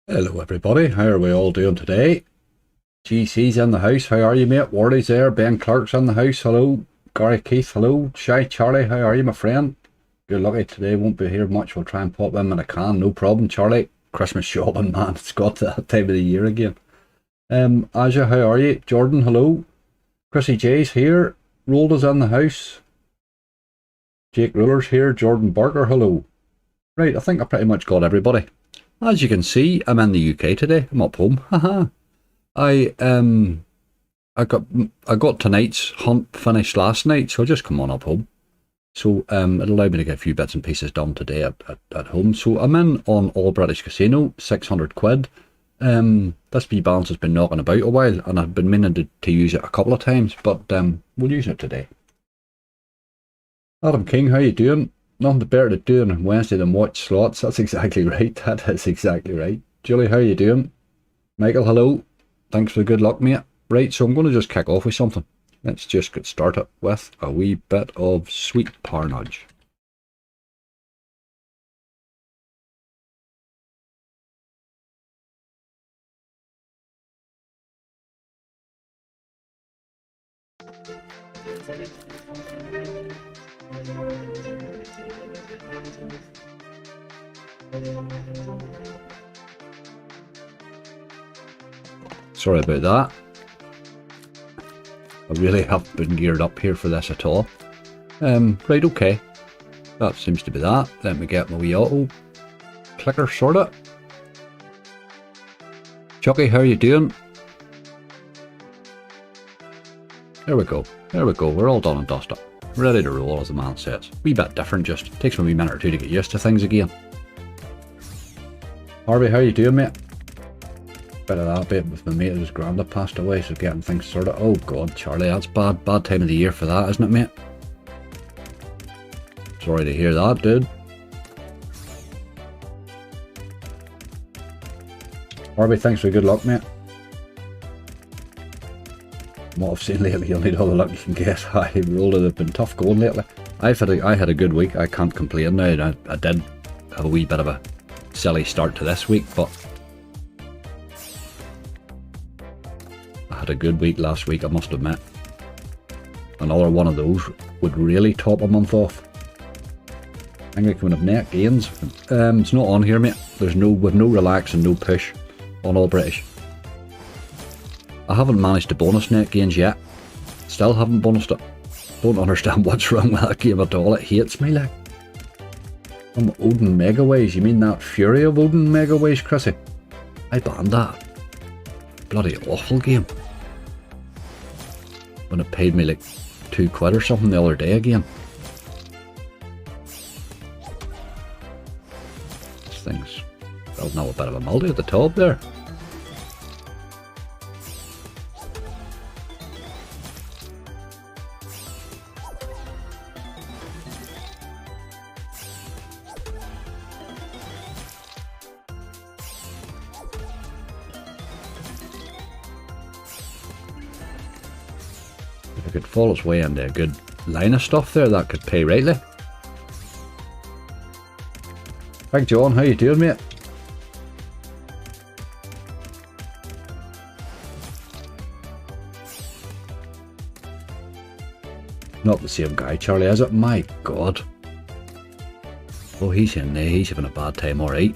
Hello everybody, how are we all doing today? GC's in the house, how are you mate? Wardy's there, Ben Clark's in the house, hello. Gary Keith, hello. Shy Charlie, how are you my friend? Good lucky today, won't be here much, we'll try and pop in when I can, no problem Charlie. Christmas shopping man, it's got that time of the year again. Aja, how are you? Jordan, hello. Chrissy J's here, Rolda's in the house. Jake Ruler's here, Jordan Barker, hello. Right, I think I pretty much got everybody. As you can see, I'm in the UK today. I'm up home. Haha. I got tonight's hunt finished last night, so I'll just come on up home. So it'll allow me to get a few bits and pieces done today at home. So I'm in on All British Casino, 600 quid. This wee balance has been knocking about a while, and I've been meaning to use it a couple of times, but we'll use it today. Adam King, how you doing? Nothing better to do on Wednesday than watch slots. That's exactly right. That is exactly right. Julie, how you doing? Michael, hello. Thanks for the good luck, mate. Right, so I'm going to just kick off with something. Let's just get started with a wee bit of sweet power nudge. Sorry about that. I really haven't been geared up here for this at all. Right, okay. That seems to be that. Let me get my wee auto clicker sorted. Chucky, how you doing? There we go. There we go. We're all done and dusted. Ready to roll, as the man says. Wee bit different, just takes me a wee minute or two to get used to things again. Harvey, how you doing, mate? Bit of that bit with my mate whose granddad passed away, so getting things sorted. Oh god, Charlie, that's bad time of the year for that, isn't it, mate? Sorry to hear that, dude. Harvey, thanks for good luck, mate. From what I've seen lately, you'll need all the luck you can get. I rolled it, have been tough going lately. I had a good week, I can't complain now. I did have a wee bit of a silly start to this week, but I had a good week last week, I must admit. Another one of those would really top a month off. I think we can have net gains. It's not on here, mate. We've no relax and no push on All British. I haven't managed to bonus net gains yet. Still haven't bonused it. Don't understand what's wrong with that game at all. It hates me like. Odin Megaways, you mean that Fury of Odin Megaways, Chrissy? I banned that. Bloody awful game. When it paid me like £2 or something the other day again. This thing's building up a bit of a multi at the top there. If it could fall its way into a good line of stuff there, that could pay rightly. Big John, how you doing, mate? Not the same guy, Charlie, is it? My god. Oh, he's in there, he's having a bad time, alright.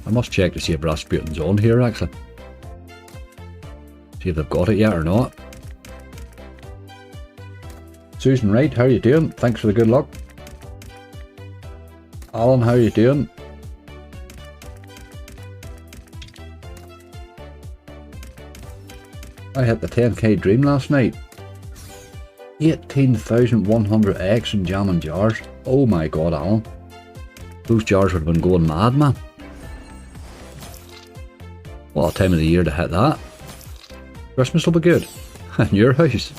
I must check to see if Rasputin's on here, actually. See if they've got it yet or not. Susan Wright, how you doing? Thanks for the good luck. Alan, how you doing? I hit the 10k dream last night. 18,100x in jamming jars. Oh my god, Alan. Those jars would have been going mad, man. What a time of the year to hit that. Christmas will be good. In your house.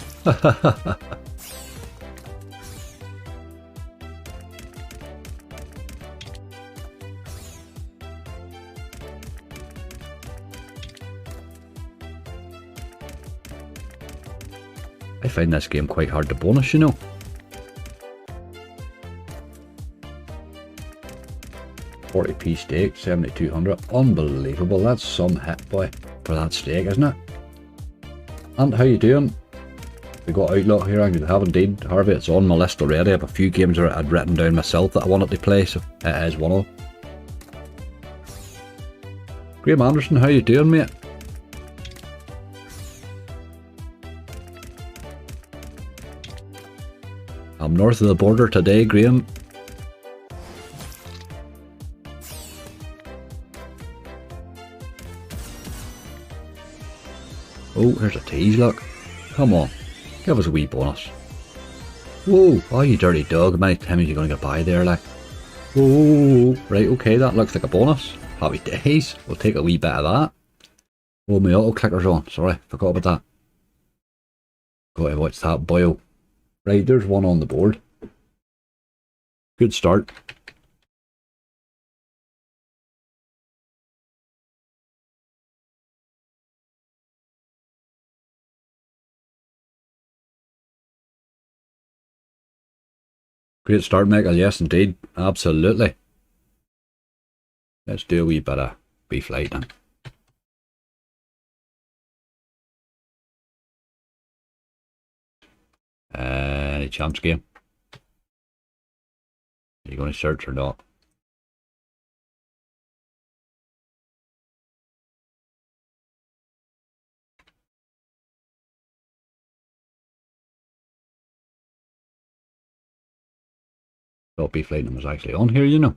I find this game quite hard to bonus, you know. £40p stake, 7,200. Unbelievable. That's some hit, boy, for that stake, isn't it? And how you doing? We got Outlaw here. I have indeed, Harvey. It's on my list already. I have a few games that I'd written down myself that I wanted to play, so it is one of them. Graham Anderson, how you doing, mate? I'm north of the border today, Graham. Oh, here's a tease, look. Come on, give us a wee bonus. Whoa, oh you dirty dog, how many times are you going to get by there, like? Whoa, right, okay, that looks like a bonus. Happy days, we'll take a wee bit of that. Oh, my auto clicker's on, sorry, forgot about that. Got to watch that boil. Right, there's one on the board. Good start. Great start, Michael. Yes, indeed. Absolutely. Let's do a wee bit of beef lightning. Any chance game? Are you going to search or not? Thought beef lightning was actually on here, you know.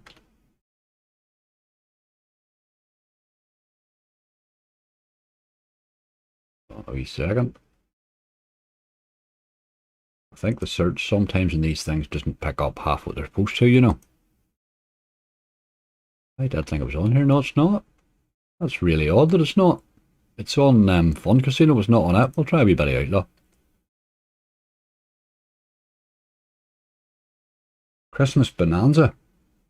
A wee second. I think the search sometimes in these things doesn't pick up half what they're supposed to, you know. I did think it was on here. No, it's not. That's really odd that it's not. It's on Fun Casino, it's not on it. We'll try a wee bit of Outlaw. Christmas Bonanza?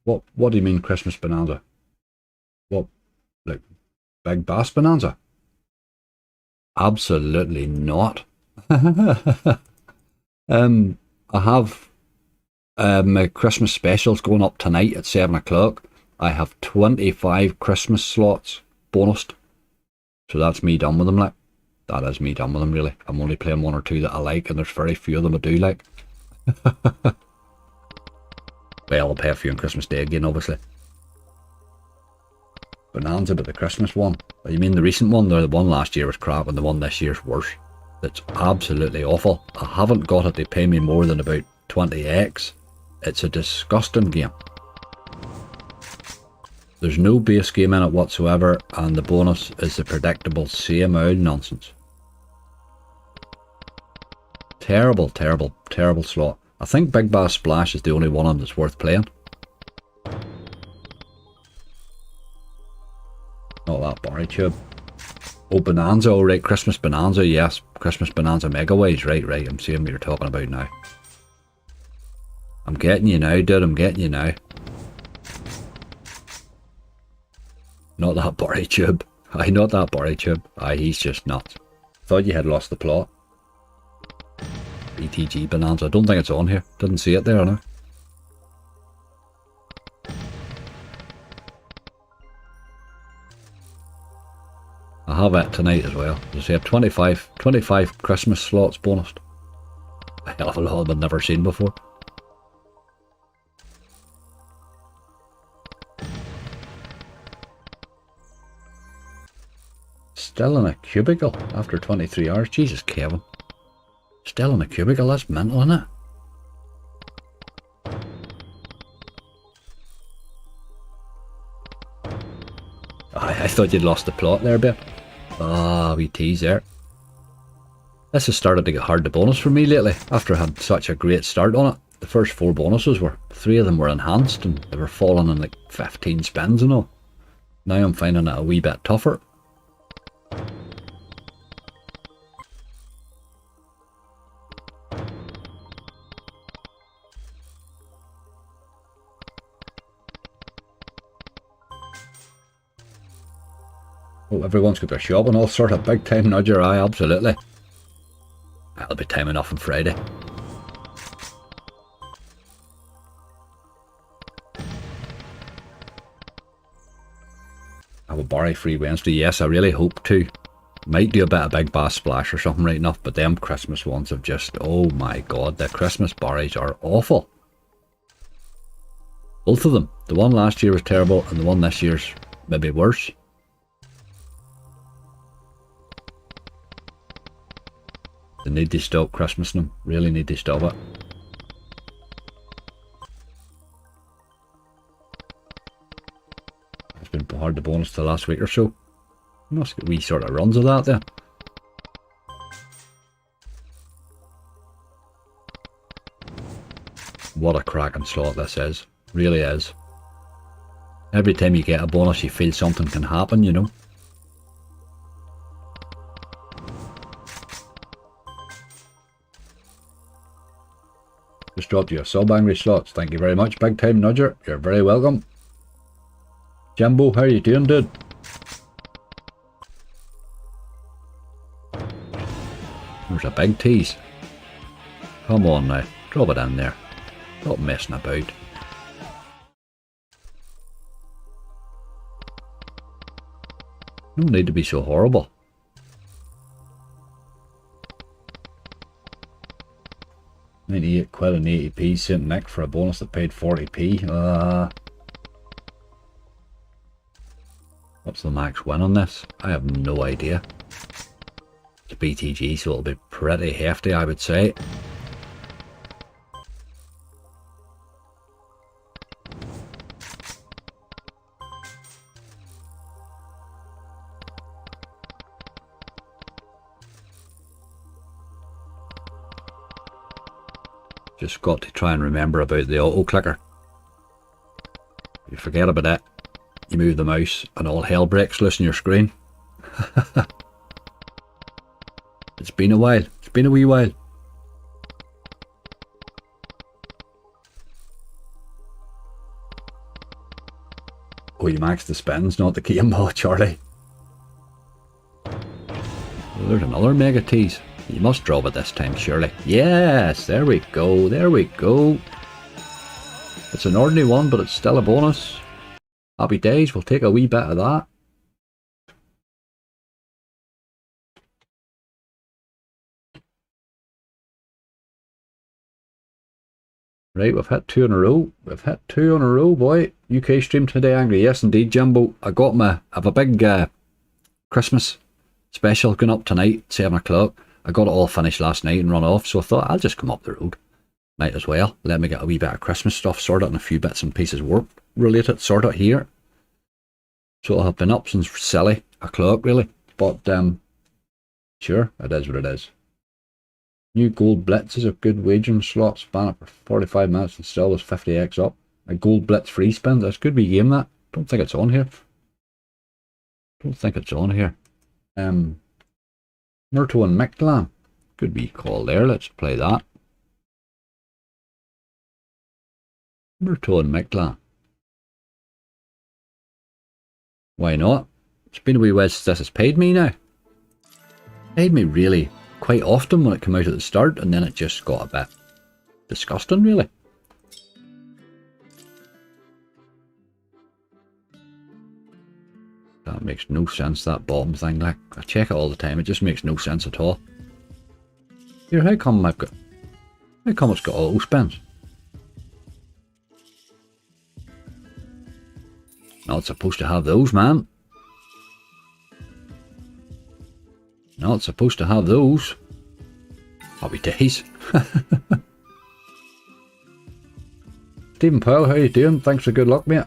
What do you mean Christmas Bonanza? What, like Big Bass Bonanza? Absolutely not. I have my Christmas specials going up tonight at 7 o'clock. I have 25 Christmas slots bonused. So that's me done with them, like. That is me done with them, really. I'm only playing one or two that I like, and there's very few of them I do like. Well, I'll pay a few on Christmas Day again, obviously. Bonanza, but the Christmas one. You mean the recent one? The one last year was crap, and the one this year's worse. It's absolutely awful. I haven't got it to pay me more than about 20x. It's a disgusting game. There's no base game in it whatsoever, and the bonus is the predictable same old nonsense. Terrible, terrible, terrible slot. I think Big Bass Splash is the only one of them that's worth playing. Not that Barry Tube. Oh, Bonanza, alright, Christmas Bonanza, yes. Christmas Bonanza Megaways, right, I'm seeing what you're talking about now. I'm getting you now, dude, I'm getting you now. Not that Barry Tube. Aye, not that Barry Tube. Aye, he's just nuts. Thought you had lost the plot. BTG Bonanza. I don't think it's on here. Didn't see it there, no. I have it tonight as well. As I have 25 Christmas slots bonused. A hell of a lot I've never seen before. Still in a cubicle after 23 hours. Jesus, Kevin. Still in a cubicle, that's mental, isn't it? I thought you'd lost the plot there a bit. Ah, wee tease there. This has started to get hard to bonus for me lately, after I had such a great start on it. The first 4 bonuses were, 3 of them were enhanced, and they were falling in like 15 spins and all. Now I'm finding it a wee bit tougher. Oh, everyone's got their shop and all sort of big time nudger, aye, absolutely. That'll be time enough on Friday. Have a Barry free Wednesday. Yes, I really hope to. Might do a bit of Big Bass Splash or something right enough, but them Christmas ones have just, oh my god, the Christmas barries are awful. Both of them. The one last year was terrible, and the one this year's maybe worse. They need to stop Christmasing them. Really need to stop it. It's been hard to bonus the last week or so. Must get wee sort of runs of that then. What a cracking slot this is. Really is. Every time you get a bonus you feel something can happen, you know. Just dropped you a sub, Angry Slots. Thank you very much, Big Time Nudger. You're very welcome. Jumbo, how are you doing, dude? There's a big tease. Come on now, drop it in there. Stop messing about. No need to be so horrible. £98 and 80p sent Nick for a bonus that paid 40p. What's the max win on this? I have no idea. It's BTG, so it'll be pretty hefty, I would say. Just got to try and remember about the auto clicker. You forget about it, you move the mouse and all hell breaks loose on your screen. It's been a while. It's been a wee while. Oh, you maxed the spins, not the game ball, Charlie. Oh, there's another mega tease. You must drop it this time, surely. Yes, there we go, there we go. It's an ordinary one, but it's still a bonus. Happy days, we'll take a wee bit of that. Right, we've hit 2 in a row. We've hit 2 in a row, boy. UK stream today, Angry. Yes, indeed, Jumbo. I have a big Christmas special going up tonight, 7 o'clock. I got it all finished last night and run off, so I thought I'll just come up the road. Might as well. Let me get a wee bit of Christmas stuff sorted and a few bits and pieces work related sorted here. So I've been up since silly o'clock, really. But, sure, it is what it is. New Gold Blitz is a good wagering slot. Span it for 45 minutes and still was 50x up. A Gold Blitz free spin. That's a good wee game, that. Don't think it's on here. Don't think it's on here. Myrto and Mictlan. Good wee call there. Let's play that. Myrto and Mictlan. Why not? It's been a wee while since this has paid me now. Paid me really quite often when it came out at the start, and then it just got a bit disgusting, really. That makes no sense, that bottom thing. Like, I check it all the time, it just makes no sense at all. Here, how come it's got auto spins? Not supposed to have those, man. Not supposed to have those. Happy days. Stephen Powell, how you doing? Thanks for good luck, mate.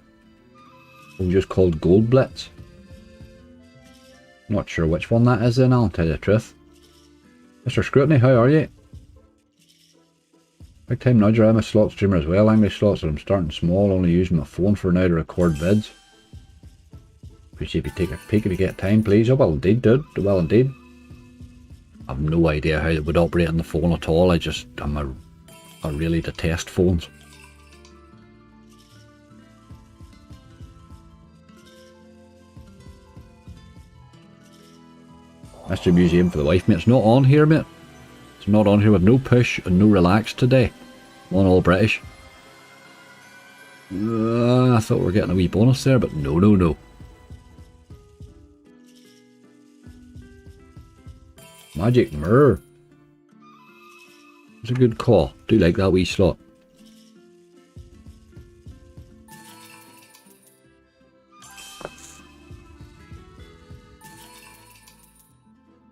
We just called Gold Blitz. Not sure which one that is then, I'll tell you the truth. Mr. Scrutiny, how are you? Big Time Nudger, I'm a slot streamer as well. Angry Slots, but I'm starting small, only using my phone for now to record vids. Appreciate if you take a peek if you get time, please. Oh, well indeed, dude. Well indeed. I have no idea how it would operate on the phone at all. I really detest phones. Mystery Museum for the wife, mate. It's not on here, mate. It's not on here with no push and no relax today. I'm on all British. I thought we were getting a wee bonus there, but no, no, no. Magic Mirror. It's a good call. Do like that wee slot.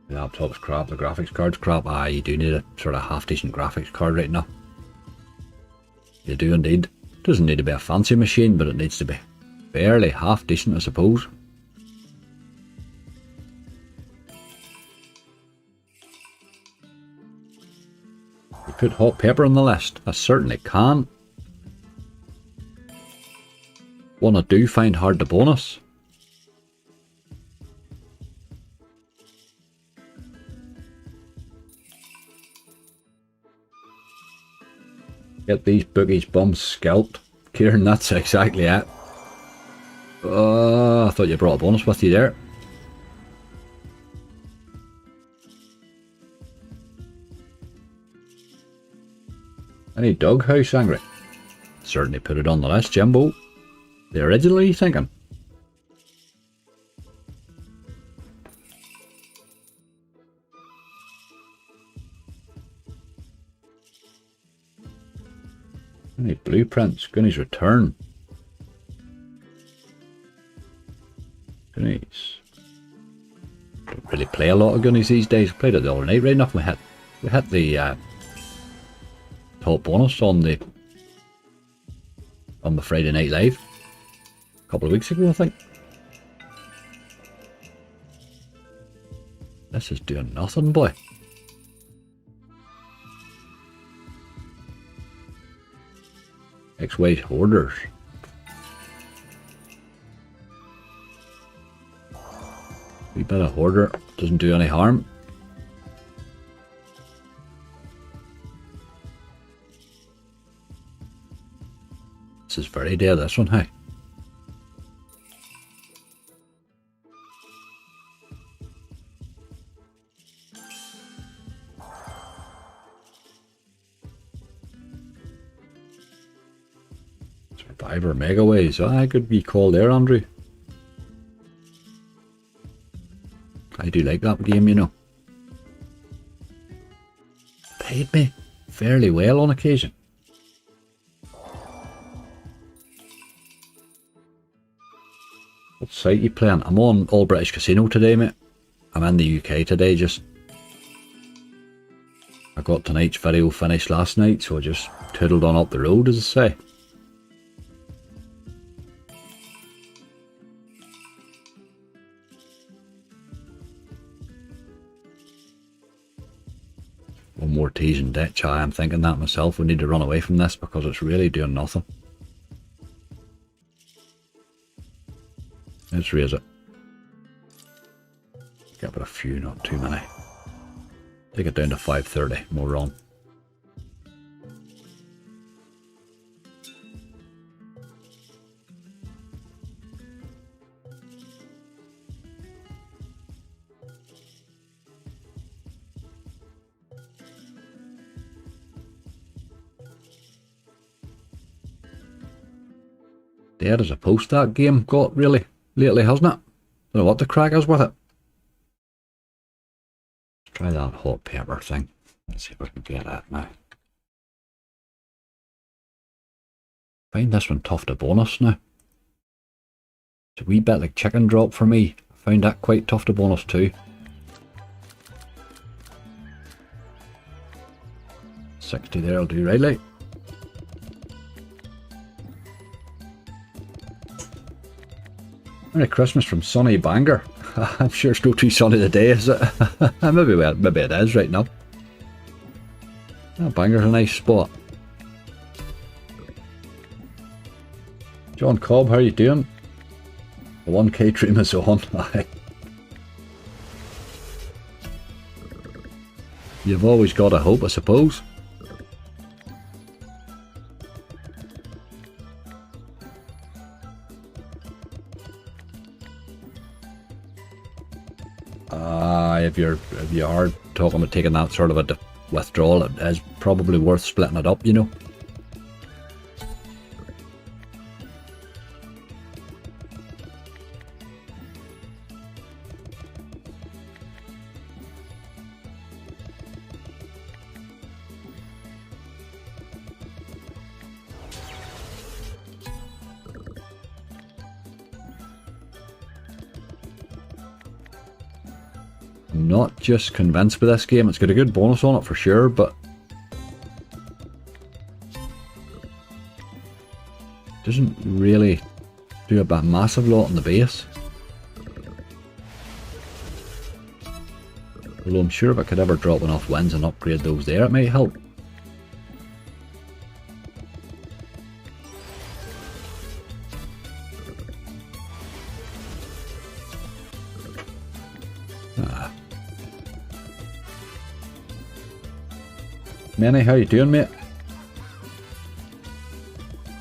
The laptop's crap, the graphics card's crap. Ah, you do need a sort of half decent graphics card right now. You do indeed. Doesn't need to be a fancy machine, but it needs to be fairly half decent, I suppose. You put hot pepper on the list. I certainly can. One I do find hard to bonus. Get these bookies bums scalped. Kieran, that's exactly it. I thought you brought a bonus with you there. Any doghouse angry? Certainly put it on the list, Jimbo. The originally thinking. Any blueprints? Goonies Return. Goonies. Don't really play a lot of Goonies these days. Played it the other night right enough. We hit the top bonus on the Friday Night Live a couple of weeks ago, I think. This is doing nothing, boy. X-Way Hoarders. Wee bit of hoarder doesn't do any harm. This is very dead, this one, hey. Survivor Megaways. I could be called there, Andrew. I do like that game, you know. Paid me fairly well on occasion. What site you playing? I'm on All British Casino today, mate. I'm in the UK today, just... I got tonight's video finished last night, so I just tootled on up the road, as I say. One more tease and ditch. I'm thinking that myself. We need to run away from this because it's really doing nothing. Let's raise it. Get about a few, not too many. Take it down to 530. More run. Dead as a post that game got really lately, hasn't it? Don't know what the crack is with it. Let's try that hot pepper thing. Let's see if we can get that now. Find this one tough to bonus now. It's a wee bit like chicken drop for me. I found that quite tough to bonus too. 60 there will do rightly. Merry Christmas from Sunny Bangor. I'm sure it's not too sunny today, is it? maybe it is right now. Oh, Bangor's a nice spot. John Cobb, how are you doing? The 1K dream is on. You've always got a hope, I suppose. If you are talking about taking that sort of a withdrawal, it is probably worth splitting it up, you know. I'm not just convinced with this game. It's got a good bonus on it for sure, but doesn't really do a massive lot on the base. Although I'm sure if I could ever drop enough wins and upgrade those there, it might help. Manny, how you doing, mate?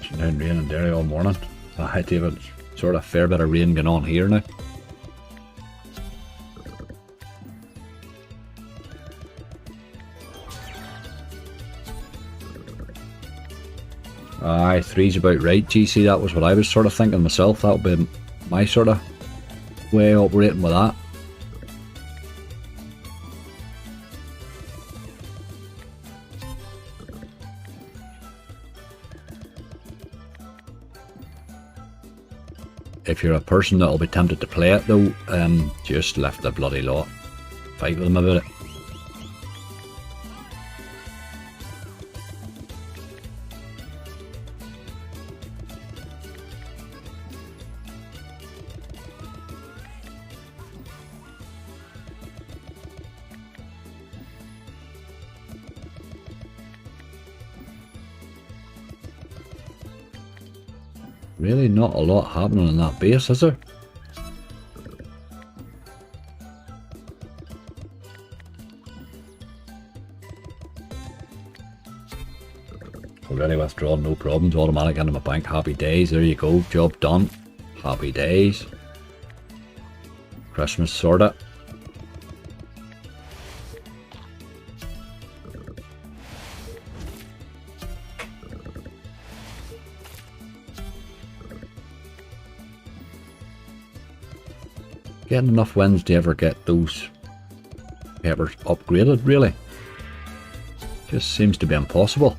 It's been rain in Derry all morning. I David, sort of fair bit of rain going on here now. Aye, 3's about right, GC. That was what I was sort of thinking myself. That would be my sort of way of operating with that. If you're a person that'll be tempted to play it though, just lift the bloody lot. Fight with them about it. Really not a lot happening on that base, is there? Already withdrawn, no problems, automatic into my bank, happy days, there you go, job done, happy days. Christmas sorted. Getting enough wins to ever get those papers upgraded, really. Just seems to be impossible.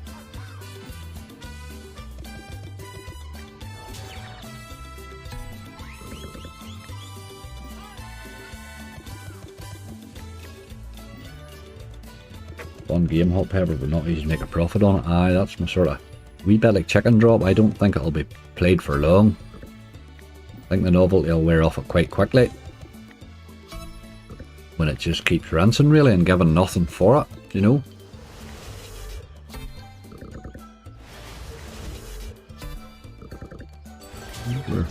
One game hot paper, but not easy to make a profit on it. Aye, that's my sort of wee bit like chicken drop. I don't think it'll be played for long. I think the novelty will wear off it quite quickly. When it just keeps rinsing really and giving nothing for it, you know. We're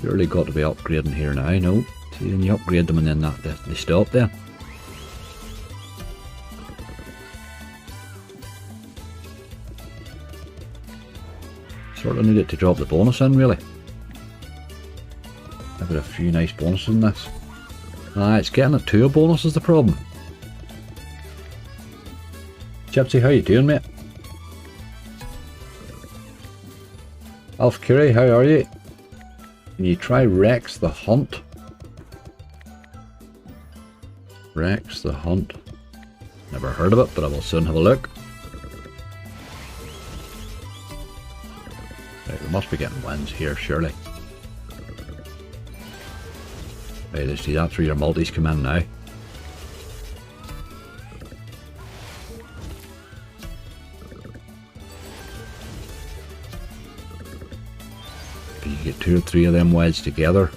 surely got to be upgrading here now, no? See, then you upgrade them and then they stop then. Sort of needed to drop the bonus in really. I've got a few nice bonuses in this. It's getting it to a bonus is the problem. Gypsy, how you doing, mate? Alf Curie, how are you? Can you try Rex the Hunt? Rex the Hunt. Never heard of it, but I will soon have a look. Right, we must be getting wins here, surely. Right, let's see, that's where your multis come in now. If you get 2 or 3 of them wedged together,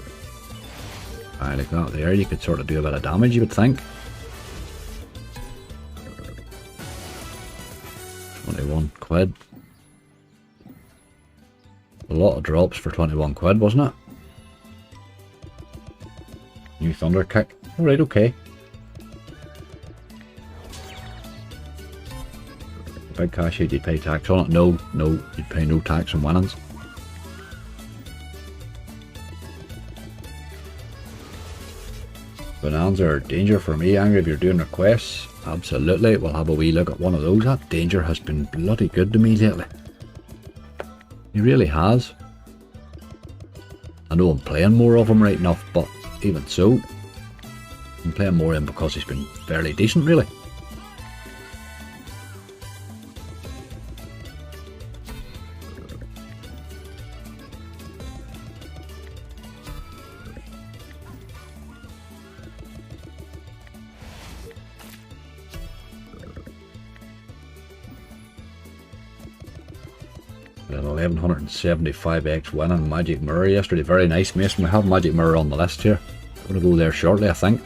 like that there, you could sort of do a bit of damage, you would think. 21 quid. A lot of drops for 21 quid, wasn't it? New Thunder Kick. Alright, okay. Big cash out, you'd pay tax on it? No, you'd pay no tax on winnings. Bonanza or danger for me, Angry, if you're doing requests. Absolutely, we'll have a wee look at one of those. That danger has been bloody good to me lately. He really has. I know I'm playing more of him right enough, but even so, I'm playing more in because he's been fairly decent, really. An 1175x win on Magic Mirror yesterday. Very nice, Mason. We have Magic Mirror on the list here. I'm going to go there shortly, I think.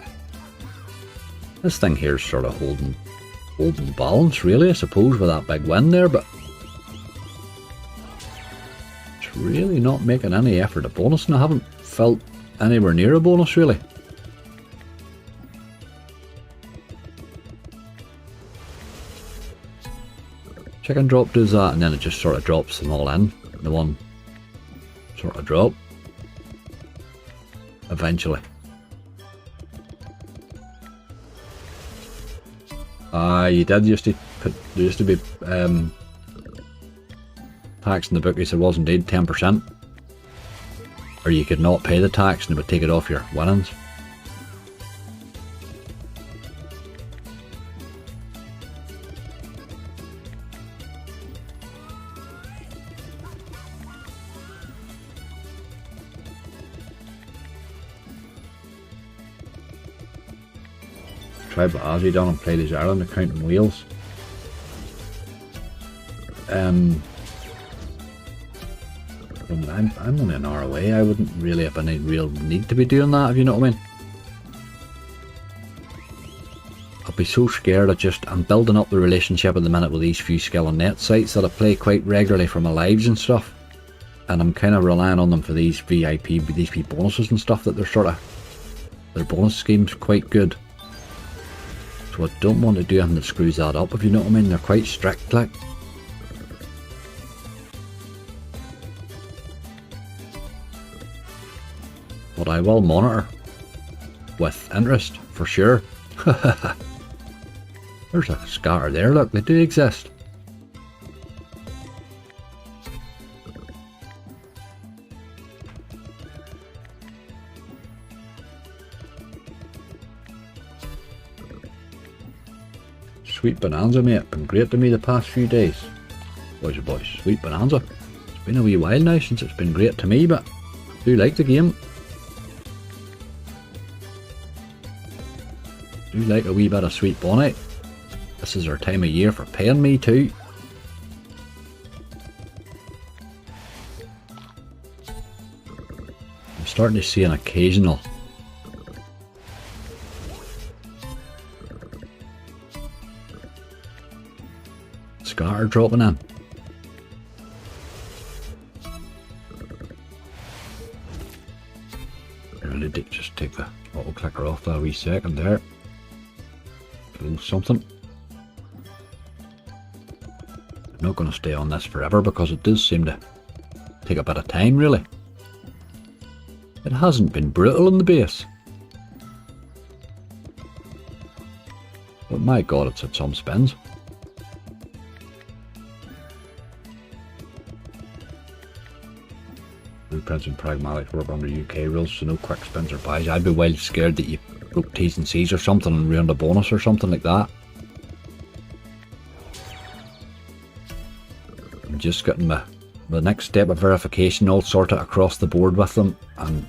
This thing here is sort of holding balance, really, I suppose, with that big win there, but it's really not making any effort at bonus, and I haven't felt anywhere near a bonus, really. Chicken drop does that, and then it just sort of drops them all in the one sort of drop eventually. You did used to put, there used to be tax in the book. It was indeed 10%, or you could not pay the tax and it would take it off your winnings. Tried what Ozzy done and played his Ireland account in Wales. I'm only an hour away. I wouldn't really have any real need to be doing that, if you know what I mean. I'll be so scared of I'm building up the relationship at the minute with these few skill and net sites that I play quite regularly for my lives and stuff. And I'm kind of relying on them for these VIP bonuses and stuff, that their bonus scheme's quite good. So I don't want to do anything that screws that up, if you know what I mean. They're quite strict, like. But I will monitor with interest, for sure. There's a scatter there, look, they do exist. Sweet Bonanza, mate. Been great to me the past few days. Boys and boys, Sweet Bonanza. It's been a wee while now since it's been great to me, but I do like the game. Do like a wee bit of Sweet Bonnet. This is our time of year for paying me too. I'm starting to see an occasional scatter dropping in. I really did just take the auto clicker off that wee second there. Close something. I'm not going to stay on this forever because it does seem to take a bit of time, really. It hasn't been brutal in the base, but my god, it's had some spins. Blueprints and pragmatics work under UK rules, so no quick spins or buys. I'd be wild scared that you broke T's and C's or something and ruined a bonus or something like that. I'm just getting the next step of verification all sorted across the board with them, and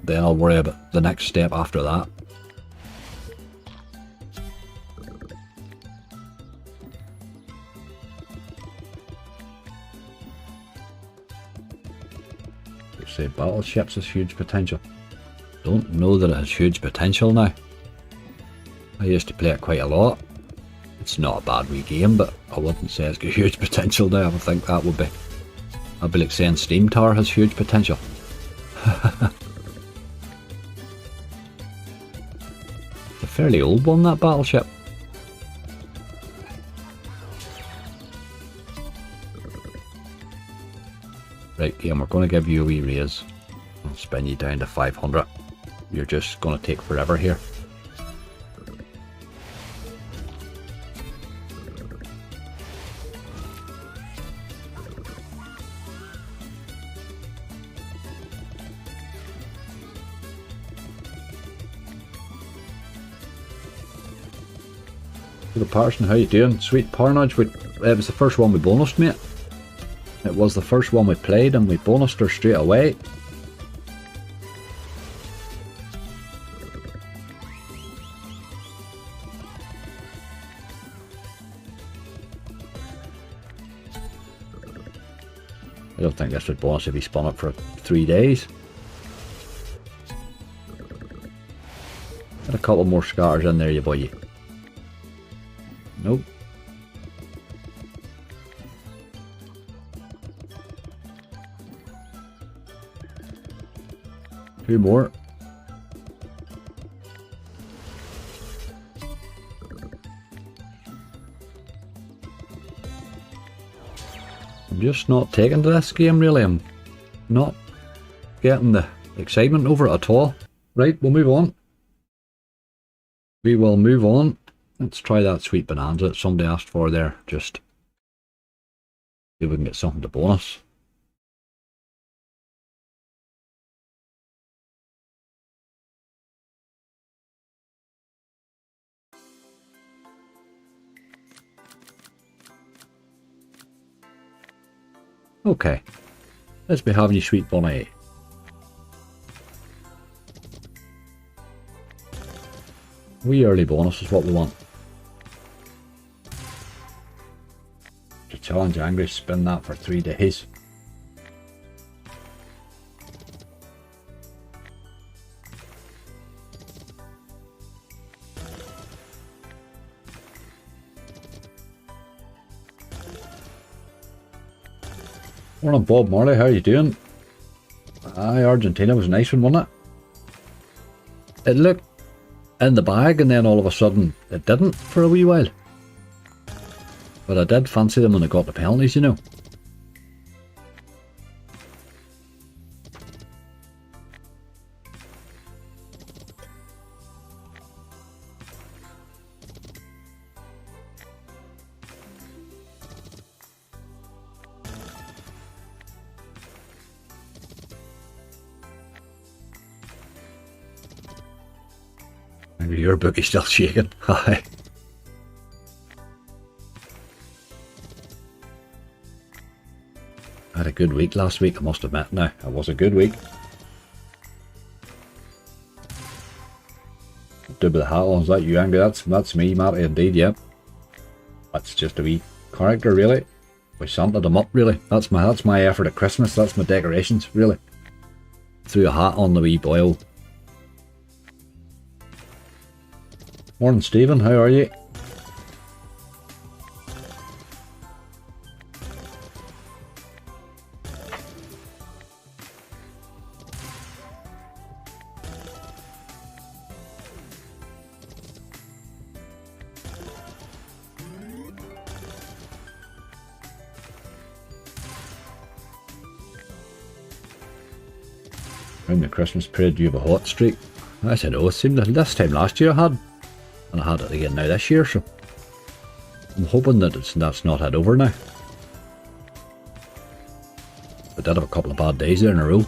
then I'll worry about the next step after that. Say battleships has huge potential. Don't know that it has huge potential now. I used to play it quite a lot. It's not a bad wee game, but I wouldn't say it's got huge potential now. I would think that would be, I'd be like saying Steam Tower has huge potential. It's a fairly old one, that battleship. Right, game, we're going to give you a wee raise. I'll spin you down to 500. you're just going to take forever here. The person, how you doing? Sweet Parnage, it was the first one we bonused, mate. It was the first one we played and we bonused her straight away. I don't think this would bonus if he spun up for 3 days. Got a couple more scatters in there, you boy. Nope. Two more. I'm just not taking to this game really. I'm not getting the excitement over it at all. Right, we'll move on. We will move on. Let's try that sweet bonanza that somebody asked for there. Just see if we can get something to bonus. Okay, let's be having you sweet bonnet. Wee early bonus is what we want. To challenge Angry, spin that for 3 days. Morning Bob Marley, how are you doing? Aye, Argentina was a nice one, wasn't it? It looked in the bag and then all of a sudden it didn't for a wee while. But I did fancy them when they got the penalties, you know. Your bookie's still shaking. Hi. I had a good week last week, I must admit now. It was a good week. Dude with the hat on, is that you, Angry? That's me, Matty, indeed, yep. That's just a wee character, really. We santed them up, really. That's my effort at Christmas, that's my decorations, really. Threw a hat on the wee boil. Morning Stephen, how are you? Around the Christmas period, do you have a hot streak? I said, oh, it seemed that this time last year I had. And I had it again now this year, so I'm hoping that that's not had over now. I did have a couple of bad days there in a row.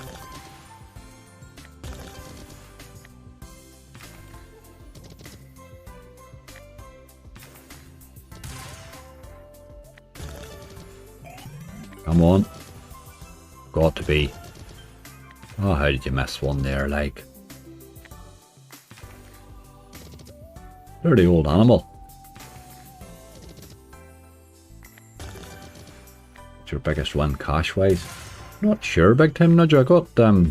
Come on. Got to be. Oh, how did you miss one there, like? Dirty old animal. What's your biggest win cash wise? Not sure, big time nudge. I got I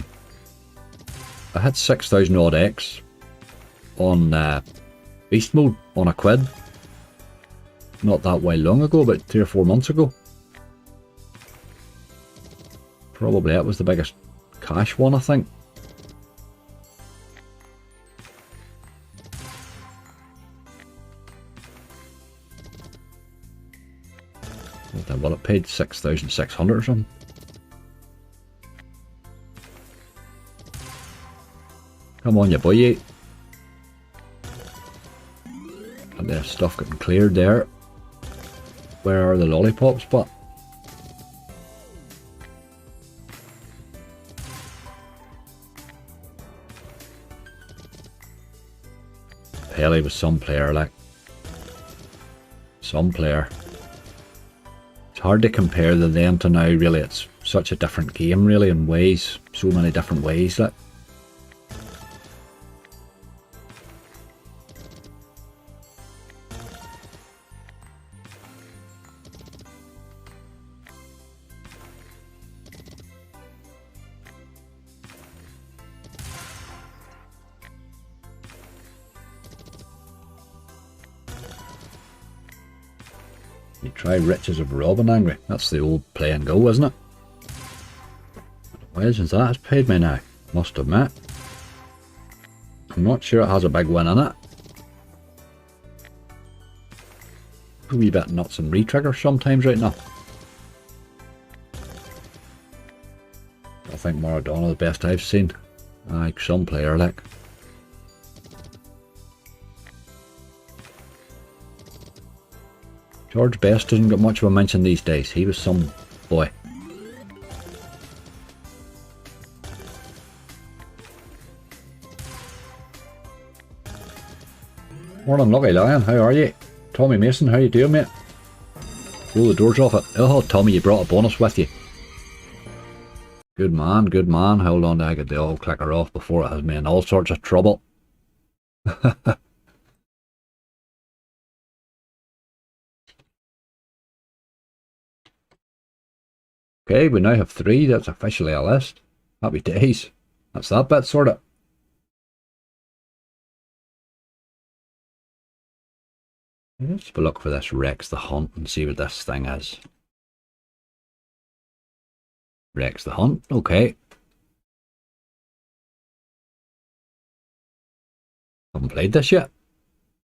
had 6,000 odd X on beast mode on a quid. Not that way long ago, about 3 or 4 months ago. Probably it was the biggest cash one, I think. Well, it paid 6,600 or something. Come on, you boy. And there's stuff getting cleared there. Where are the lollipops, but? Pelly was some player, like. Some player. It's hard to compare the them to now, really. It's such a different game, really, in ways. So many different ways, like. You try riches of Robin Angry. That's the old play and go, isn't it? Why isn't that? It's paid me now. Must admit. I'm not sure it has a big win in it. A wee bit nuts and re-trigger sometimes right now. I think Maradona the best I've seen. Like some player like. George Best doesn't get much of a mention these days. He was some boy. Morning, Lucky Lion. How are you? Tommy Mason, how you doing, mate? Roll the doors off it. Oh, Tommy, you brought a bonus with you. Good man, good man. Hold on till I get the old clicker off before it has me in all sorts of trouble. Okay, we now have 3. That's officially a list. Happy days. That's that bit sorted. Let's have a look for this Rex the Hunt and see what this thing is. Rex the Hunt, okay. Haven't played this yet.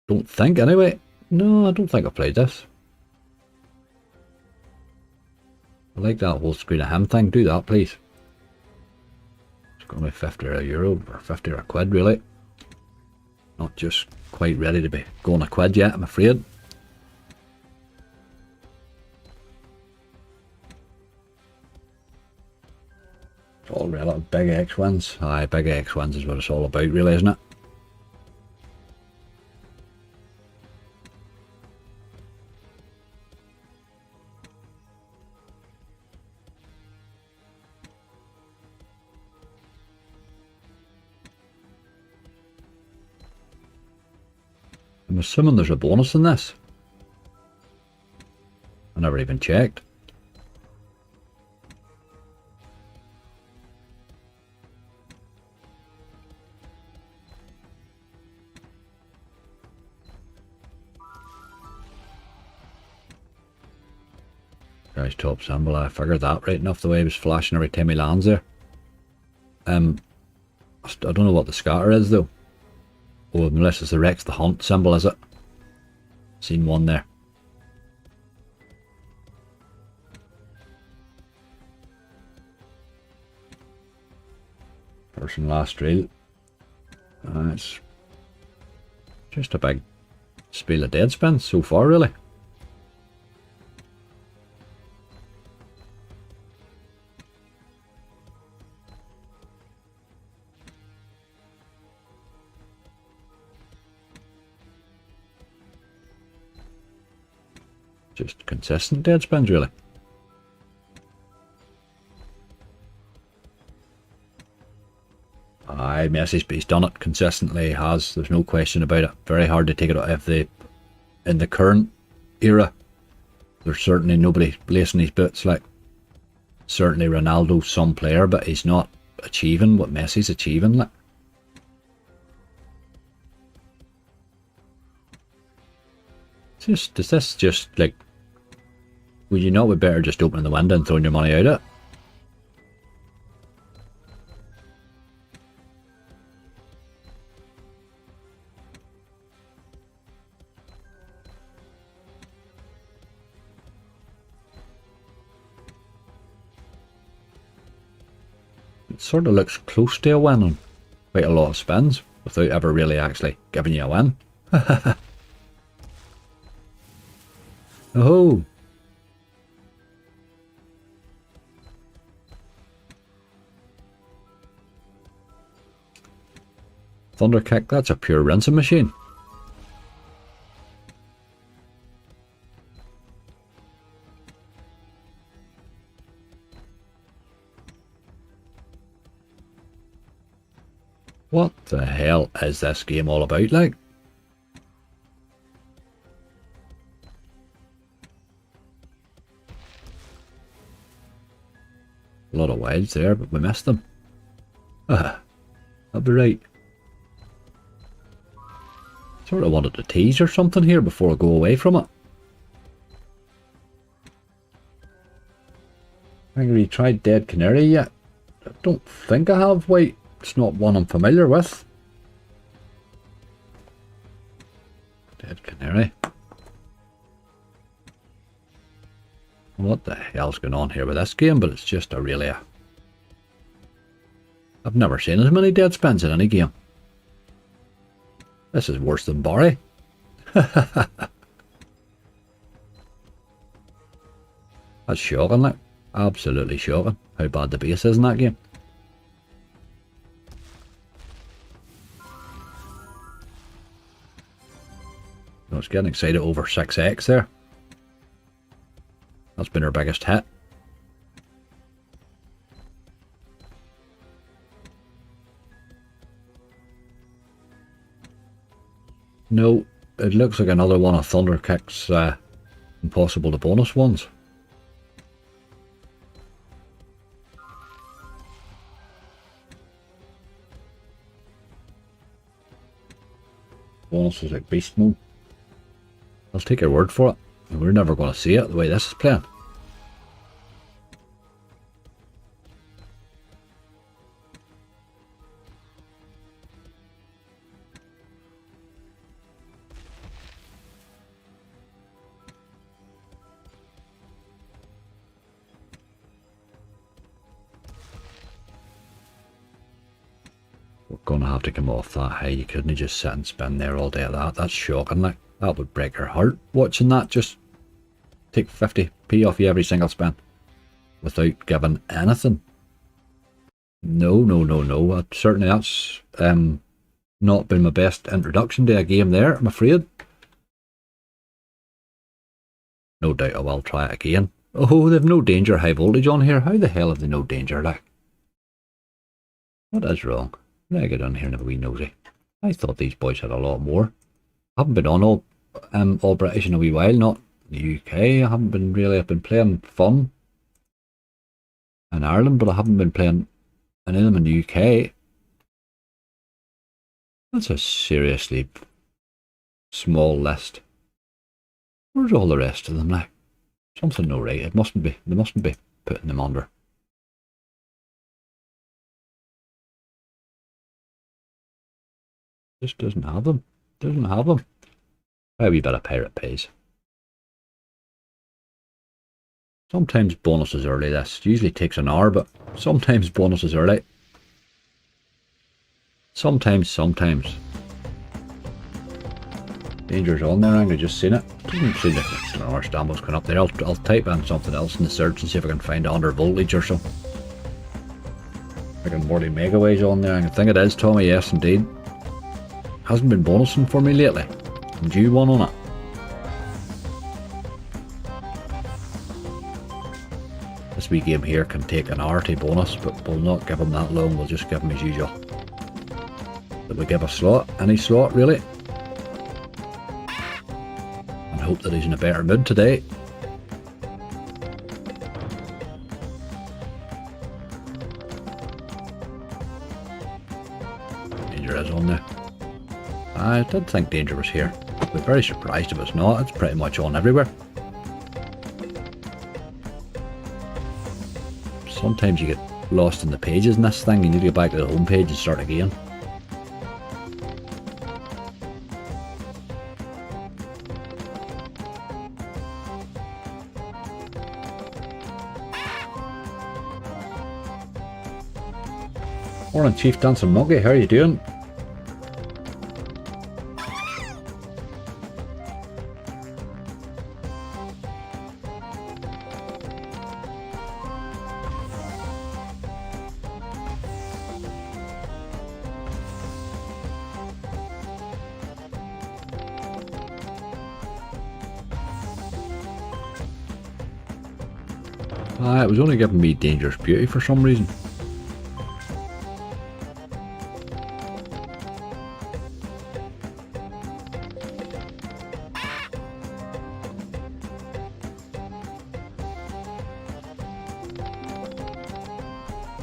Don't think, anyway. No, I don't think I've played this. I like that whole screen of him thing. Do that, please. It's going to be 50 or €1 or 50 or a quid, really. Not just quite ready to be going a quid yet, I'm afraid. It's all relative. Big X wins. Aye, big X wins is what it's all about, really, isn't it? I'm assuming there's a bonus in this. I never even checked. Guy's top symbol, I figured that right enough the way he was flashing every time he lands there. I don't know what the scatter is though. Oh, unless it's the Rex the Hunt symbol, is it? Seen one there. Person last reel. It's just a big spiel of dead spins so far, really. Just consistent dead spins, really. Aye, Messi's done it consistently. He has. There's no question about it. Very hard to take it out. If they, in the current era, there's certainly nobody lacing his boots. Like, certainly Ronaldo's some player, but he's not achieving what Messi's achieving. Like. Is this just like, would you not be better just opening the window and throwing your money out at it? It sort of looks close to a win. quite a lot of spins without ever really actually giving you a win. Oh, Thunder Kick, that's a pure rinsing machine. What the hell is this game all about, like? A lot of wilds there, but we missed them. That'll be right. Sort of wanted to tease or something here before I go away from it. I haven't really tried Dead Canary yet. I don't think I have. Wait, it's not one I'm familiar with. Dead Canary. What the hell's going on here with this game? But it's just a really... I've never seen as many dead spins in any game. This is worse than Barry. That's shocking, like. Absolutely shocking how bad the base is in that game. I was getting excited over 6x there. That's been our biggest hit. No, it looks like another one of Thunder Kick's impossible to bonus ones. Bonus is like beast mode. I'll take your word for it. We're never going to see it the way this is playing. We're going to have to come off that high. You couldn't just sit and spin there all day like that. That's shocking. Like, that would break your heart watching that. Just take 50p off you every single spin without giving anything. No. Certainly that's not been my best introduction to a game there, I'm afraid. No doubt I will try it again. Oh, they've no danger high voltage on here. How the hell have they no danger, like? What is wrong? Let me get on here and have a wee nosy. I thought these boys had a lot more. I haven't been on all British in a wee while, not the UK. I haven't been really. I've been playing fun in Ireland, but I haven't been playing any of them in the UK. That's a seriously small list. Where's all the rest of them, like? Something no right. It mustn't be. They mustn't be putting them under. Just doesn't have them. Doesn't have them. A wee bit of pirate pays. Sometimes bonuses early. This usually takes an hour, but sometimes bonuses early. Sometimes. Danger's on there. I've just seen it. Doesn't seem like I don't understand what's going up there. I'll type in something else in the search and see if I can find under voltage or so. Like a Morty Megaways on there. I think it is Tommy. Yes, indeed. Hasn't been bonusing for me lately. I'm due one on it. This wee game here can take an hour to bonus, but we'll not give him that long. We'll just give him as usual. But we give a slot, any slot really, and hope that he's in a better mood today. Danger is on there. I did think danger was here. I'd be very surprised if it's not. It's pretty much on everywhere. Sometimes you get lost in the pages in this thing. You need to go back to the home page and start again. Morning, Chief Dancing Monkey. How are you doing? It was only giving me Dangerous Beauty for some reason.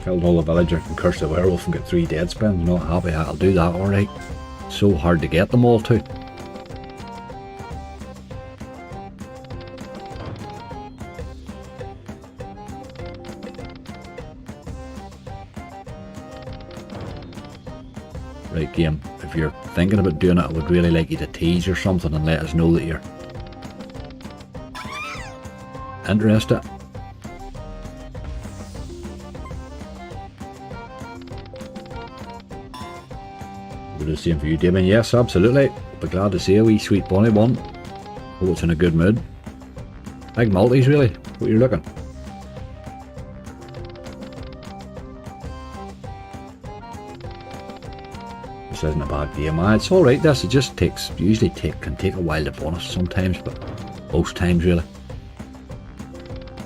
Killed all the villagers and cursed the werewolf and got 3 dead spins. Not happy. I'll do that alright. So hard to get them all too. Right, game, if you're thinking about doing it, I would really like you to tease or something and let us know that you're interested. We'll do the same for you, Damien. Yes, absolutely. Be glad to see a wee sweet bunny one. Hope it's in a good mood. Big multis, really. What you're looking? This isn't a bad game. It's alright, this. It just takes, can take a while to bonus sometimes, but most times really.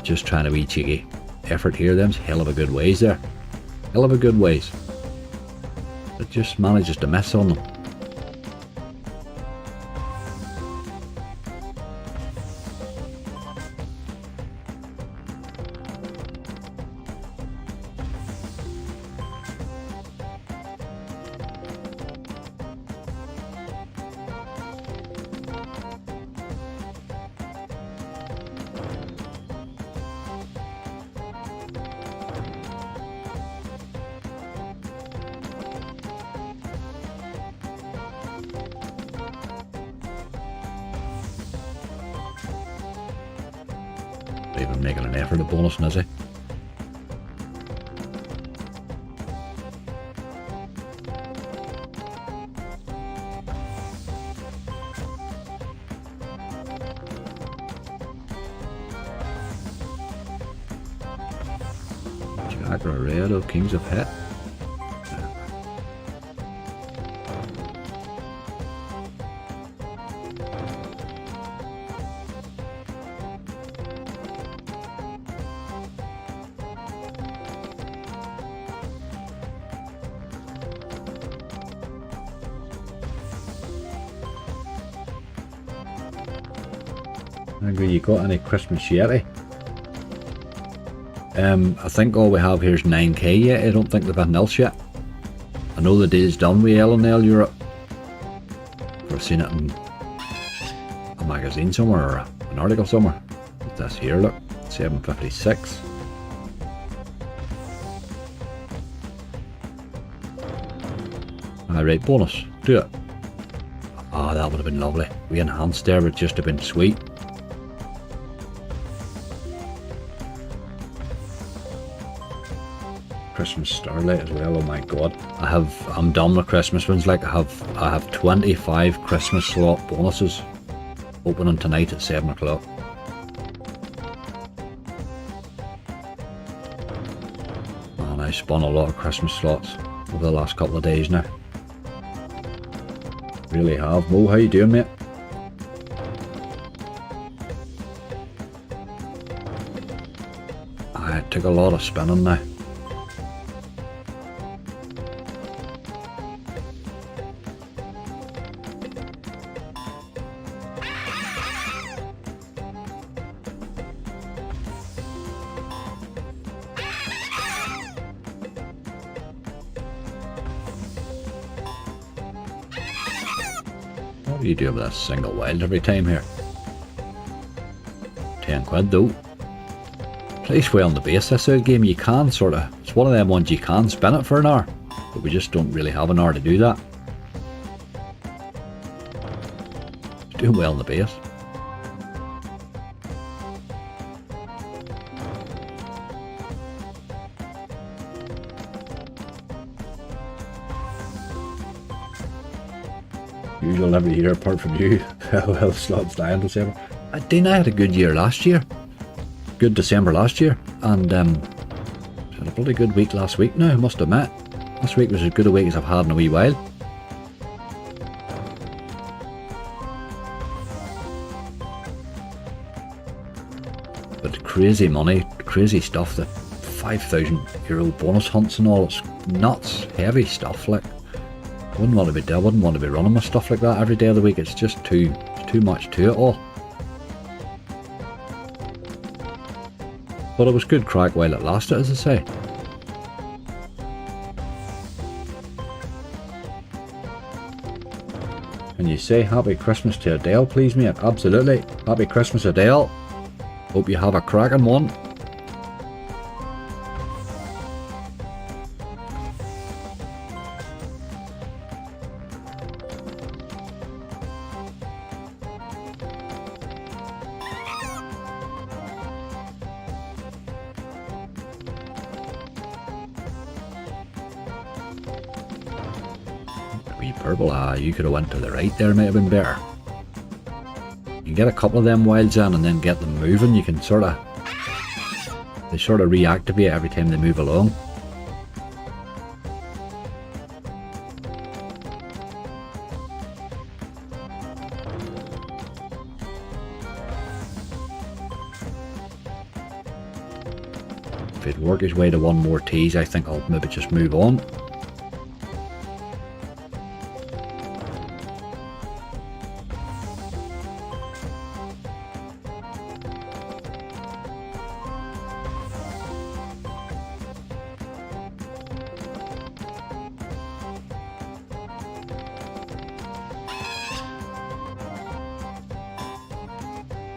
Just trying to be cheeky. Effort here, them's hell of a good ways there. Hell of a good ways. It just manages to miss on them. Even making an effort at bonusing, is he? Jack or red or kings of hit. Angry, you got any Christmas yeti? I think all we have here is 9k yet. I don't think they've anything else yet. I know the deal's done with L&L Europe. I've seen it in a magazine somewhere or an article somewhere. What's this here, look? 756. Alright, bonus. Do it. Ah, that would have been lovely. We enhanced there, but just have been sweet. Christmas Starlight as well. Oh my god, I'm done with Christmas ones. Like I have 25 Christmas slot bonuses opening tonight at 7 o'clock. And I spun a lot of Christmas slots over the last couple of days now. Really have. Mo, how you doing, mate? I took a lot of spinning now. What do you do with that single wild every time here? 10 quid though. Plays well on the base this out game. You can sort of, it's one of them ones you can spin it for an hour, but we just don't really have an hour to do that. It's doing well on the base. Usual every year apart from you. Well, slots die in December. Dean, I had a good year last year. Good December last year. And had a bloody good week last week now, I must admit. This week was as good a week as I've had in a wee while. But crazy money, crazy stuff. The €5,000 bonus hunts and all. It's nuts, heavy stuff. Like, I wouldn't want to be running with stuff like that every day of the week. It's just too much to it all. But it was good crack while it lasted, as I say. Can you say Happy Christmas to Adele, please, mate? Absolutely. Happy Christmas, Adele. Hope you have a cracking one. Purple, you could have went to the right there, might have been better. You can get a couple of them wilds in and then get them moving. You can they sort of reactivate every time they move along. If he'd work his way to one more tease, I think I'll maybe just move on.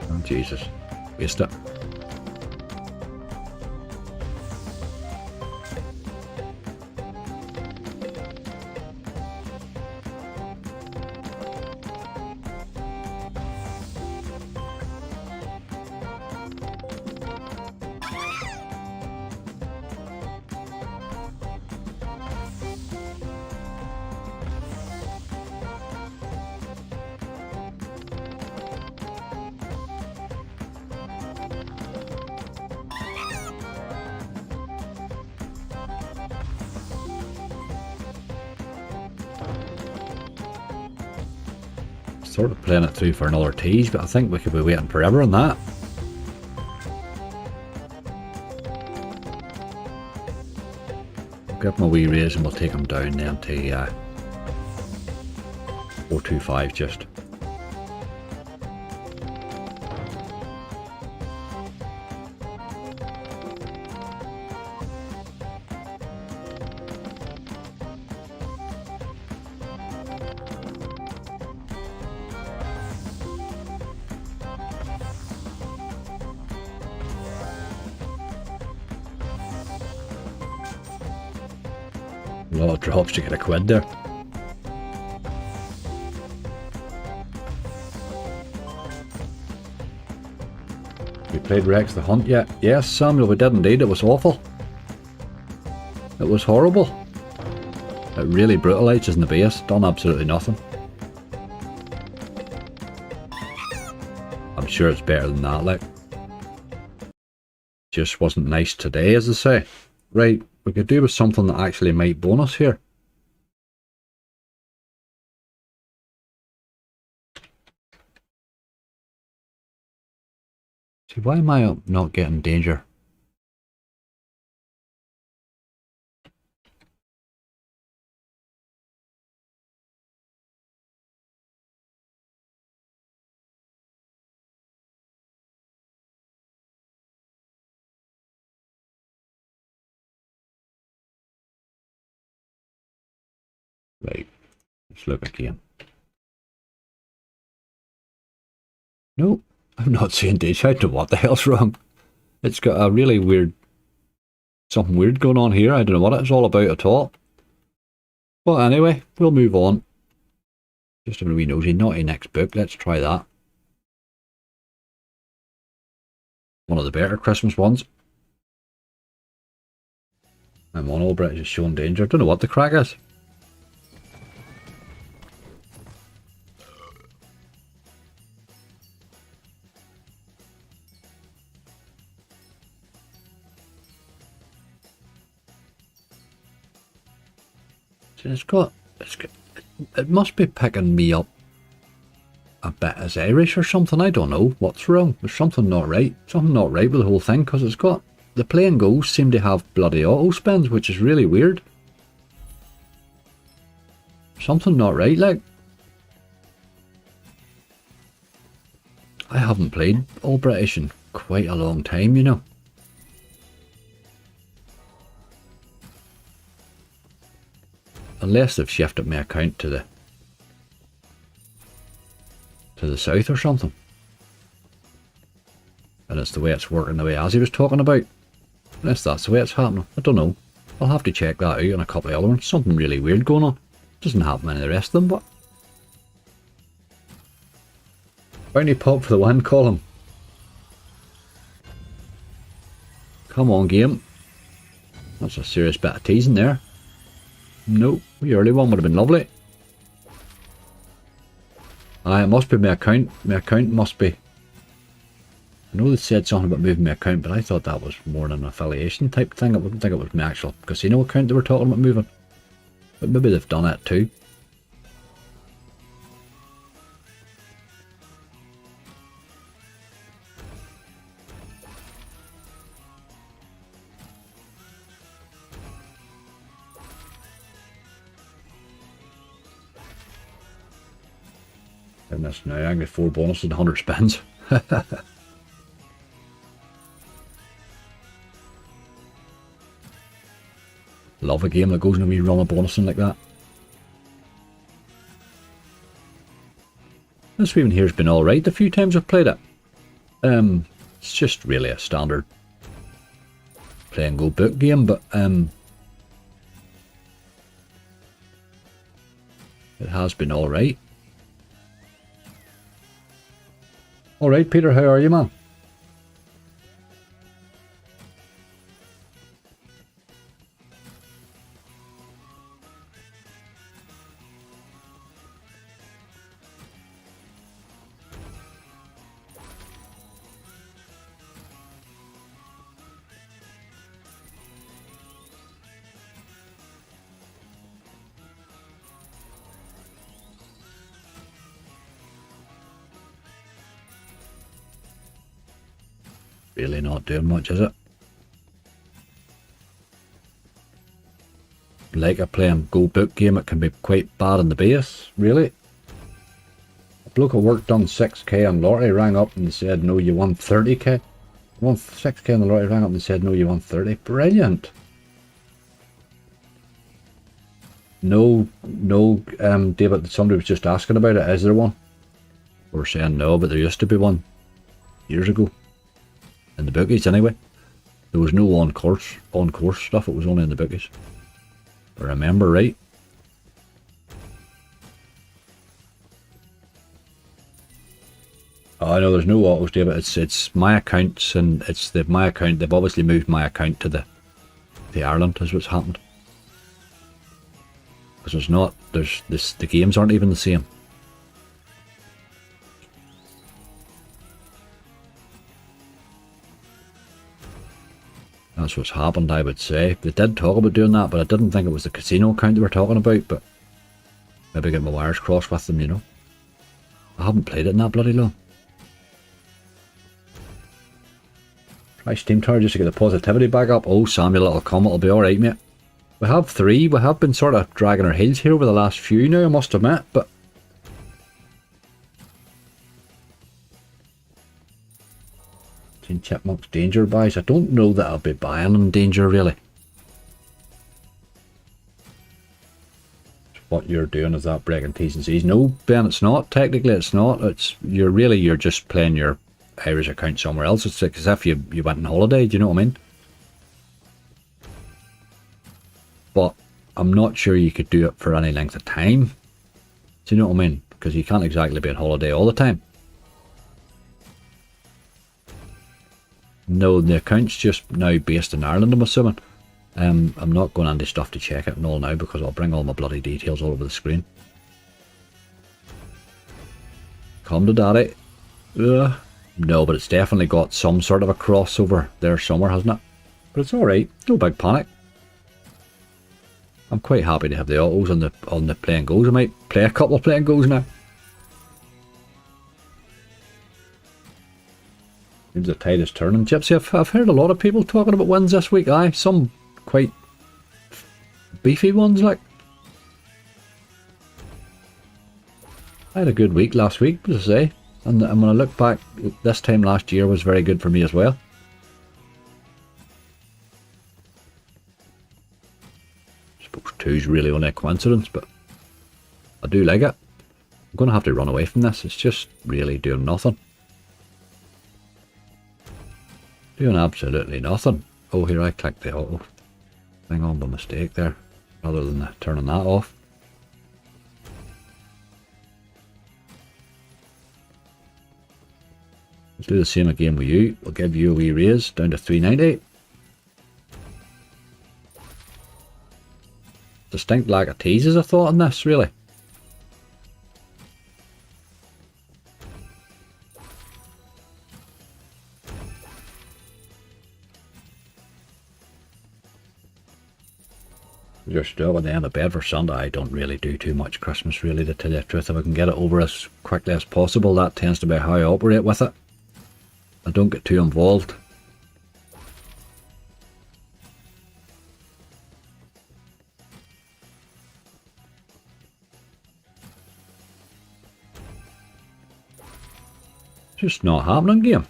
Oh, Jesus. Waste it. Sort of playing it through for another tease, but I think we could be waiting forever on that. We'll give him a wee raise and we'll take him down then to 425 just. A lot of drops to get a quid there. We played Rex the Hunt yet? Yes, Samuel, we did indeed. It was awful. It was horrible. It really brutalised us in the base. Done absolutely nothing. I'm sure it's better than that, like. Just wasn't nice today, as I say. Right. We could do with something that actually might bonus here. See, why am I not getting danger? Right, let's look again. No, I'm not seeing danger. I don't know what the hell's wrong. It's got a really weird, something weird going on here. I don't know what it's all about at all. But anyway, we'll move on. Just having a wee nosy. Naughty next book. Let's try that. One of the better Christmas ones. I'm on Albrecht is showing danger. Don't know what the crack is. So it must be picking me up a bit as Irish or something. I don't know what's wrong. There's something not right. Something not right with the whole thing, because it's got the play and goes seem to have bloody auto spins, which is really weird. Something not right, like. I haven't played All British in quite a long time, you know. Unless they've shifted my account to the south or something. And it's the way it's working, the way Azzy was talking about. Unless that's the way it's happening. I don't know. I'll have to check that out on a couple of other ones. Something really weird going on. Doesn't happen in the rest of them, but... Bounty pop for the win, Colin. Come on, game. That's a serious bit of teasing there. No, the early one would have been lovely. It must be my account. My account must be... I know they said something about moving my account, but I thought that was more than an affiliation type thing. I wouldn't think it was my actual casino account they were talking about moving. But maybe they've done it too. And this now, I can get 4 bonuses and 100 spins. Love a game that goes in a wee run of bonusing like that. This one here's been alright the few times I've played it. It's just really a standard play and go book game, but it has been alright. Alright, Peter, how are you, man? Really not doing much, is it? Like a playing go book game, it can be quite bad in the base, really. A bloke at work done 6k on lottery, rang up and said, no, you won 30k. Won 6k on the lottery, rang up and said, no, you won 30. Brilliant. No, David, somebody was just asking about it. Is there one? We're saying no, but there used to be one years ago. In the bookies, anyway. There was no on-course stuff, it was only in the bookies. If I remember right. Oh, I know there's no autos, David. It's my accounts, and it's my account. They've obviously moved my account to the Ireland, is what's happened. Because there's not, the games aren't even the same. That's what's happened, I would say. They did talk about doing that, but I didn't think it was the casino account they were talking about, but maybe get my wires crossed with them, you know. I haven't played it in that bloody long. Try Steam Tower just to get the positivity back up. Oh, Samuel, it'll come, it'll be alright, mate. We have 3, we have been sort of dragging our heels here over the last few now, I must admit, but... Chipmunks Danger buys. I don't know that I'll be buying them Danger, really. What you're doing is that breaking T's and C's. No, Ben, it's not. Technically, it's not. You're just playing your Irish account somewhere else. It's like as if you went on holiday. Do you know what I mean? But I'm not sure you could do it for any length of time. Do you know what I mean? Because you can't exactly be on holiday all the time. No, the account's just now based in Ireland, I'm assuming. I'm not going into stuff to check it and all now because I'll bring all my bloody details all over the screen. Come to daddy. No, but it's definitely got some sort of a crossover there somewhere, hasn't it? But it's alright, no big panic. I'm quite happy to have the autos on the play and goes. I might play a couple of play and goes now. Seems the tide is turning. Gypsy, I've heard a lot of people talking about wins this week. Aye, some quite beefy ones like. I had a good week last week, as I say. And when I look back, this time last year was very good for me as well. I suppose 2's really only a coincidence, but I do like it. I'm going to have to run away from this. It's just really doing nothing. Doing absolutely nothing. Oh, here I clicked the auto thing on by mistake there, rather than turning that off. Let's do the same again with you. We'll give you a wee raise down to 390. Distinct lack of teases I thought on this, really. You're still at the end of bed for Sunday. I don't really do too much Christmas, really, to tell you the truth. If I can get it over as quickly as possible, that tends to be how I operate with it. I don't get too involved. Just not happening, game.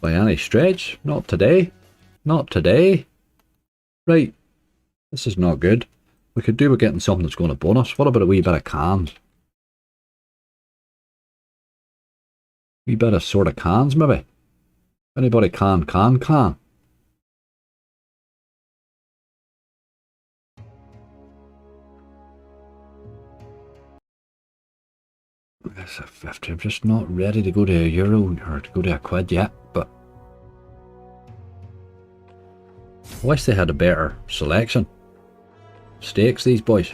By any stretch. Not today. Not today. Right. This is not good. We could do with getting something that's going to bonus. What about a wee bit of cans? Wee bit of sort of cans, maybe. Anybody can. That's a 50. I'm just not ready to go to a euro or to go to a quid yet, but I wish they had a better selection. Stakes, these boys.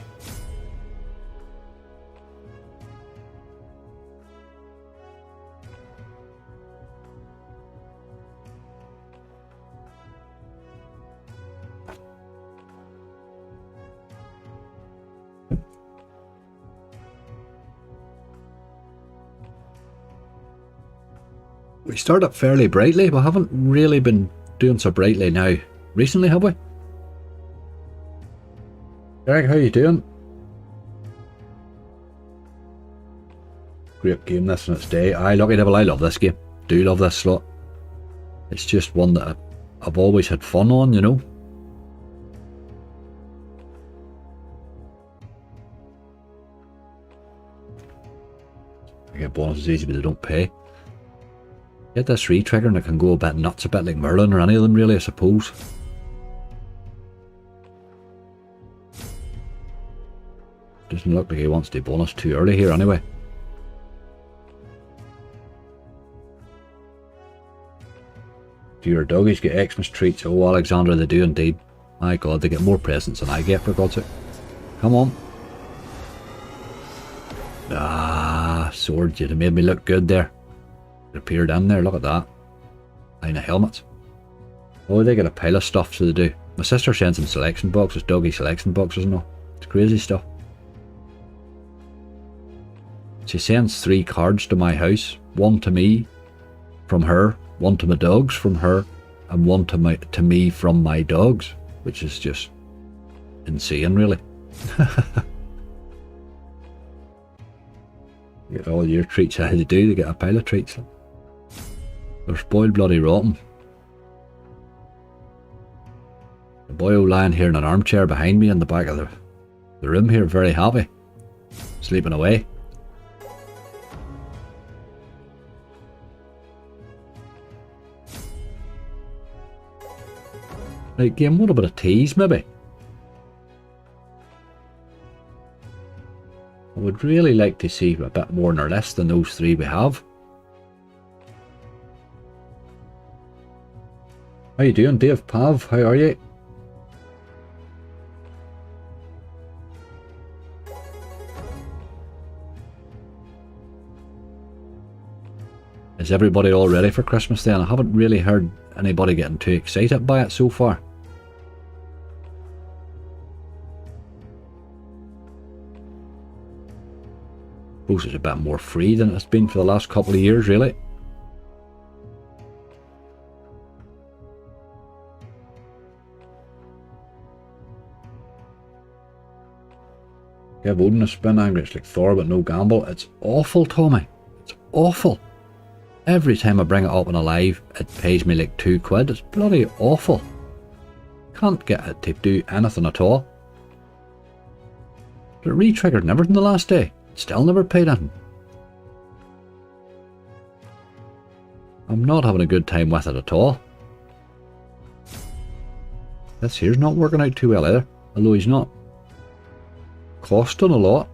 We started fairly brightly. We haven't really been doing so brightly now recently, have we? Greg, how you doing? Great game this in its day. Aye, Lucky Devil, I love this game. Do love this slot. It's just one that I've always had fun on, you know. I get bonuses easy, but they don't pay. Get this re-trigger and it can go a bit nuts, a bit like Merlin or any of them really, I suppose. Doesn't look like he wants to bonus too early here anyway. Do your doggies get Xmas treats? Oh, Alexander, they do indeed. My God, they get more presents than I get, for God's sake. Come on. Ah, sword, you'd have made me look good there. It appeared in there, look at that. Line of helmets. Oh, they get a pile of stuff, so they do. My sister sends them selection boxes, doggy selection boxes and all. It's crazy stuff. She sends 3 cards to my house. 1 to me from her, 1 to my dogs from her, and 1 to me from my dogs, which is just insane, really. You get all your treats how they do, they get a pile of treats. They're spoiled bloody rotten. The boy lying here in an armchair behind me in the back of the room here, very happy. Sleeping away. Right, game, what about a tease maybe? I would really like to see a bit more in our list than those 3 we have. How you doing, Dave Pav? How are you? Is everybody all ready for Christmas then? I haven't really heard anybody getting too excited by it so far. suppose it's a bit more free than it's been for the last couple of years, really. Give Odin a spin, angry. It's like Thor but no gamble. It's awful, Tommy. It's awful. Every time I bring it up on a live, it pays me like £2. It's bloody awful. Can't get it to do anything at all. But it re-triggered and everything the last day. Still never paid anything. I'm not having a good time with it at all. This here's not working out too well either. Although he's not costing a lot.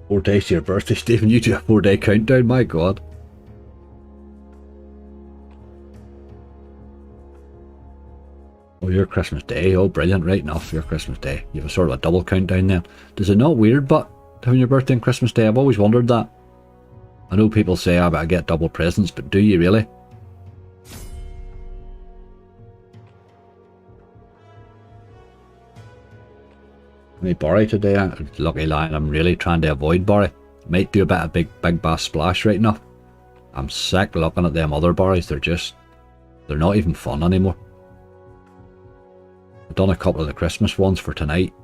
Four days to your birthday, Stephen. You do a 4-day countdown, my god. Oh, your Christmas Day. Oh, brilliant. Right enough, your Christmas Day. You have a sort of a double countdown then. Does it not weird, but having your birthday and Christmas Day? I've always wondered that. I know people say I get double presents, but do you really? Me Barry today. Lucky line. I'm really trying to avoid Barry. Might do a bit of big bass splash right enough. I'm sick looking at them other Barrys. They're not even fun anymore. I've done a couple of the Christmas ones for tonight.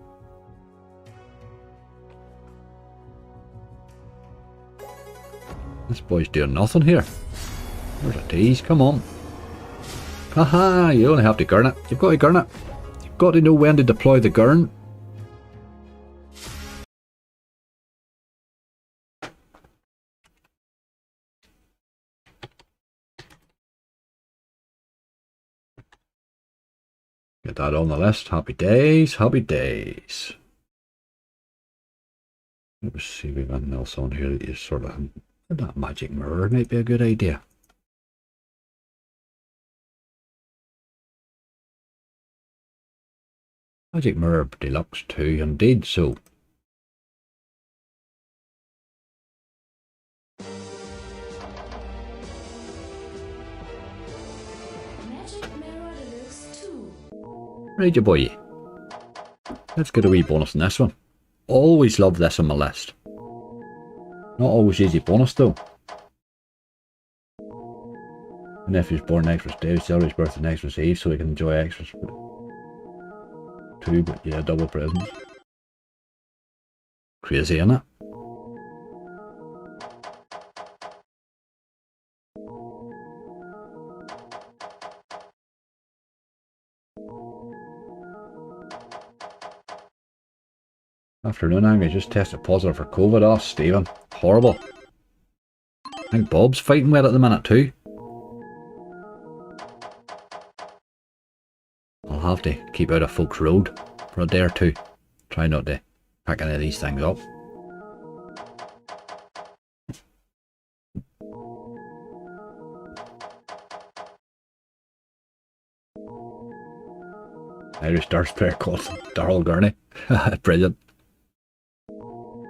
This boy's doing nothing here. There's a tease, come on. Haha, you only have to gurn it. You've got to gurn it. You've got to know when to deploy the gurn. Get that on the list. Happy days, happy days. Let's see if we've got anything else on here that you sort of... That magic mirror might be a good idea. Magic Mirror Deluxe 2, indeed so. Magic Mirror Deluxe 2. Right, you boy. Let's get a wee bonus on this one. Always love this on my list. Not always easy bonus though. My nephew's born next Day, celebrates birthday next Eve, so he can enjoy extras. Two, but yeah, double presents. Crazy, isn't it? Afternoon, angry. Just tested positive for COVID. Oh, Stephen. Horrible. I think Bob's fighting with it at the minute too. I'll have to keep out of Folks Road for a day or two. Try not to pick any of these things up. Irish darts player called Darryl Gurney. Brilliant.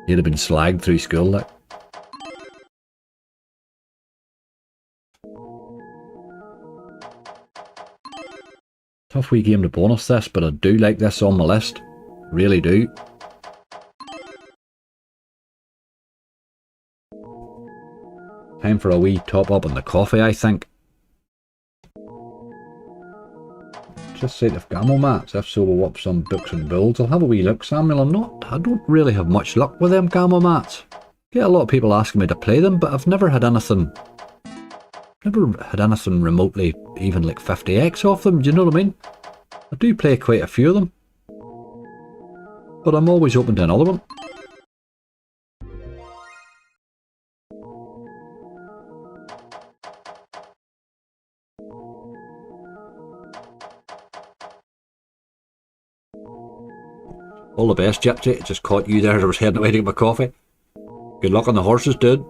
He'd have been slagged through school like. Tough wee game to bonus this, but I do like this on my list. Really do. Time for a wee top up on the coffee, I think. Just say if Gamble mats, if so we'll whoop some books and builds. I'll have a wee look, Samuel. I don't really have much luck with them Gamble mats. Get a lot of people asking me to play them, but I've never had anything remotely even like 50x off them, do you know what I mean? I do play quite a few of them, but I'm always open to another one. All the best, Gypsy. It just caught you there as I was heading away to get my coffee. Good luck on the horses, dude.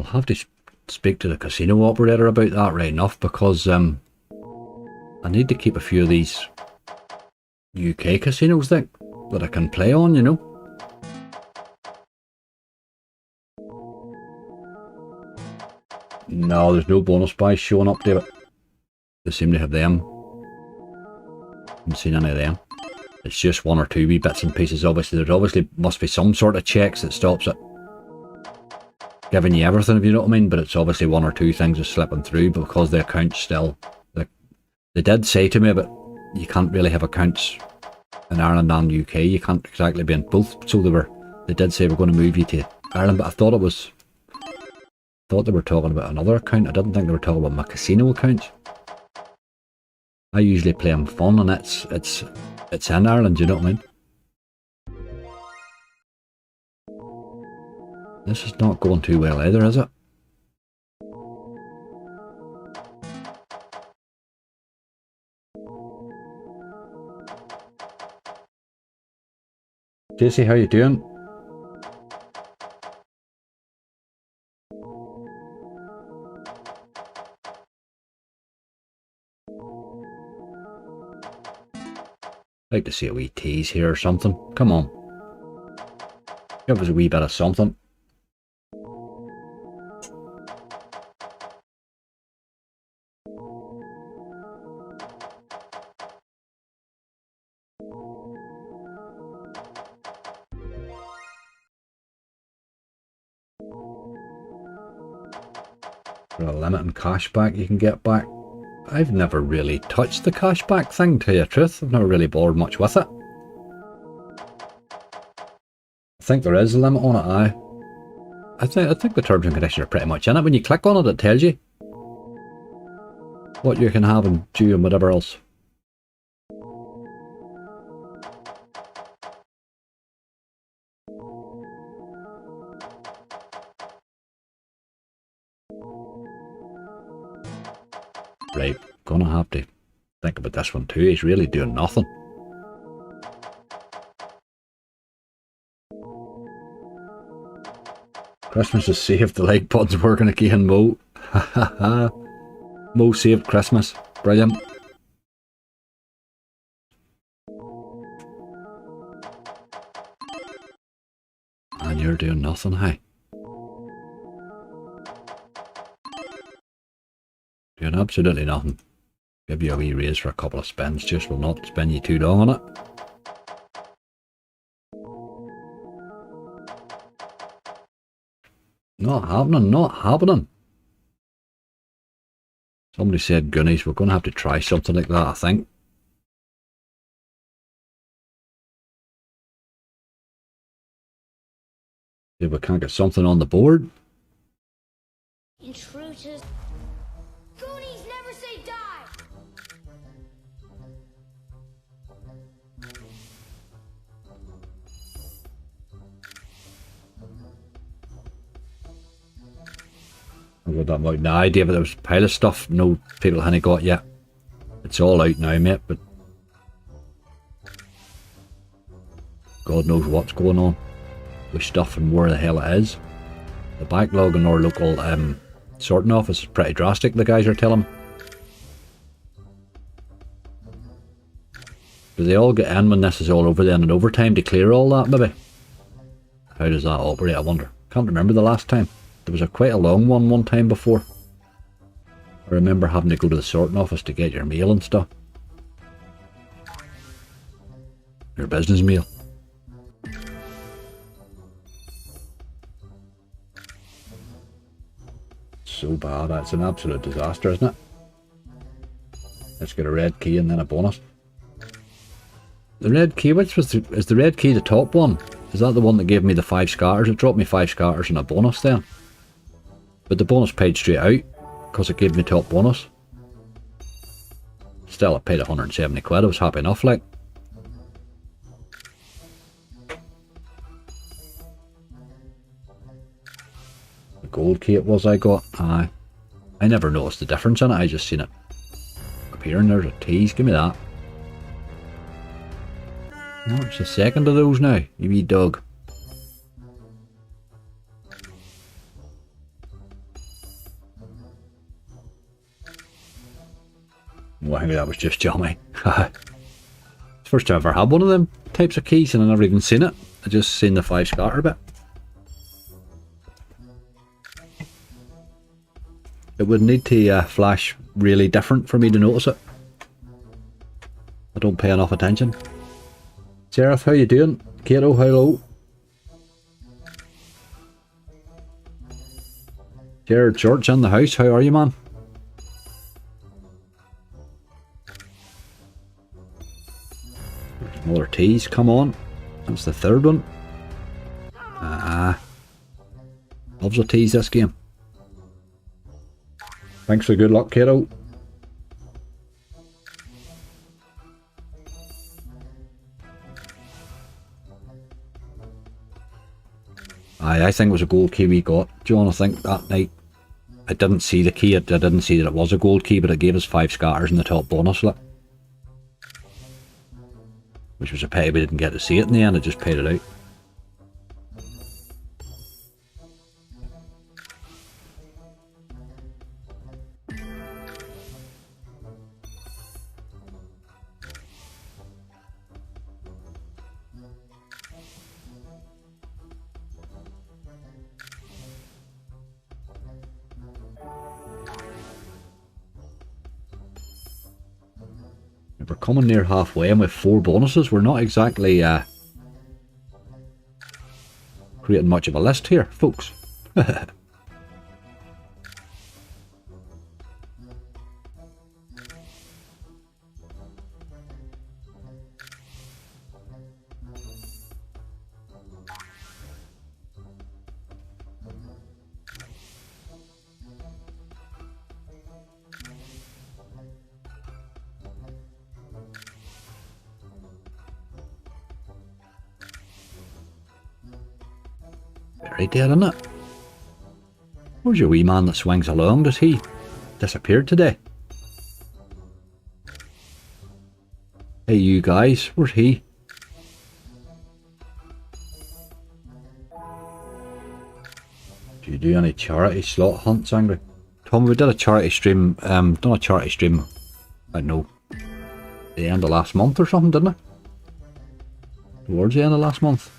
I'll have to speak to the casino operator about that right enough, because I need to keep a few of these UK casinos that I can play on, you know. No, there's no bonus buys showing up, David. They seem to have them. I haven't seen any of them. It's just one or two wee bits and pieces. Obviously, there obviously must be some sort of checks that stops it giving you everything, if you know what I mean. But it's obviously one or two things are slipping through because the account's still. Like, they did say to me, but you can't really have accounts in Ireland and UK. You can't exactly be in both. So they did say we're going to move you to Ireland, but I thought they were talking about another account. I didn't think they were talking about my casino account. I usually play them fun, and it's in Ireland, you know what I mean? This is not going too well either, is it? JC, how you doing? Like to see a wee tease here or something. Come on. Give us a wee bit of something. For a limit in cashback you can get back. I've never really touched the cashback thing, to tell you the truth. I've never really bothered much with it. I think there is a limit on it, aye. I think the terms and conditions are pretty much in it. When you click on it, it tells you what you can have and do and whatever else. Right, gonna have to think about this one too. He's really doing nothing. Christmas is saved. The like button's working again, Mo. Mo saved Christmas. Brilliant. And you're doing nothing, hey? Doing absolutely nothing. Give you a wee raise for a couple of spins, just will not spend you too long on it. Not happening, not happening. Somebody said Goonies, we're going to have to try something like that, I think. If we can't get something on the board. Intruders. Goonies never say die! I got that out. No idea, but there was a pile of stuff no people hadn't got yet. It's all out now, mate, but God knows what's going on with stuff and where the hell it is. The backlog in our local sorting office is pretty drastic, the guys are telling me. Do they all get in when this is all over then in overtime to clear all that, maybe? How does that operate, I wonder? Can't remember the last time. There was quite a long one time before. I remember having to go to the sorting office to get your mail and stuff. Your business mail. So bad, it's an absolute disaster, isn't it? Let's get a red key and then a bonus. The red key, is the red key the top one? Is that the one that gave me the 5 scatters? It dropped me 5 scatters and a bonus then. But the bonus paid straight out, because it gave me top bonus. Still, I paid 170 quid, I was happy enough, like. The gold key it was I got, aye. I never noticed the difference in it, I just seen it appearing. There's a tease, give me that. Oh, it's the second of those now, you wee dog. Oh, I think that was just Johnny. First time I've ever had one of them types of keys and I've never even seen it. I just seen the 5 scatter bit. It would need to flash really different for me to notice it. I don't pay enough attention. Seraph, how you doing? Kato, hello. Jared George in the house, how are you, man? More teas, come on. That's the third one. Loves a tease this game. Thanks for good luck, kiddo. I think it was a gold key we got, John. I think that night I didn't see the key. I didn't see that it was a gold key, but it gave us 5 scatters in the top bonus slot. Which was a pity we didn't get to see it in the end. It just paid it out. We're coming near halfway and with 4 bonuses. We're not exactly creating much of a list here, folks. Very dead, isn't it? Where's your wee man that swings along? Does he disappear today? Hey you guys, where's he? Do you do any charity slot hunts, Angry? Tom, we did a charity stream, done a charity stream, I don't know, the end of last month or something, didn't I? Towards the end of last month.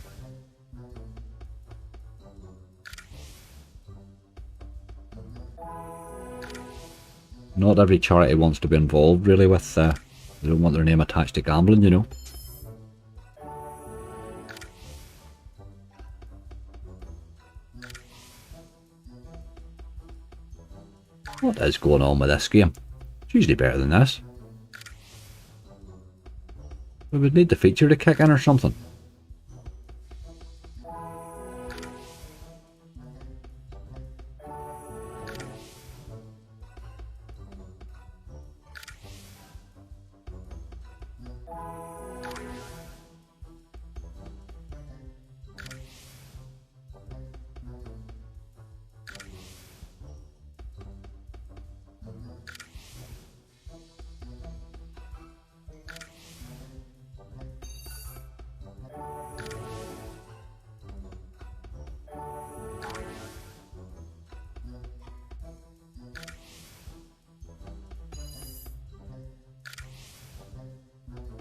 Not every charity wants to be involved really with, they don't want their name attached to gambling, you know. What is going on with this game? It's usually better than this. We would need the feature to kick in or something.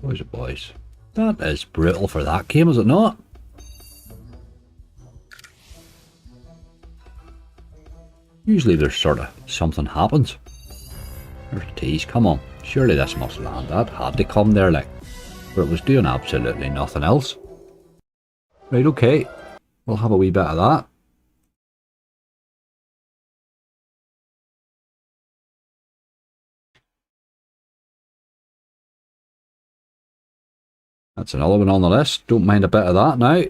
Boys are boys. That is brutal for that game, is it not? Usually there's sort of something happens. There's a tease, come on. Surely this must land. That had to come there, like. But it was doing absolutely nothing else. Right, okay. We'll have a wee bit of that. That's another one on the list. Don't mind a bit of that now.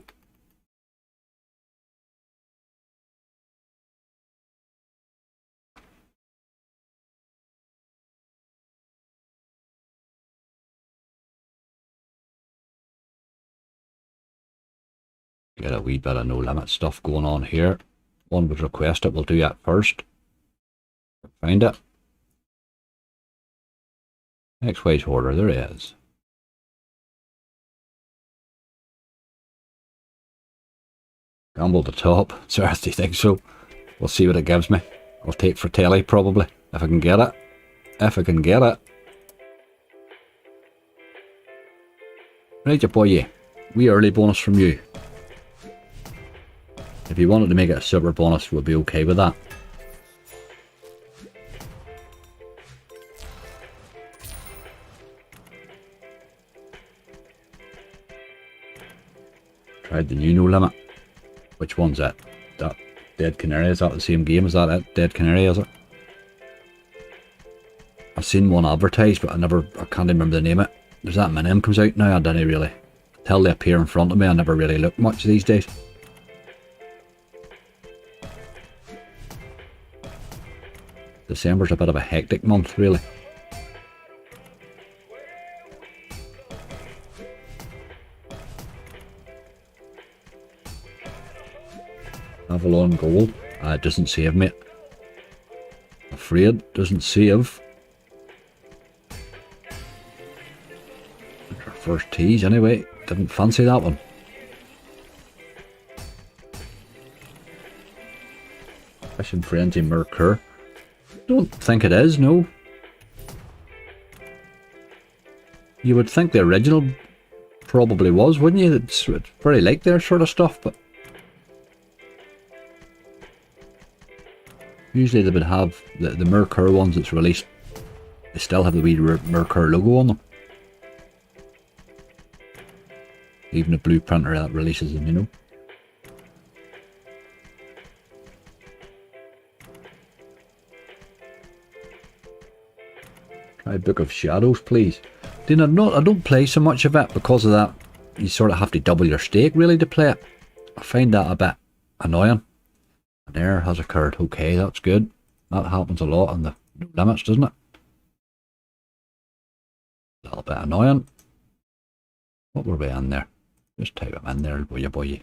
Get a wee bit of no limit stuff going on here. One would request it, we'll do that first. Find it. Next wage order, there is. Gamble the top. Seriously, do you think so? We'll see what it gives me. I'll take for telly probably, if I can get it. If I can get it. Right, ya boy, yeah. Wee early bonus from you. If you wanted to make it a super bonus, we'll be okay with that. Tried the new no limit. Which one's that? That Dead Canary? Is that the same game? Is that it? Dead Canary, is it? I've seen one advertised, but I can't remember the name of it. There's that mini comes out now, I didn't really. Till they appear in front of me, I never really look much these days. December's a bit of a hectic month, really. Avalon Gold. It doesn't save, mate. Afraid doesn't save. Our first tease, anyway. Didn't fancy that one. Fishing Frenzy Mercur. Don't think it is, no. You would think the original probably was, wouldn't you? It's very like their sort of stuff, but usually they would have the Mercur ones that's released. They still have the wee Mercur logo on them. Even a blue printer that releases them, you know. Try Book of Shadows, please. I don't play so much of it because of that. You sort of have to double your stake really to play it. I find that a bit annoying. An error has occurred. Okay, that's good. That happens a lot on the limits, doesn't it? A little bit annoying. What were we in there? Just type them in there, boy.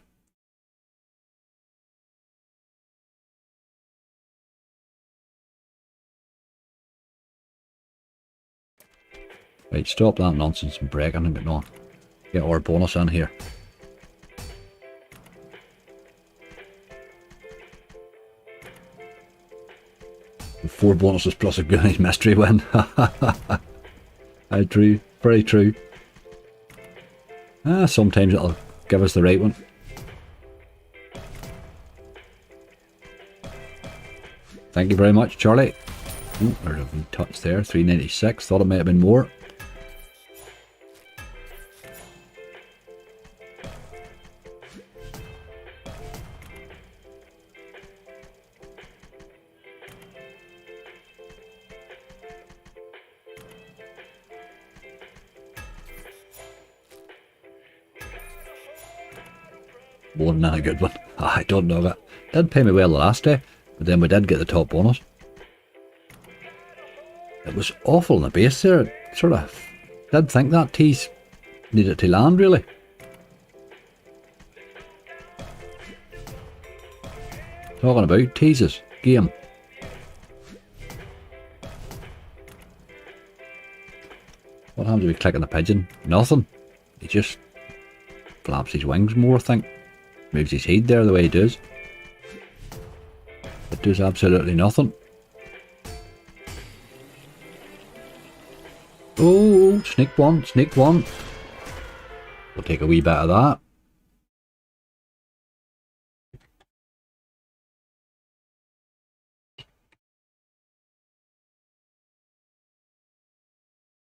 Right, stop that nonsense and breaking and getting on. Get our bonus in here. With 4 bonuses plus a Goonies mystery win. True, very true. Sometimes it'll give us the right one. Thank you very much, Charlie. Oh, there's a wee touch there, 396. Thought it might have been more. Wasn't that a good one? I don't know that. Did pay me well the last day, but then we did get the top bonus. It was awful in the base there. It sort of did think that tease needed to land, really. Talking about teases, game. What happens if we click on the pigeon? Nothing. He just flaps his wings more, I think. Moves his head there the way he does. It does absolutely nothing. Oh, sneak one. We'll take a wee bit of that.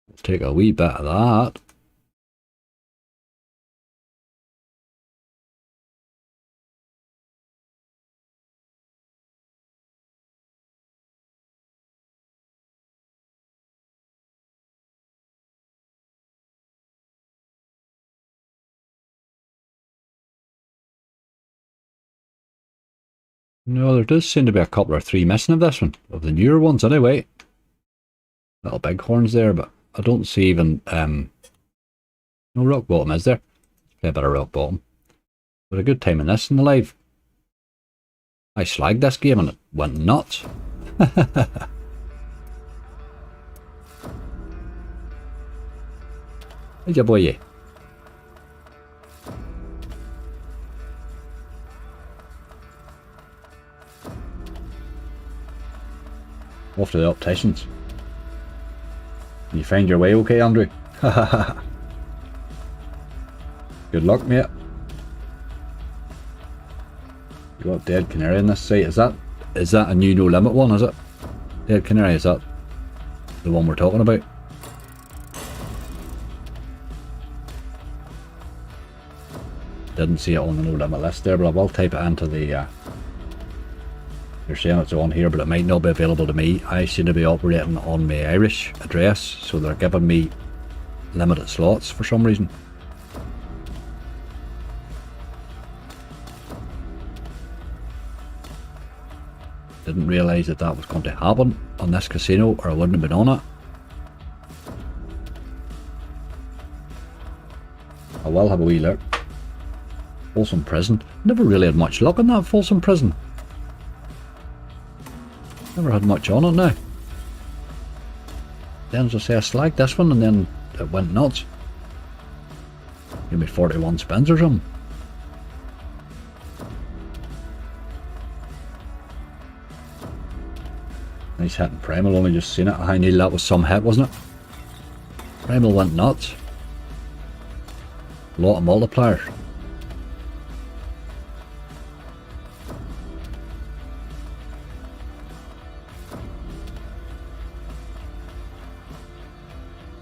We'll take a wee bit of that. No, there does seem to be a couple or 3 missing of this one. Of the newer ones anyway. Little bighorns there, but I don't see even no rock bottom, is there? Play a bit of rock bottom. But a good time in this in the live. I slagged this game and it went nuts. How's your boy? Off to the opticians. Can you find your way okay, Andrew? Good luck, mate. You got dead canary in this site. Is that a new no limit one, is it? Dead canary, is that the one we're talking about? Didn't see it on the no limit list there, but I will type it into the they're saying it's on here, but it might not be available to me. I seem to be operating on my Irish address, so they're giving me limited slots for some reason. Didn't realise that was going to happen on this casino, or I wouldn't have been on it. I will have a wee look. Folsom Prison. Never really had much luck on that Folsom Prison. Never had much on it now. Then, as I say, I slagged this one and then it went nuts. Give me 41 spins or something. Nice hitting Primal, only just seen it. I knew that was some hit, wasn't it? Primal went nuts. A lot of multipliers.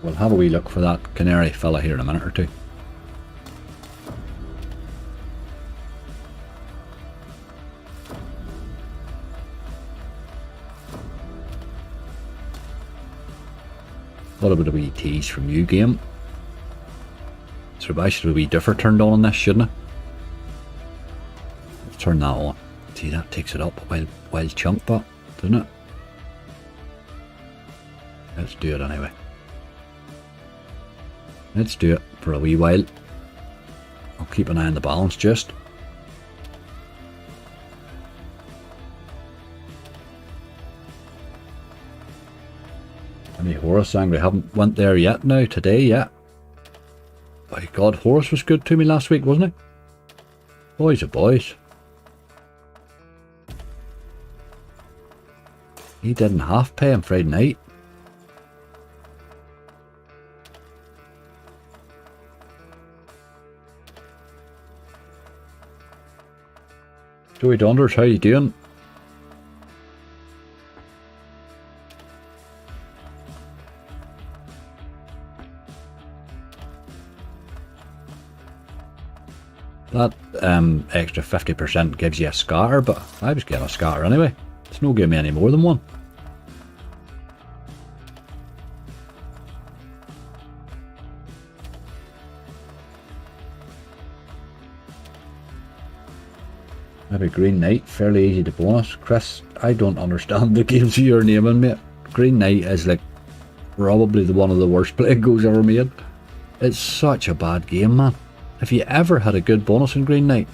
We'll have a wee look for that canary fella here in a minute or two. Thought a bit of a wee tease from you, game. So I should have a wee differ turned on this, shouldn't I? Let's turn that on. See, that takes it up a wild chunk, but doesn't it? Let's do it anyway. Let's do it for a wee while. I'll keep an eye on the balance just. Any Horus angry? Haven't went there yet now, today yet. By God, Horus was good to me last week, wasn't he? Boys are boys. He didn't half pay on Friday night. Joey Donders, how you doing? That extra 50% gives you a scatter, but I was getting a scatter anyway. It's no giving me any more than one. Maybe Green Knight, fairly easy to bonus. Chris, I don't understand the games you're naming, mate. Green Knight is like probably one of the worst playing goes ever made. It's such a bad game, man. If you ever had a good bonus in Green Knight,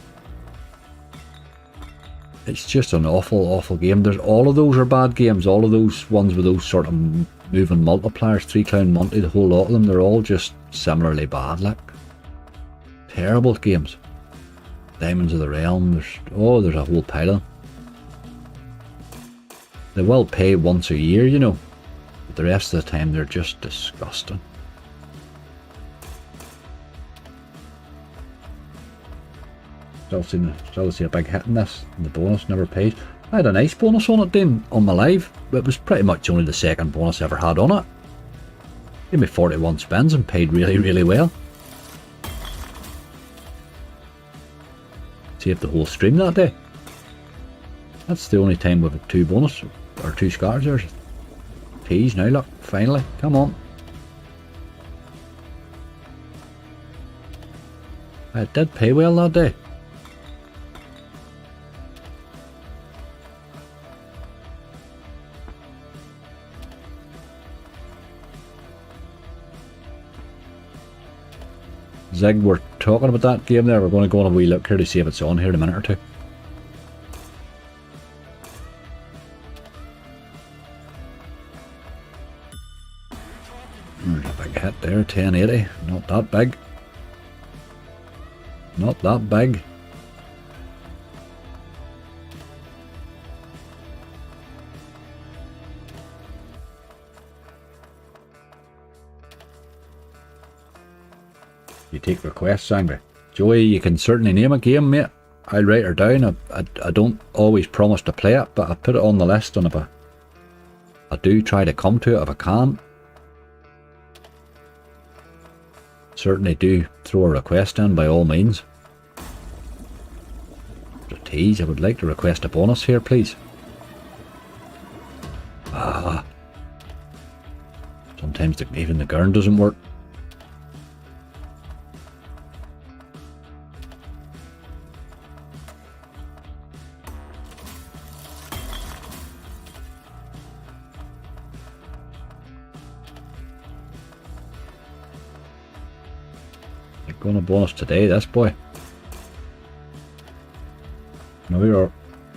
it's just an awful, awful game. There's all of those are bad games. All of those ones with those sort of moving multipliers, 3 Clown Monty, the whole lot of them, they're all just similarly bad, like. Terrible games. Diamonds of the Realm, there's a whole pile of them. They will pay once a year, you know, but the rest of the time they're just disgusting. Still see a big hit in this, and the bonus never pays. I had a nice bonus on it, Dean, on my live. It was pretty much only the second bonus I ever had on it. Gave me 41 spins and paid really, really well. Saved the whole stream that day. That's the only time we've had 2 bonus, or 2 scatters there. Tease now, look, finally, come on. It did pay well that day. Zig, we're talking about that game there. We're going to go on a wee look here to see if it's on here in a minute or two. There's a big hit there, 1080. Not that big. Not that big. You take requests, Angry. Joey, you can certainly name a game, mate. I'll write her down. I don't always promise to play it, but I put it on the list, and if I do try to come to it if I can. Certainly do throw a request in by all means. A tease, I would like to request a bonus here, please. Ah. Sometimes even the gurn doesn't work. Going a bonus today, this boy. No, you're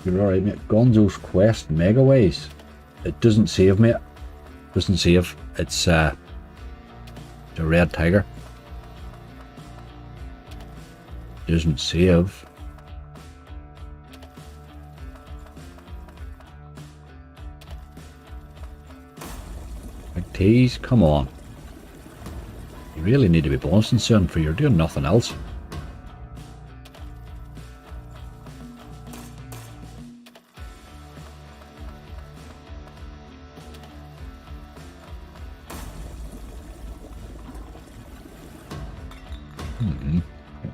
alright, mate. Gonzo's Quest Megaways. It doesn't save, mate. Doesn't save. It's a red tiger. Doesn't save. Big tease, come on. You really need to be bonusing soon, for you're doing nothing else.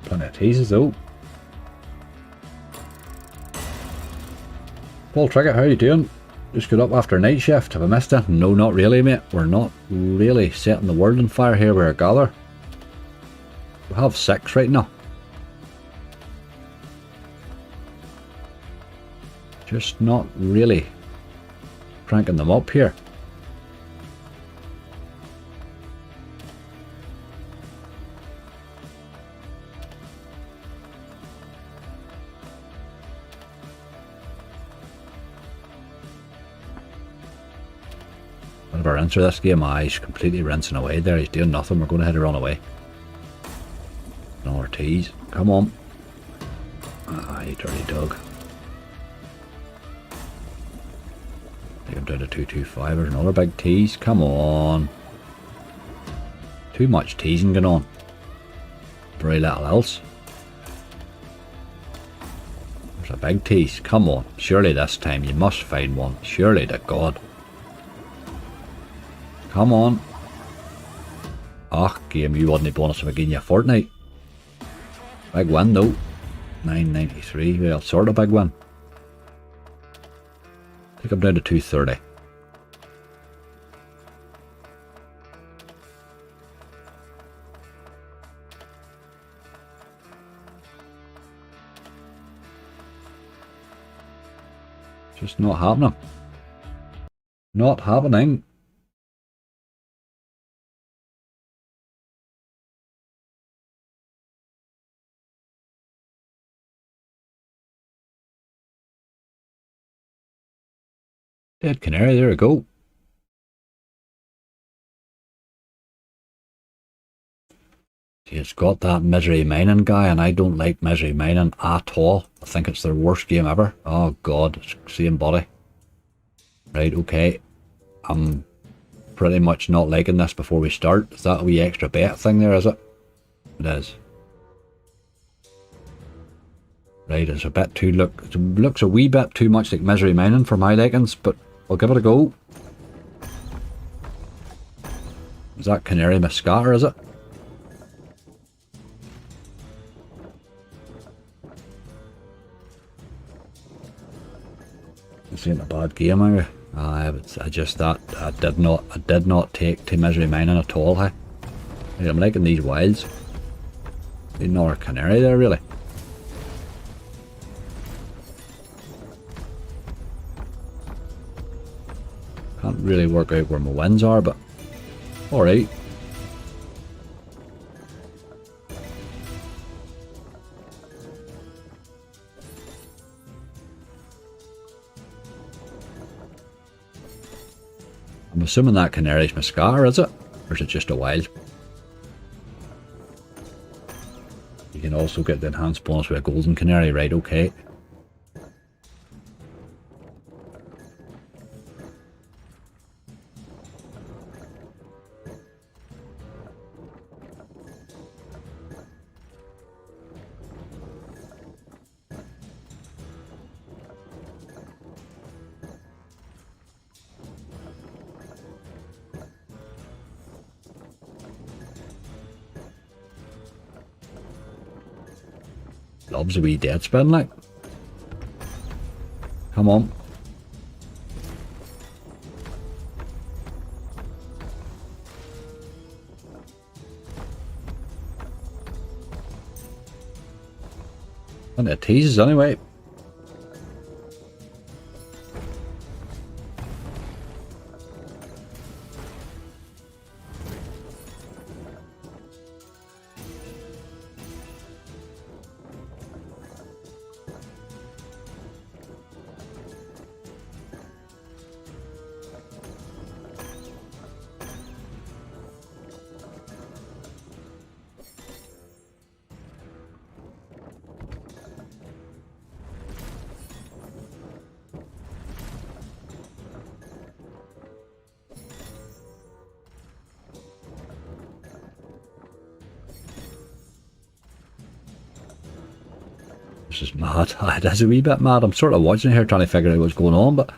Plenty of teases though. Paul Trickett, how you doing? Just got up after night shift. Have I missed it? No, not really, mate. We're not really setting the world on fire here with our gather. We have 6 right now. Just not really cranking them up here. One of our rinser this game, he's completely rinsing away there. He's doing nothing. We're going to have to run away. Another tease. Come on. Ah, you dirty dog. Take him down to 225. There's another big tease. Come on. Too much teasing going on. Very little else. There's a big tease. Come on. Surely this time you must find one. Surely to God. Come on. Ah, game, you wouldn't bonus if I gave you a fortnight. Big win though. 993. Well, sort of big win. Take him down to 230. Just not happening. Not happening. Dead canary, there we go. See, it's got that misery mining guy, and I don't like misery mining at all. I think it's their worst game ever. Oh God, it's same body. Right, okay. I'm pretty much not liking this before we start. Is that a wee extra bet thing there, is it? It is. Right, it's a bit too it looks a wee bit too much like misery mining for my likings, but I'll give it a go. Is that Canary Muscat, is it? This ain't a bad game, are you? I just thought I did not take to misery mining at all. Hey, I'm liking these wilds. Need another canary there, really. Can't really work out where my wins are, but alright. I'm assuming that canary's Muscat, is it? Or is it just a wild? You can also get the enhanced bonus with a golden canary, right? Okay. Loves a wee dead spin, like. Come on. And it teases anyway. This is mad. It is a wee bit mad. I'm sort of watching here trying to figure out what's going on, but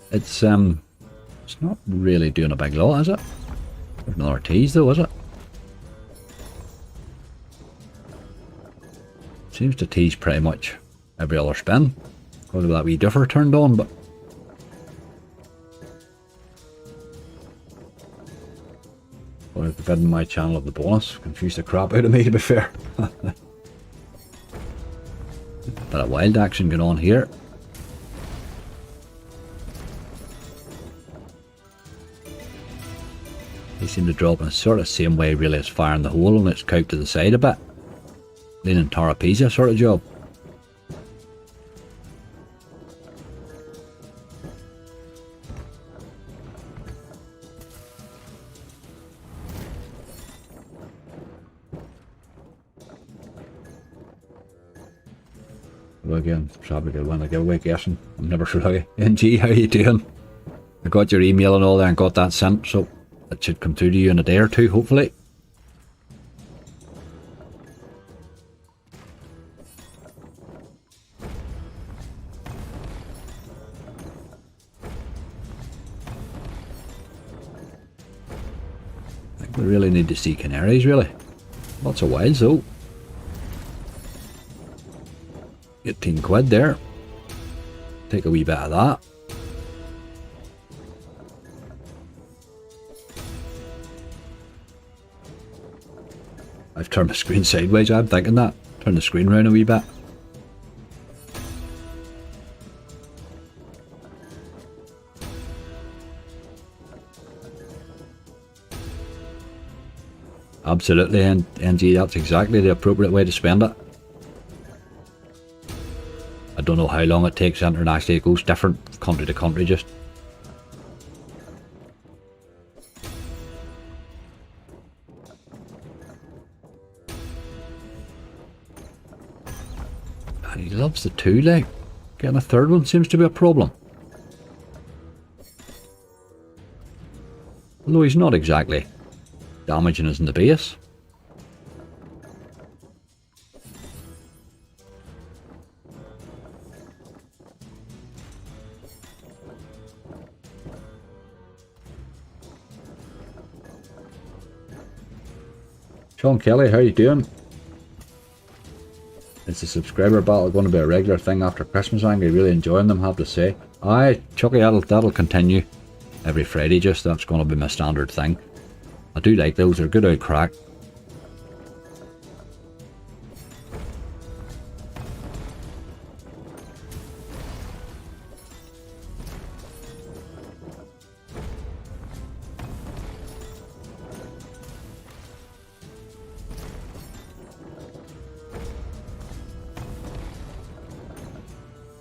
it's not really doing a big lot, is it? There's another tease though, is it? Seems to tease pretty much every other spin. Probably with that wee differ turned on, but well, I've forbidden my channel of the bonus. Confused the crap out of me, to be fair. Bit of wild action going on here. They seem to drop in a sort of same way really as firing the hole and it's cocked to the side a bit. Leaning Tarapisa sort of job. Well, again, probably going to win a giveaway guessing. I'm never sure how you. NG, how you doing? I got your email and all there and got that sent, so it should come through to you in a day or two, hopefully. I think we really need to see canaries, really. Lots of wilds, though. 18 quid there. Take a wee bit of that. I've turned the screen sideways, I'm thinking that. Turn the screen round a wee bit. Absolutely, NG, that's exactly the appropriate way to spend it. I don't know how long it takes internationally. It goes different country to country just. And he loves the two, like. Getting a third one seems to be a problem. Although he's not exactly damaging us in the base. Sean Kelly, how you doing? Is the subscriber battle going to be a regular thing after Christmas? I'm really enjoying them, have to say. Aye, Chucky, that'll continue every Friday, just that's going to be my standard thing. I do like those, they're good out crack.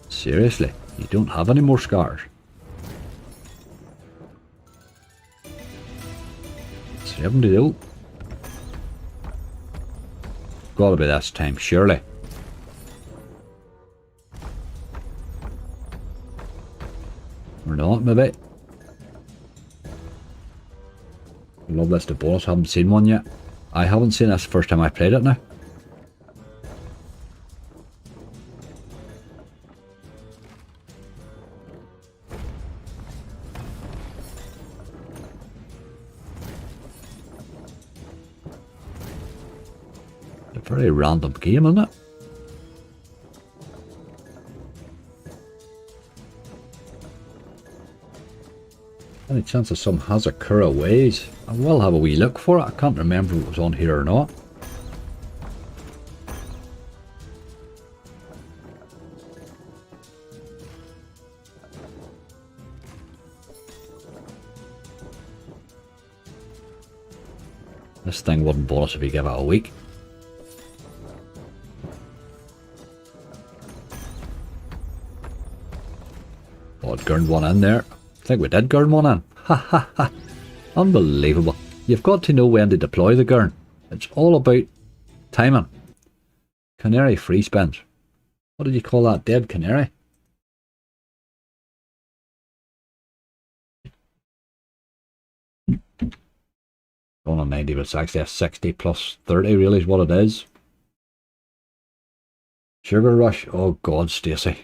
Seriously, you don't have any more scars? 72. Gotta be this time, surely. Or not, maybe. Love this to bonus, haven't seen one yet. I haven't seen this the first time I played it now. Very random game, isn't it? Any chance of some Hazakura ways? I will have a wee look for it. I can't remember if it was on here or not. This thing wouldn't bonus if you give it a week. Oh, I'd gurned one in there. I think we did gurn one in. Ha ha ha. Unbelievable. You've got to know when to deploy the gurn. It's all about timing. Canary free spins. What did you call that? Dead canary? Going on 90, but it's actually a 60 plus 30 really is what it is. Sugar Rush. Oh God, Stacey.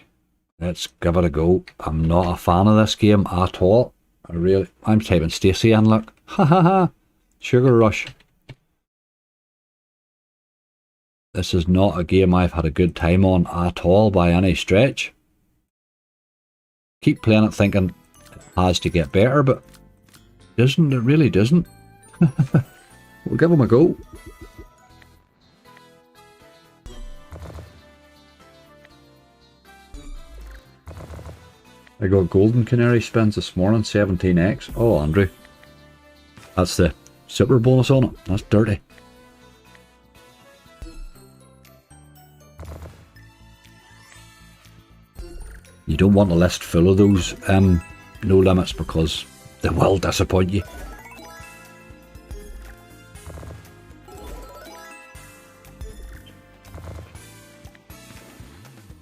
Let's give it a go. I'm not a fan of this game at all. I'm typing Stacey in, look. Ha ha ha. Sugar Rush. This is not a game I've had a good time on at all by any stretch. Keep playing it thinking it has to get better, but it doesn't. It really doesn't. We'll give them a go. I got golden canary spins this morning, 17x. Oh, Andrew. That's the super bonus on it. That's dirty. You don't want a list full of those no limits because they will disappoint you.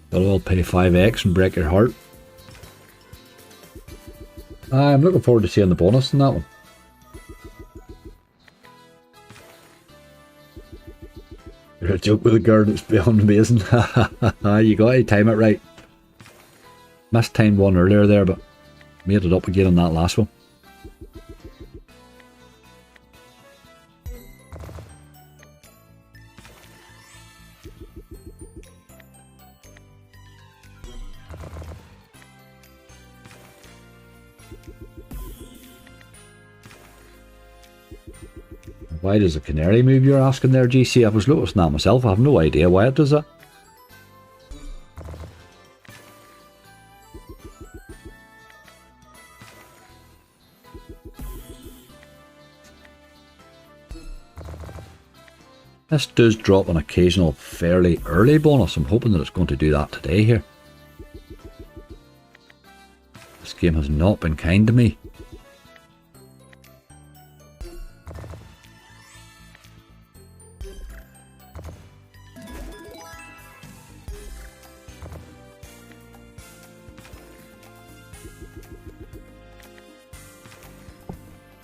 But I'll pay 5x and break your heart. I'm looking forward to seeing the bonus in that one. You're a joke with a girl that's beyond amazing. You got to time it right. Missed time one earlier there, but made it up again on that last one. Why does the canary move, you're asking there, GC? I was noticing that myself. I have no idea why it does that. This does drop an occasional fairly early bonus. I'm hoping that it's going to do that today here. This game has not been kind to me.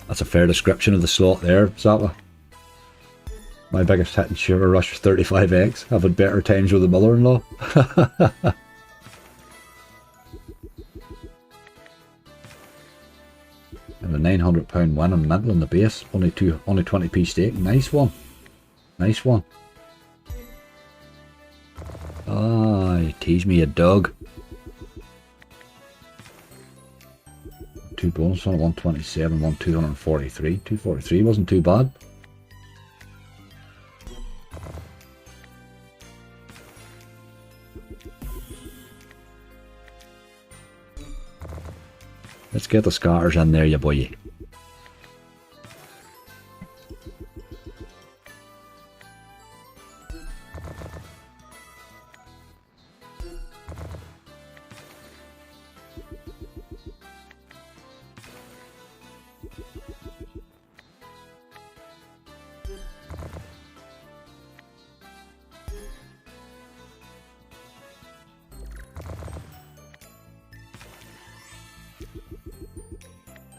That's a fair description of the slot there, Zappa. My biggest hit in Sugar Rush was 35x. I've had better times with the mother-in-law. And the £900 win and mental on the base. Only 20p stake. Nice one. Nice one. Ah, you tease me, you dog. Two bonus on it, 127, 243. 243 wasn't too bad. Let's get the scatters in there, you boy.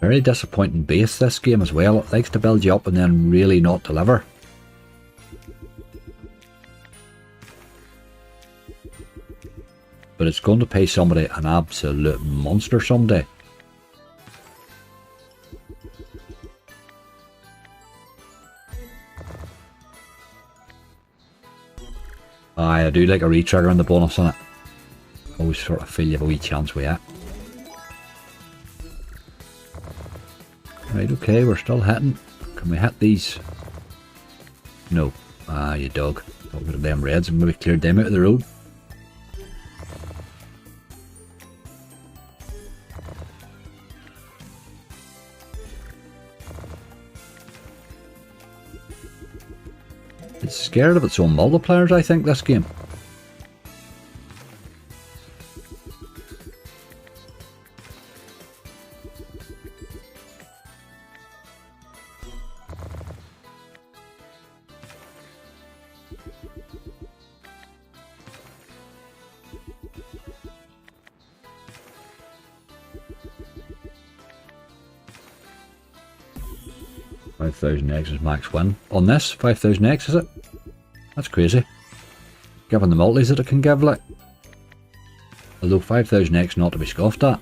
Very disappointing base this game as well. It likes to build you up and then really not deliver. But it's going to pay somebody an absolute monster someday. Aye, I do like a re-trigger on the bonus on it. Always sort of feel you have a wee chance with it. Right, okay, we're still hitting. Can we hit these? No. Ah, you dog. Got rid of them reds and maybe cleared them out of the road. It's scared of its own multipliers, I think, this game. $5,000X is max win. On this, 5,000X is it? That's crazy. Given the multis that it can give, like. Although 5,000X not to be scoffed at.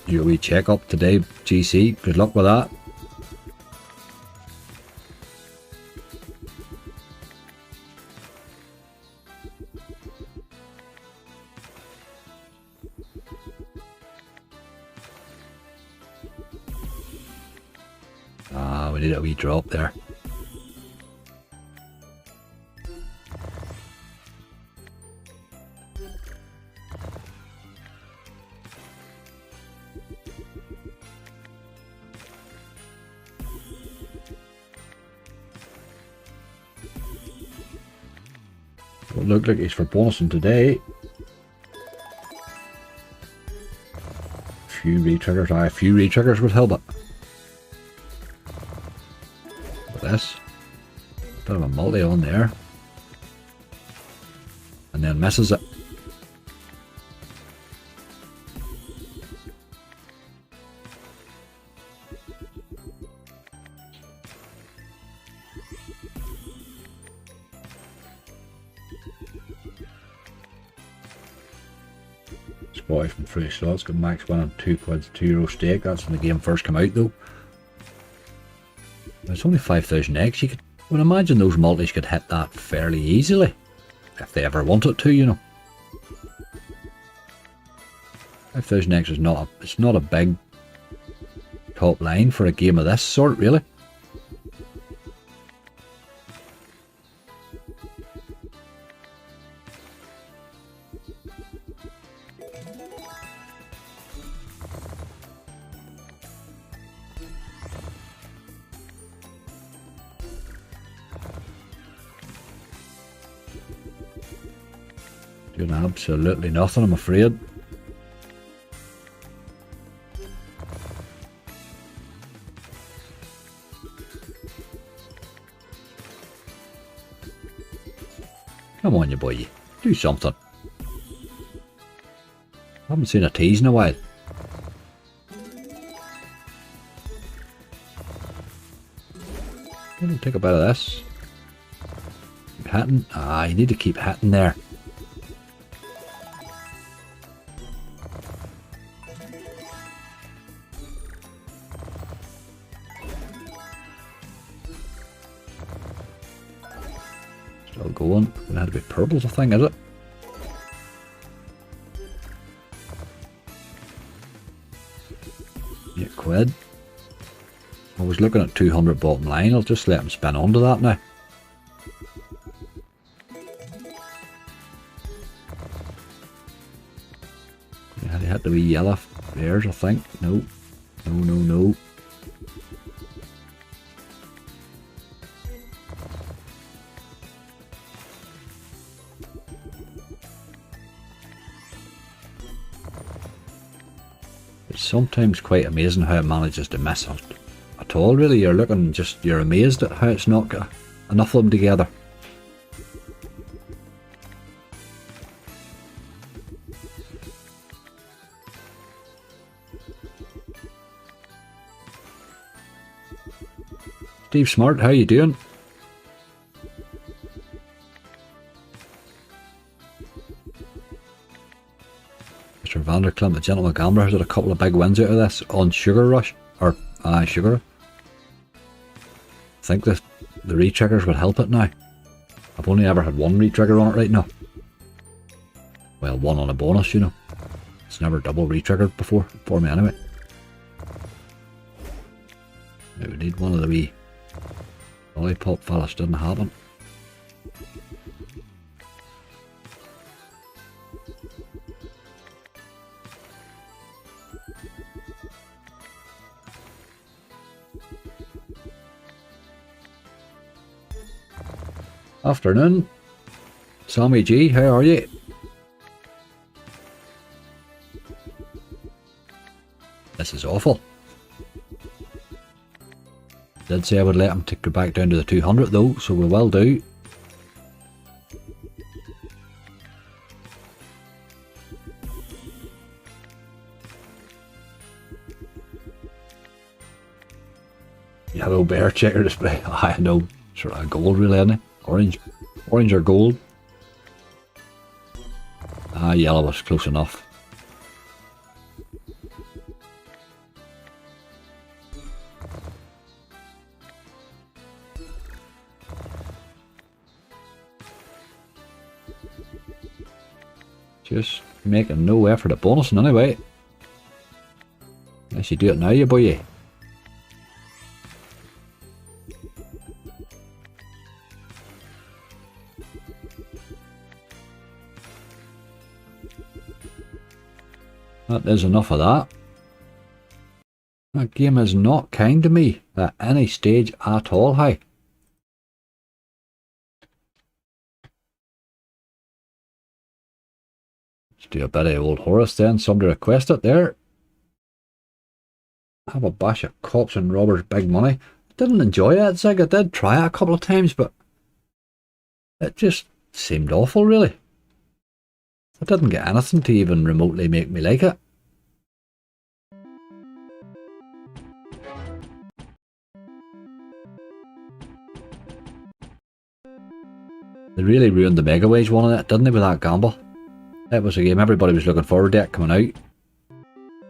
Your wee check up today, GC. Good luck with that. Ah, we need a wee drop there. It looked like he's for bonusing today. Few retriggers, a few retriggers would help it. This bit of a multi on there and then misses it. Spotty from 3 slots, got max win on 2 quids, €2 stake. That's when the game first came out though. It's only 5,000X. You would imagine those multis could hit that fairly easily if they ever wanted to, you know. 5,000X is it's not a big top line for a game of this sort, really. Doing absolutely nothing, I'm afraid. Come on, you boy, do something. I haven't seen a tease in a while. Take a bit of this. Keep hitting. Ah, you need to keep hitting there. Still going. It had to be purples, I think, is it? £8. I was looking at 200 bottom line. I'll just let him spin onto that now. Yeah, they had to be yellow bears, I think. No. No. It's sometimes quite amazing how it manages to miss out at all, really. You're amazed at how it's not got enough of them together. Steve Smart, how you doing? Mr. Vanderklimp, the gentleman gambler, has had a couple of big wins out of this on Sugar Rush, or Sugar. I think the the re-triggers would help it now. I've only ever had one re-trigger on it right now. Well, one on a bonus, you know. It's never double re-triggered before, for me anyway. Now we need one of the wee lollipop fellas, didn't happen. Afternoon. Sammy G, how are you? This is awful. Did say I would let him go back down to the 200 though, so we will do. Yellow bear checker display. I know, sort of gold really, isn't it? Orange or gold. Ah, yellow was close enough. Just making no effort at bonusing anyway. Unless you do it now, you boy. That is enough of that. That game is not kind to me at any stage at all, hey. Let's do a bit of old Horace then. Somebody requested there. Have a bash at cops and robbers, big money. Didn't enjoy it, Zig. I did try it a couple of times, but it just seemed awful, really. I didn't get anything to even remotely make me like it. They really ruined the Mega Wage one on it, didn't they, with that gamble? It was a game everybody was looking forward to it coming out.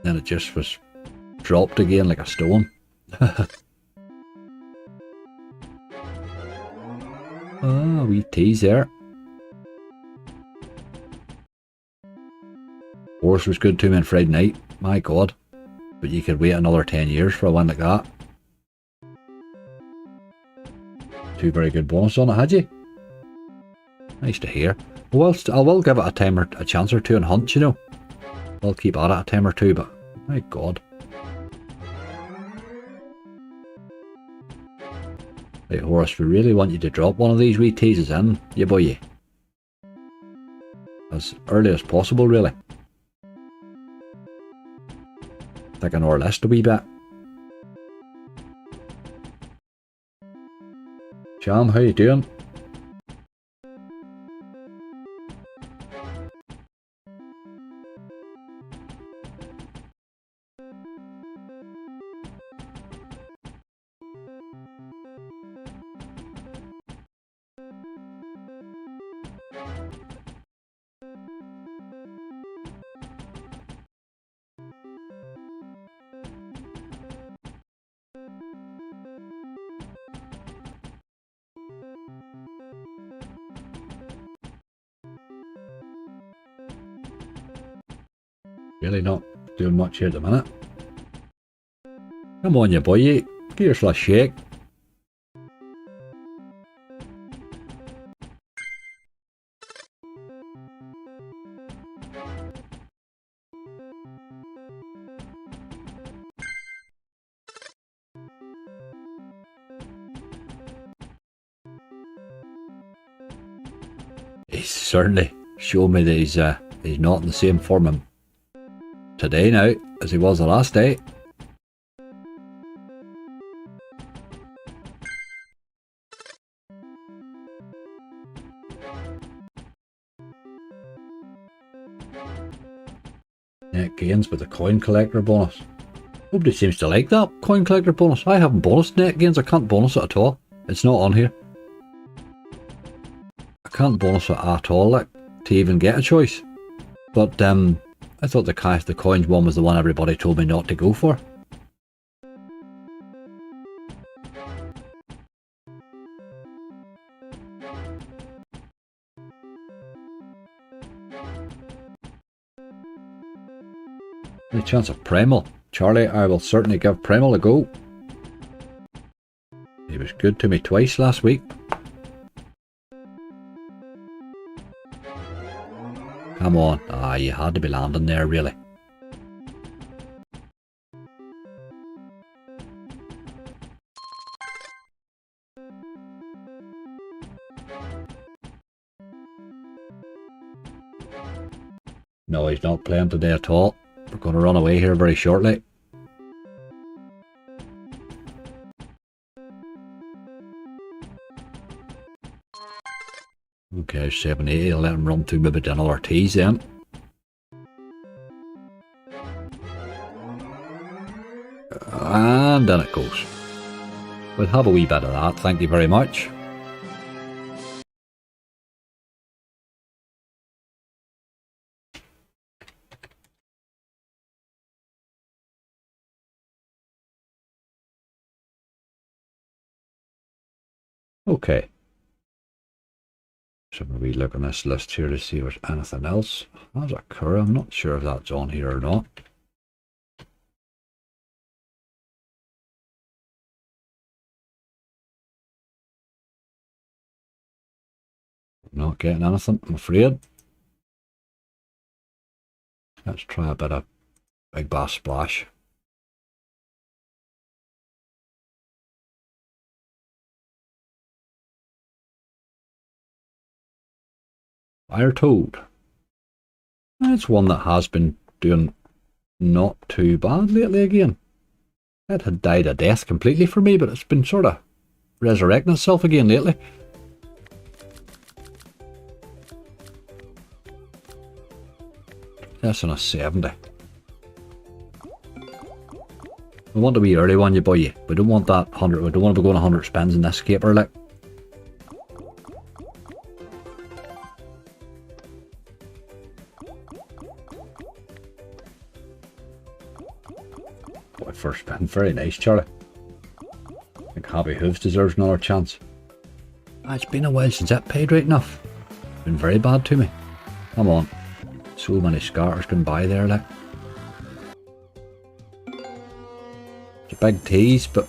Then it just was dropped again like a stone. Ah, wee tease there. Horse was good to me on Friday night, my god. But you could wait another 10 years for a win like that. Two very good bonuses on it, had you? Nice to hear. Well, I will give it a chance or two and hunt, you know. I'll keep at it a time or two, but my god. Right, Horace, we really want you to drop one of these wee teases in, you boy. As early as possible, really. Thicken our list a wee bit. Sham, how you doing? Really not doing much here at the minute. Come on, you boy, give yourself a shake. He's certainly showed me that he's not in the same form today now as he was the last day. Net gains with the coin collector bonus. Nobody seems to like that coin collector bonus. I haven't bonused net gains. I can't bonus it at all. It's not on here. I can't bonus it at all, like, to even get a choice. But I thought the coins one was the one everybody told me not to go for. Any chance of Primal? Charlie, I will certainly give Primal a go. He was good to me twice last week. Come on. Ah, you had to be landing there, really. No, he's not playing today at all. We're going to run away here very shortly. Okay, 780. I'll let him run through maybe another tease then. And then it goes. We'll have a wee bit of that, thank you very much. Okay. So we'll look on this list here to see if there's anything else. How's a cur? I'm not sure if that's on here or not. Not getting anything, I'm afraid. Let's try a bit of Big Bass Splash. Fire Toad. It's one that has been doing not too bad lately again. It had died a death completely for me, but it's been sort of resurrecting itself again lately. That's on a 70. We want a wee early one, you boy. We don't want that 100. We don't want to be going 100 spins in this caper, like. Boy, first spin. Very nice, Charlie. I think Happy Hooves deserves another chance. It's been a while since that paid right enough. It's been very bad to me. Come on. So many scatters can buy there, like. It's a big tease, but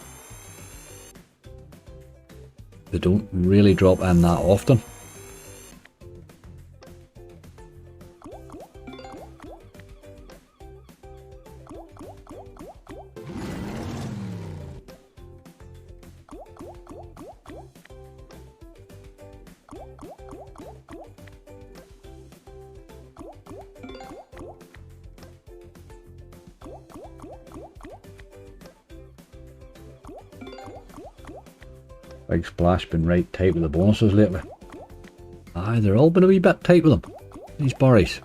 they don't really drop in that often. Big Splash been right tight with the bonuses lately. Aye, they're all been a wee bit tight with them, these barries.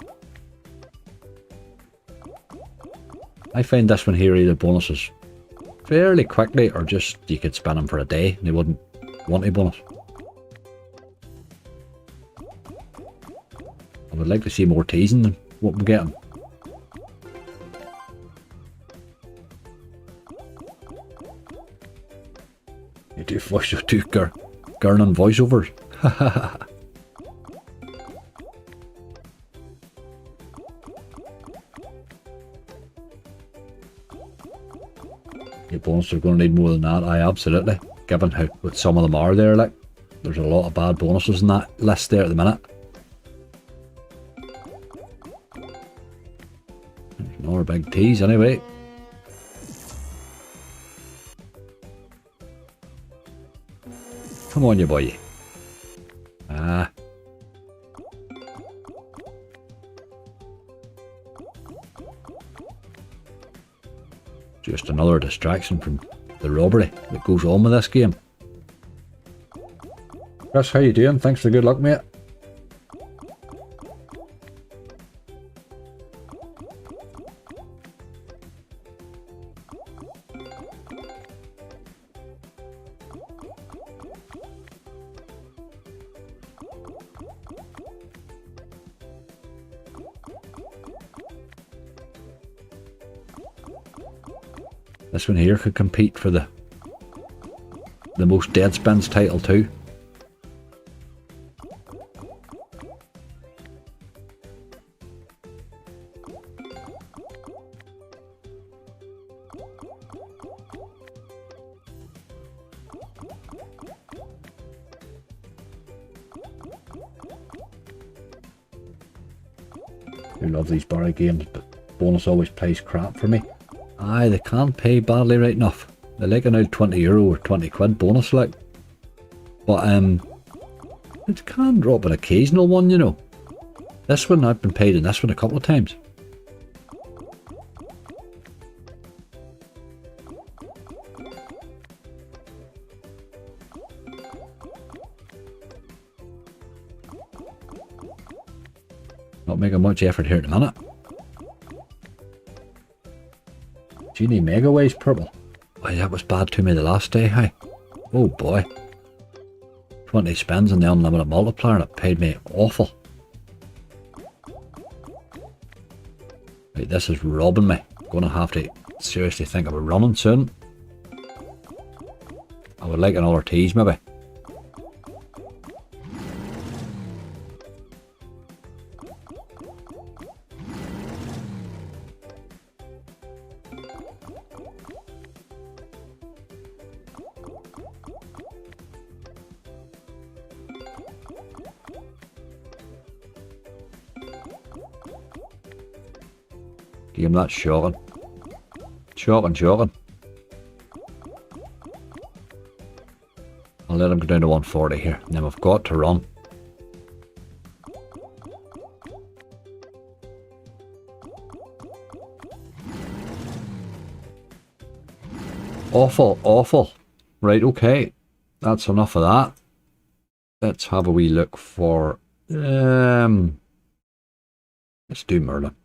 I find this one here either bonuses fairly quickly or just you could spin them for a day and they wouldn't want a bonus. I would like to see more teasing than what I'm getting. You do Gurnan voiceovers. Your bonus are going to need more than that. Aye, absolutely. Given how what some of them are there, like there's a lot of bad bonuses in that list there at the minute. There's another big tease anyway. Come on, you boy. Ah. Just another distraction from the robbery that goes on with this game. Chris, how you doing? Thanks for the good luck, mate. This one here could compete for the most dead spins title too. do love these barry games, but bonus always plays crap for me. Aye, they can't pay badly right enough. They like an old €20 or 20 quid bonus like. But it can drop an occasional one, you know. This one, I've been paid in this one a couple of times. Not making much effort here at the minute. Genie Mega Waves purple. Why, that was bad to me the last day, hey. Oh boy. 20 spins and the unlimited multiplier and it paid me awful. Right, this is robbing me. I'm gonna have to seriously think about running soon. I would like another tease maybe. Game, that's shocking. Shocking. I'll let him go down to 140 here, and then we've got to run. Awful. Right, okay. That's enough of that. Let's have a wee look for... let's do Merlin.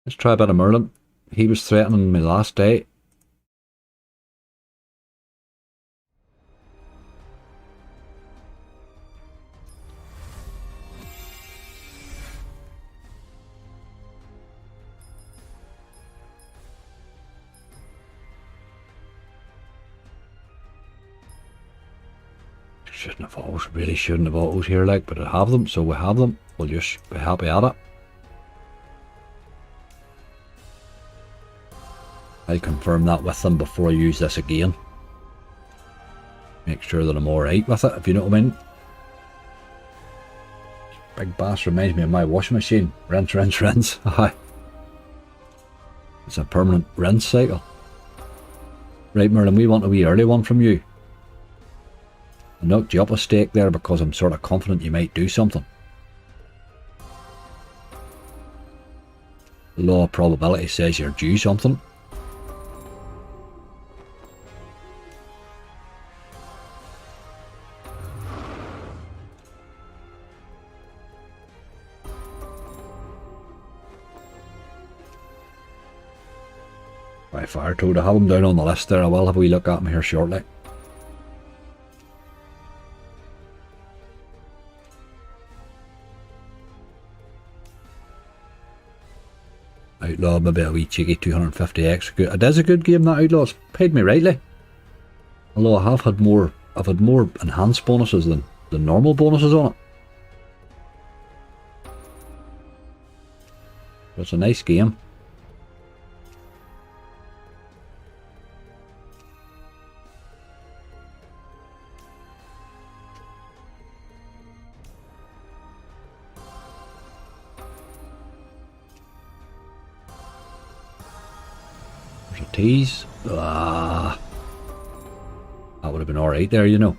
Let's try a bit of Merlin. He was threatening me last day. Really shouldn't have autos here, like, but I have them, so we have them. We'll just be happy at it. I'll confirm that with them before I use this again. Make sure that I'm alright with it, if you know what I mean. Big bass reminds me of my washing machine. Rinse. Aye. It's a permanent rinse cycle. Right, Merlin, we want a wee early one from you. I knocked you up a stake there because I'm sort of confident you might do something. The law of probability says you're due something. Right, Fire Toad, I have him down on the list there. I will have a wee look at him here shortly. Outlaw, maybe a wee cheeky 250x. It is a good game, that Outlaw. It's paid me rightly. Although I've had more enhanced bonuses than the normal bonuses on it. But it's a nice game. Tease. That would have been alright there, you know.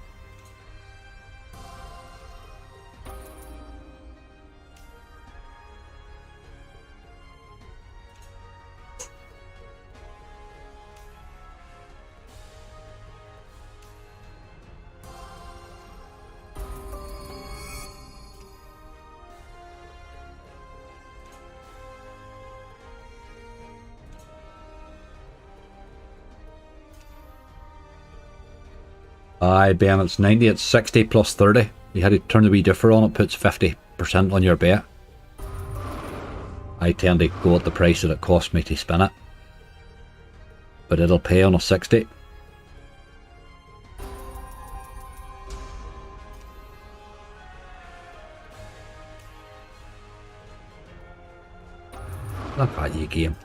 Aye, Ben, it's 90, it's 60 plus 30. You had to turn the wee differ on, it puts 50% on your bet. I tend to go at the price that it costs me to spin it. But it'll pay on a 60. Look at you, game.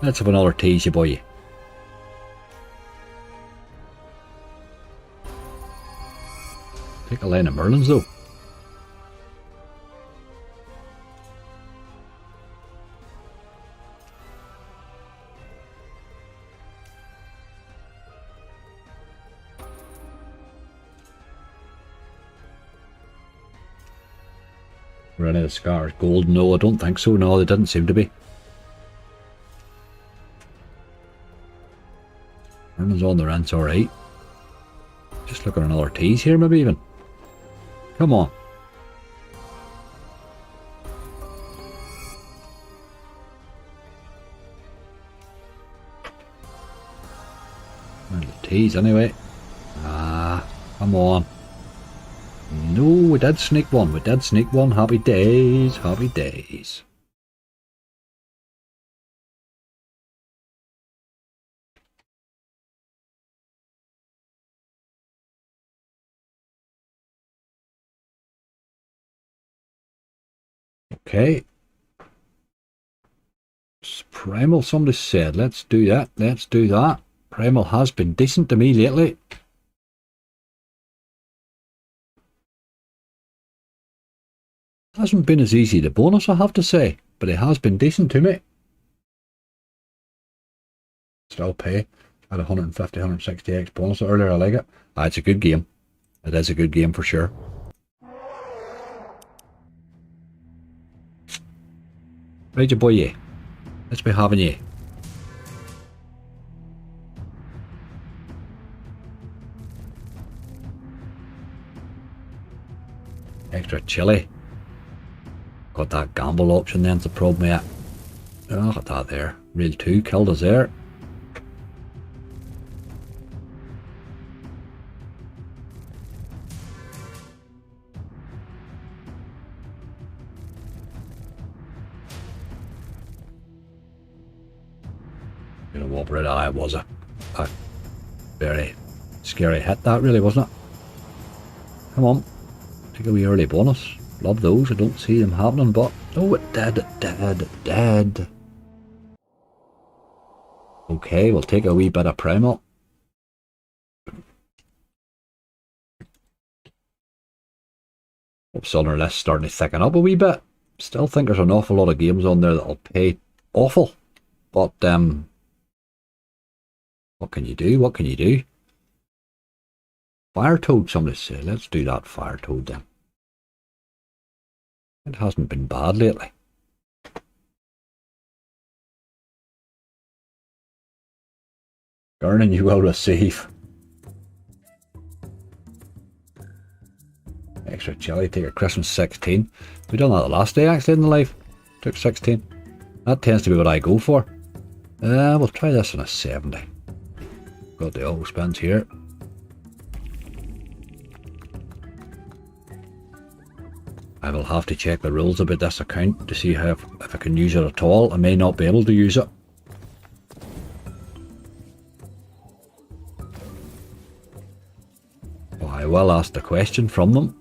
Let's have another tease, you boy. A line of Merlins though. Were any of the scars gold? No, I don't think so. No, they didn't seem to be. Merlin's on the rents alright. Just look at another tease here, maybe even. Come on. Well, the tease anyway. Ah, come on. No, we did sneak one. We did sneak one. Happy days. Happy days. Okay. Primal, somebody said, let's do that. Let's do that. Primal has been decent to me lately. Hasn't been as easy to bonus, I have to say, but it has been decent to me. Still pay at 150, 160x bonus earlier. I like it. It's a good game. It is a good game for sure. Right, your boy, yeah. Let's be having you. Extra chili. Got that gamble option then, it's a problem, yeah. Oh, look at that there. Real 2 killed us there. Gonna whopper it. It was a very scary hit, that really, wasn't it? Come on. Take a wee early bonus. Love those. I don't see them happening, but oh, it did. Okay, we'll take a wee bit of primal. What's on our list starting to thicken up a wee bit. Still think there's an awful lot of games on there that'll pay awful, but what can you do? What can you do? Fire Toad, somebody say. Let's do that Fire Toad then. It hasn't been bad lately. Earning you will receive. Extra chili, take a Christmas 16. We done that the last day actually in the live. Took 16. That tends to be what I go for. We'll try this on a 70. Got the auto spins here. I will have to check the rules about this account to see how if I can use it at all. I may not be able to use it. Well, I will ask the question from them.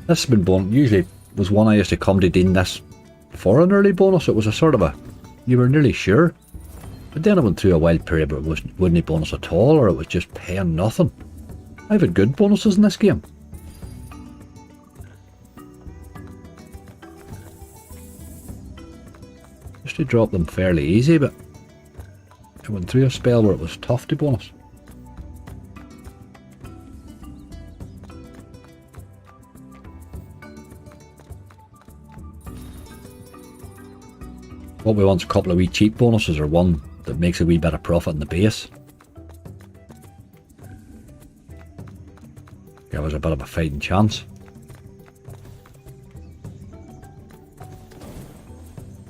This has been bonus. Usually was one I used to come to doing this for an early bonus. It was a sort of a, you were nearly sure. But then I went through a wild period where it wouldn't be bonus at all, or it was just paying nothing. I've had good bonuses in this game. Used to drop them fairly easy, but I went through a spell where it was tough to bonus. What we want is a couple of wee cheap bonuses, or one that makes a wee bit of profit in the base. Give us a bit of a fighting chance.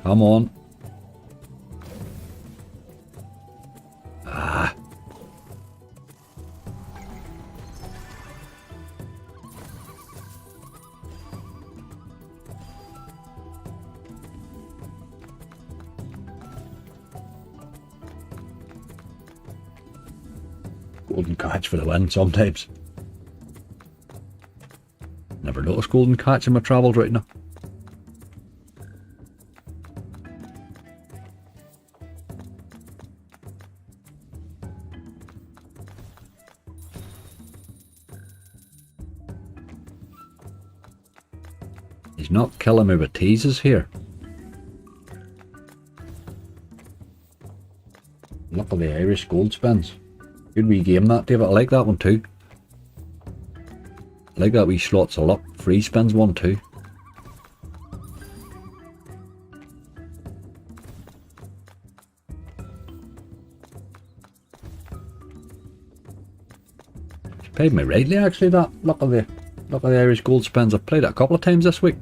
Come on. Ah. Golden catch for the win sometimes. Never noticed golden catch in my travels right now. He's not killing me with teases here. Look at the Irish gold spins. Good wee game that, David. I like that one too. I like that wee slots of luck. Free spins one too. It's paid me rightly actually, that. Look at the Irish gold spins. I've played it a couple of times this week.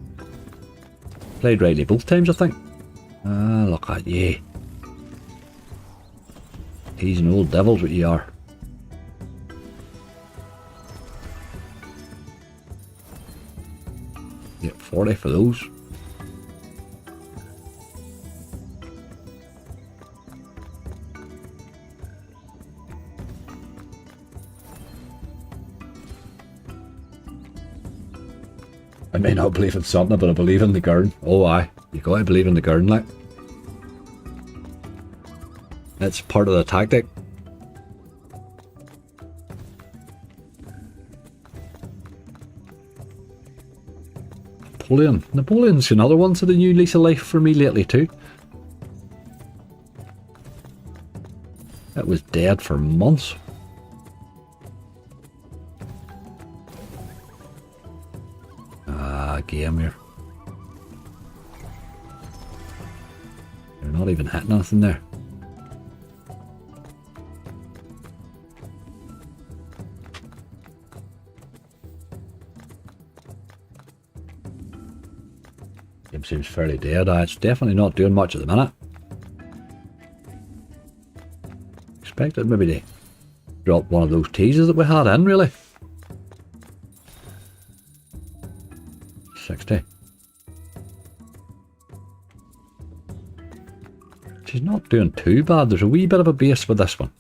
Played rightly both times I think. Ah, look at ye. Teasing old devils what you are. Get 40 for those. I may not believe in Santa, but I believe in the garden. Oh aye, you gotta believe in the garden, like. That's part of the tactic. Napoleon. Napoleon's another one to the new lease of life for me lately too. It was dead for months. Ah, game here. You're not even hitting anything there. Game seems fairly dead. It's definitely not doing much at the minute. Expected maybe to drop one of those teases that we had in, really. 60. She's not doing too bad. There's a wee bit of a base with this one.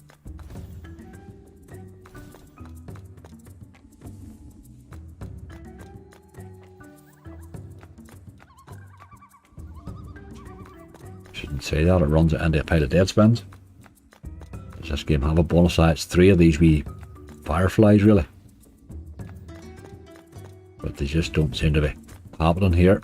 Shouldn't say that, it runs it into a pile of dead spins. Does this game have a bonus? It's 3 of these wee fireflies really. But they just don't seem to be happening here.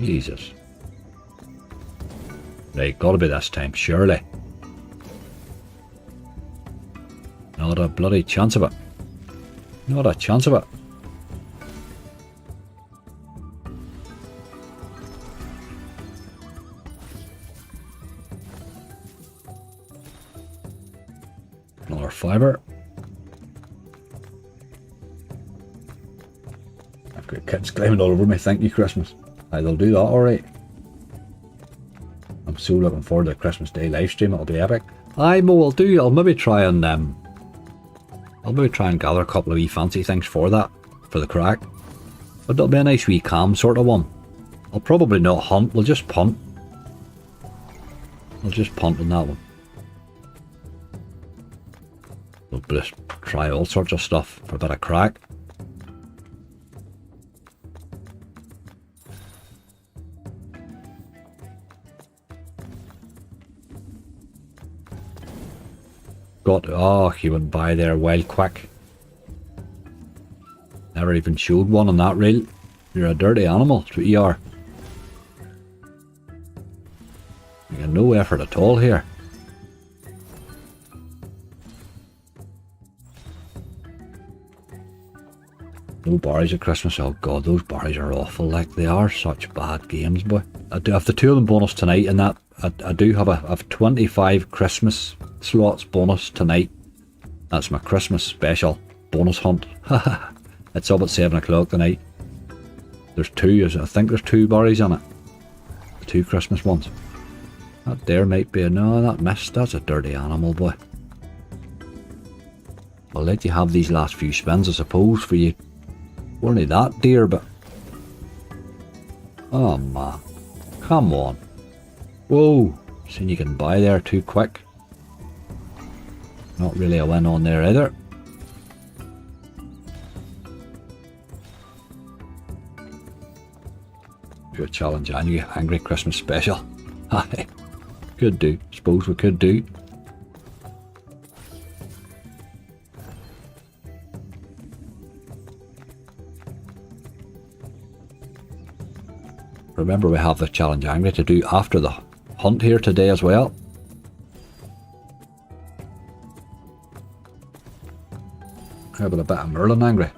Jesus. Right, gotta be this time, surely. Not a bloody chance of it. Not a chance of it. Another fiver. I've got kids climbing all over me. Thank you, Christmas. Aye, they'll do that alright. I'm so looking forward to the Christmas Day live stream. It'll be epic. Aye, Mo, I'll maybe try and gather a couple of wee fancy things for that, for the crack. But it'll be a nice wee calm sort of one. I'll probably not hunt, we'll just punt. I'll just punt on that one. We'll just try all sorts of stuff for a bit of crack. Oh, he went by there well quick. Never even showed one on that reel. You're a dirty animal, that's what you are. You got no effort at all here. No barries at Christmas. Oh god, those barries are awful. Like, they are such bad games, boy. I do have the 2 of them bonus tonight, and that I do have a 25 Christmas slots bonus tonight. That's my Christmas special bonus hunt. It's up at 7 o'clock tonight. There's 2, I think there's 2 barries on it. 2 Christmas ones. That there might be no, that missed. That's a dirty animal, boy. I'll let you have these last few spins, I suppose, for you. Weren't they that dear, but oh man, come on. Whoa, seen you can buy there too quick. Not really a win on there either. Do a challenge angry Christmas special. Aye. Could do. Suppose we could do. Remember, we have the challenge angry to do after the hunt here today as well. How about a bit of Merlin angry?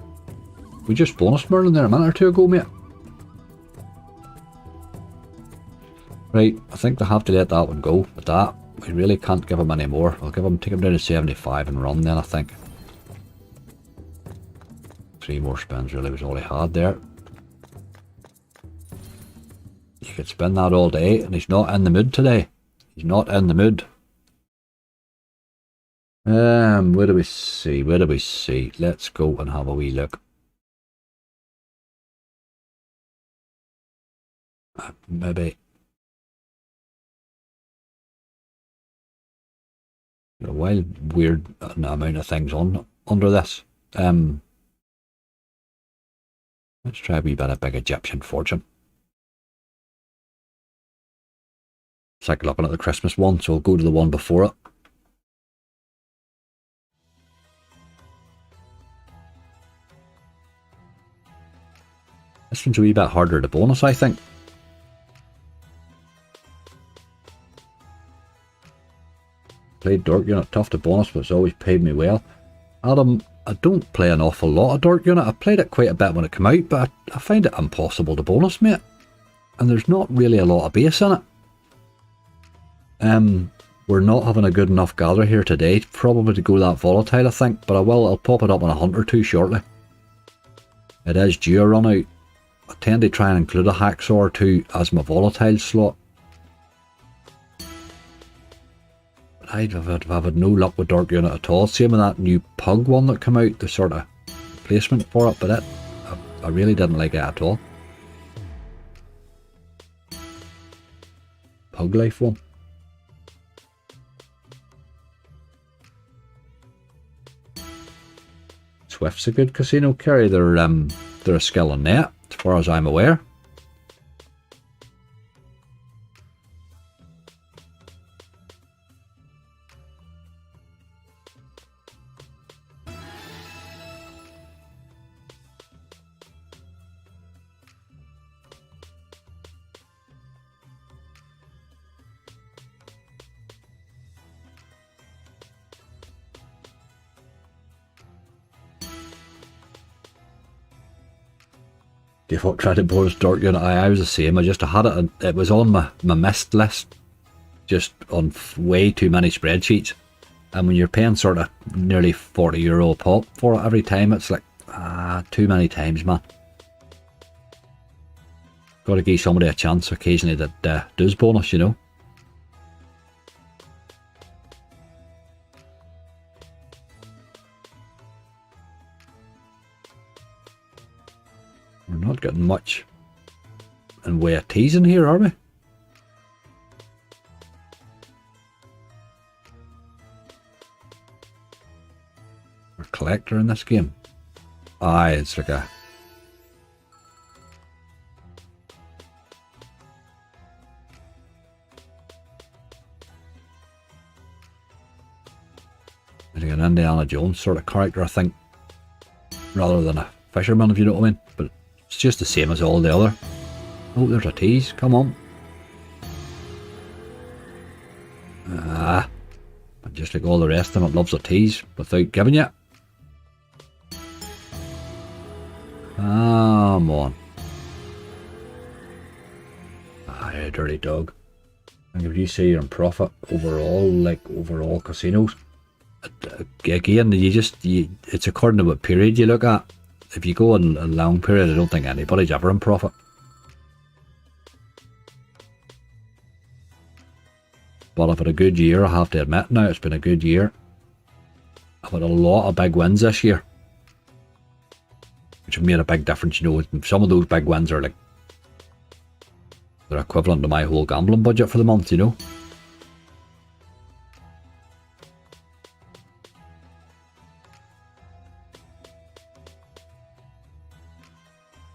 We just bonus Merlin there a minute or two ago, mate. Right, I think they have to let that one go. But that, we really can't give him any more. I'll take him down to 75 and run then, I think. 3 more spins really was all he had there. You could spin that all day, and he's not in the mood today. He's not in the mood. Where do we see? Where do we see? Let's go and have a wee look. Maybe a wild, weird amount of things on under this. Let's try a wee bit of Big Egyptian Fortune. It's like looking at the Christmas one, so I'll go to the one before it. This one's a wee bit harder to bonus, I think. Played Dark Unit, tough to bonus, but it's always paid me well. Adam, I don't play an awful lot of Dark Unit. I played it quite a bit when it came out, but I find it impossible to bonus, mate. And there's not really a lot of base in it. We're not having a good enough gather here today, probably to go that volatile, I think, but I'll pop it up on a hunt or two shortly. It is due a run out. I tend to try and include a hacksaw or two as my volatile slot. But I've had no luck with Dark Unit at all. Same with that new Pug one that came out, the sort of replacement for it, but I really didn't like it at all. Pug Life one. Swift's a good casino carry. They're a skill on net, as far as I'm aware. Default tried to bonus Dark Unit. I was the same. I had it, and it was on my missed list, just on way too many spreadsheets. And when you're paying sort of nearly €40 a pop for it every time, it's like, too many times, man. Got to give somebody a chance occasionally that does bonus, you know. We're not getting much in way of teasing here, are we? We're a collector in this game. Aye, it's like a... Like an Indiana Jones sort of character, I think. Rather than a fisherman, if you know what I mean. But it's just the same as all the other. Oh, there's a tease. Come on. And just like all the rest of them, it loves a tease without giving you. Come on. You're a dirty dog. And if you say you're in profit overall casinos, again, it's according to what period you look at. If you go in a long period, I don't think anybody's ever in profit. But I've had a good year, I have to admit now. It's been a good year. I've had a lot of big wins this year, which have made a big difference. You know, some of those big wins are like, they're equivalent to my whole gambling budget for the month, you know.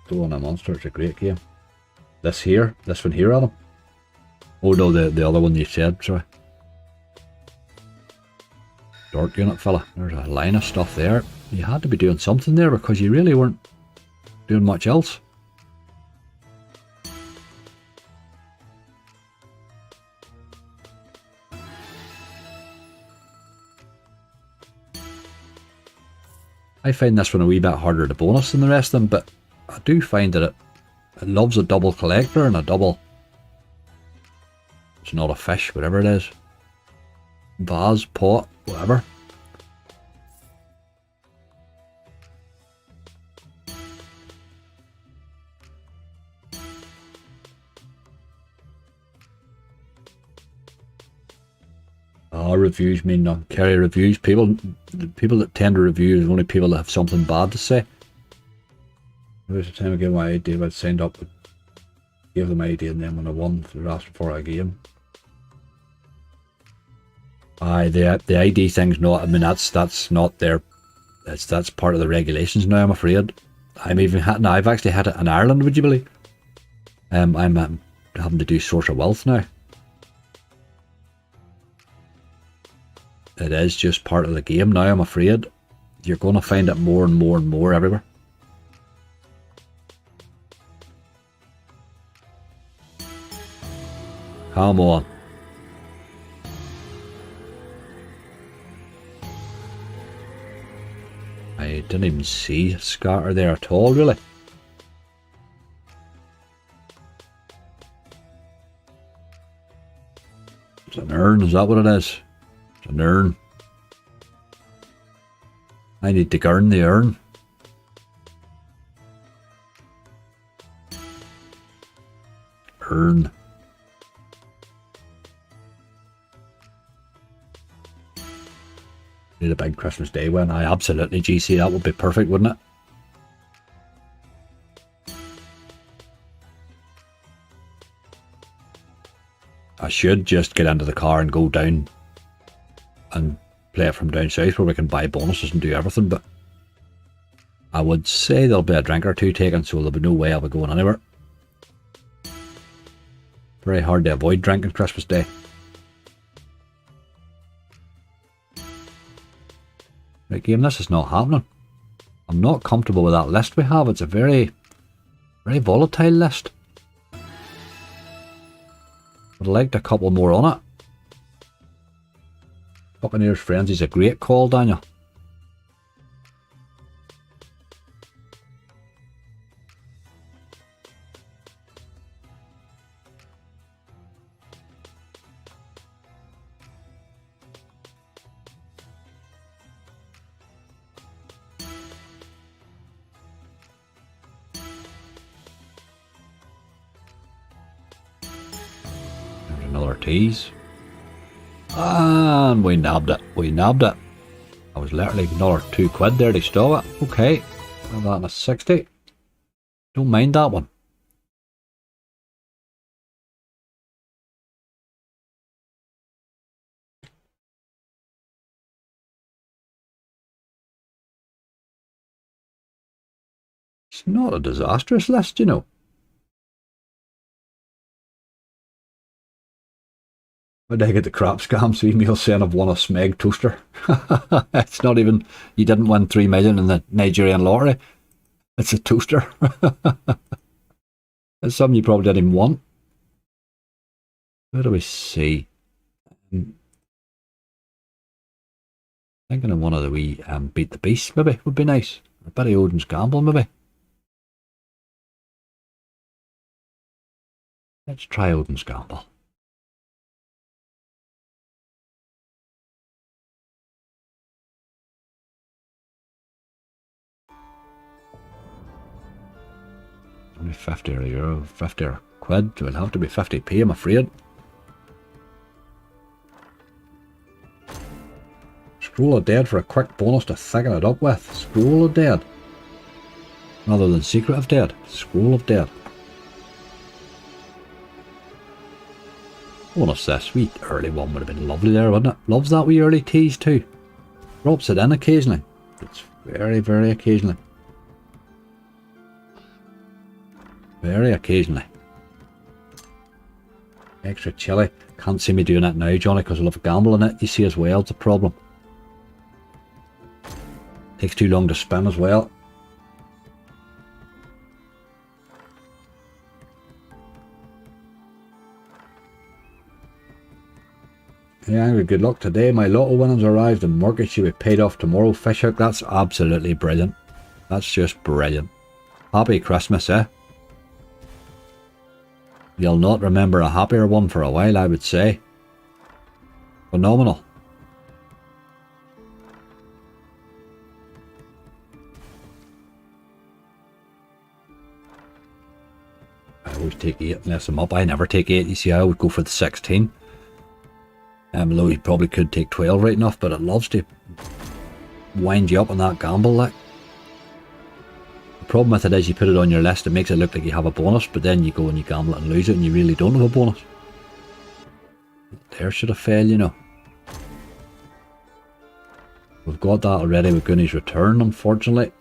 Throwing a Monster, it's a great game. This here, this one here, Adam. Oh no, the other one you said, sorry. Dark unit fella. There's a line of stuff there. You had to be doing something there because you really weren't doing much else. I find this one a wee bit harder to bonus than the rest of them, but I do find that it loves a double collector and a double... It's not a fish, whatever it is. Vase, pot, whatever. Reviews mean nothing. Carry reviews. The people that tend to review is only people that have something bad to say. There was a time I gave my idea, I'd signed up, gave them my idea, and then when I won, they were asking for a game. Aye, the ID thing's not. I mean, that's not their. That's part of the regulations now. I'm afraid. I've actually had it in Ireland. Would you believe? I'm having to do source of wealth now. It is just part of the game now, I'm afraid. You're going to find it more and more and more everywhere. Come on. I didn't even see scatter there at all, really. It's an urn, is that what it is? An urn. I need to garn the urn. Urn. Need a big Christmas Day one. I absolutely, GC, that would be perfect, wouldn't it? I should just get into the car and go down and play it from down south where we can buy bonuses and do everything, but I would say there'll be a drink or two taken, so there'll be no way I'll be going anywhere. Very hard to avoid drinking Christmas Day. Right, game, this is not happening. I'm not comfortable with that list we have. It's a very, very volatile list. I'd like a couple more on it. Buccaneers Frenzy's a great call, Daniel. There's another tease. And we nabbed it. We nabbed it. I was literally another £2 there to stop it. Okay. Have that in a 60. Don't mind that one. It's not a disastrous list, you know. Why did I get the crap scams email saying I've won a Smeg toaster? It's not even, you didn't win 3 million in the Nigerian lottery. It's a toaster. It's something you probably didn't even want. Where do we see? Thinking of one of the wee Beat the Beast maybe would be nice. A bit of Odin's Gamble maybe. Let's try Odin's Gamble. Only 50 euro, 50 quid. It will have to be 50p, I'm afraid. Scroll of Dead for a quick bonus to thicken it up with. Scroll of Dead. Rather than Secret of Dead. Scroll of Dead. Bonus this. Wee early one would have been lovely there, wouldn't it? Loves that wee early tease too. Drops it in occasionally. It's very, very occasionally. Very occasionally. Extra chili. Can't see me doing that now, Johnny, because I'll have a gamble in it. You see as well, it's a problem. Takes too long to spin as well. Yeah, good luck today. My lotto winnings arrived and mortgage should be paid off tomorrow. Fish hook, that's absolutely brilliant. That's just brilliant. Happy Christmas, eh? You'll not remember a happier one for a while, I would say. Phenomenal. I always take 8 unless I'm up. I never take 8, you see. I would go for the 16. Although he probably could take 12 right enough, but it loves to wind you up on that gamble, like. The problem with it is you put it on your list, it makes it look like you have a bonus, but then you go and you gamble it and lose it and you really don't have a bonus. There should have failed, you know. We've got that already with Goonie's return, unfortunately.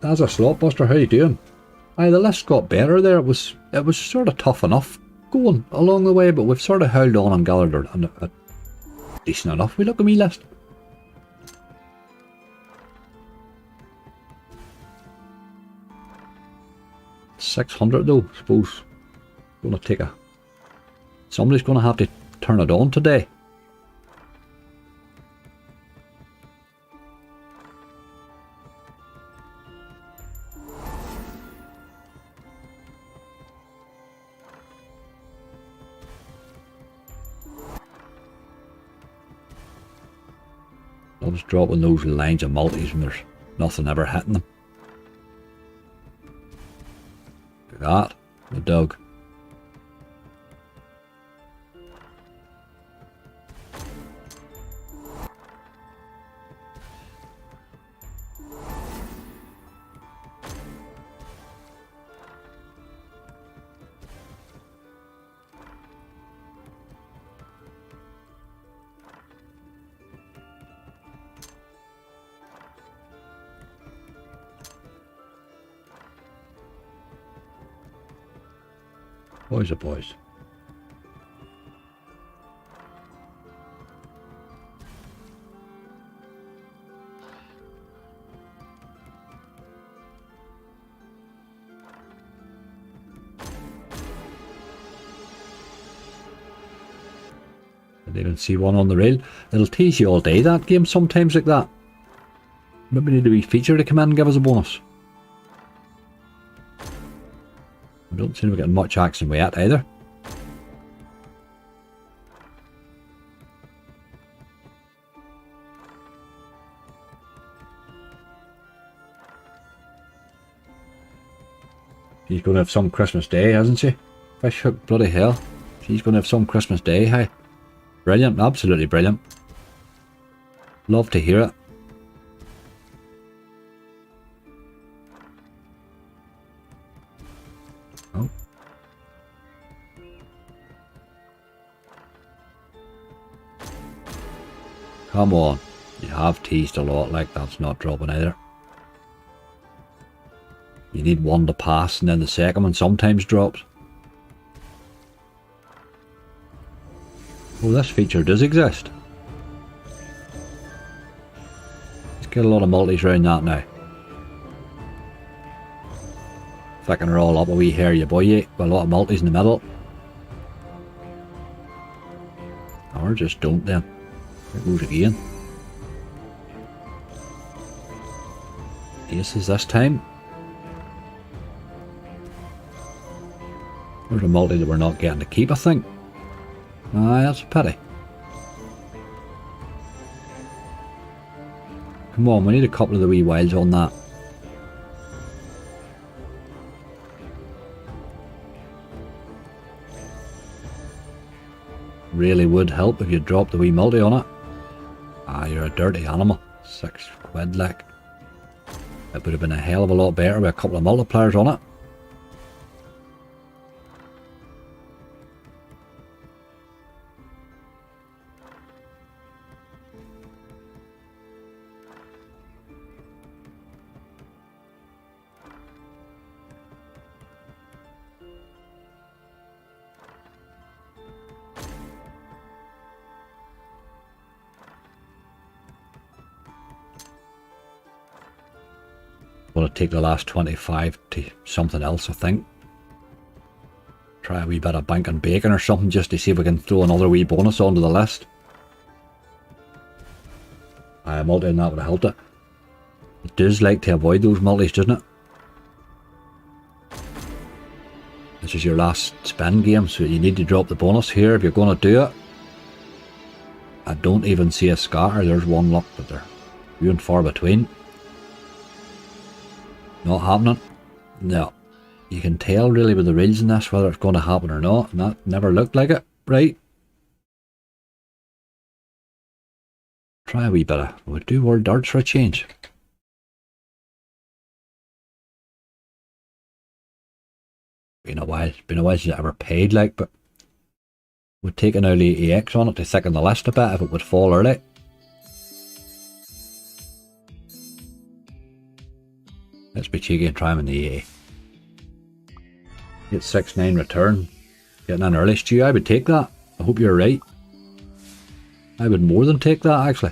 As a slot buster, how you doing? Aye, the list got better there. It was sort of tough enough going along the way, but we've sort of held on and gathered a decent enough. We look at me list. $600 though, I suppose. Gonna take a. Somebody's gonna have to turn it on today. Loves dropping those lines of multis when there's nothing ever hitting them. Look at that, the dog. Boys are boys. Didn't even see one on the rail. It'll tease you all day, that game, sometimes like that. Maybe need a wee feature to come in and give us a bonus. I don't seem to be getting much action with that either. She's going to have some Christmas day, hasn't she? Fish hook, bloody hell. She's going to have some Christmas day, hey. Brilliant, absolutely brilliant. Love to hear it. Oh. Come on. You have teased a lot, like that's not dropping either. You need one to pass and then the second one sometimes drops. Oh, this feature does exist. Let's get a lot of multis around that now. Flicking her all up a wee hair, you boy, with a lot of multis in the middle. Or just don't then. There goes again. Aces this time. There's a multi that we're not getting to keep, I think. Aye, that's a pity. Come on, we need a couple of the wee wilds on that. Really would help if you dropped the wee multi on it. Ah, you're a dirty animal. £6 like. It would have been a hell of a lot better with a couple of multipliers on it. Going to take the last 25 to something else, I think. Try a wee bit of bank and bacon or something just to see if we can throw another wee bonus onto the list. A multi and that would have helped it. It does like to avoid those multis, doesn't it? This is your last spin game, so you need to drop the bonus here if you're going to do it. I don't even see a scatter. There's one luck, but they're few and far between. Not happening. No. You can tell really with the reels in this whether it's going to happen or not, and that never looked like it, right? Try a wee bit of, we'll do word darts for a change. Been a while since I ever paid, like, but we'd take an early EX on it to thicken the list a bit if it would fall early. Let's be cheeky and try him in the EA. Get 6-9 return. Getting an early, Stu. I would take that. I hope you're right. I would more than take that, actually.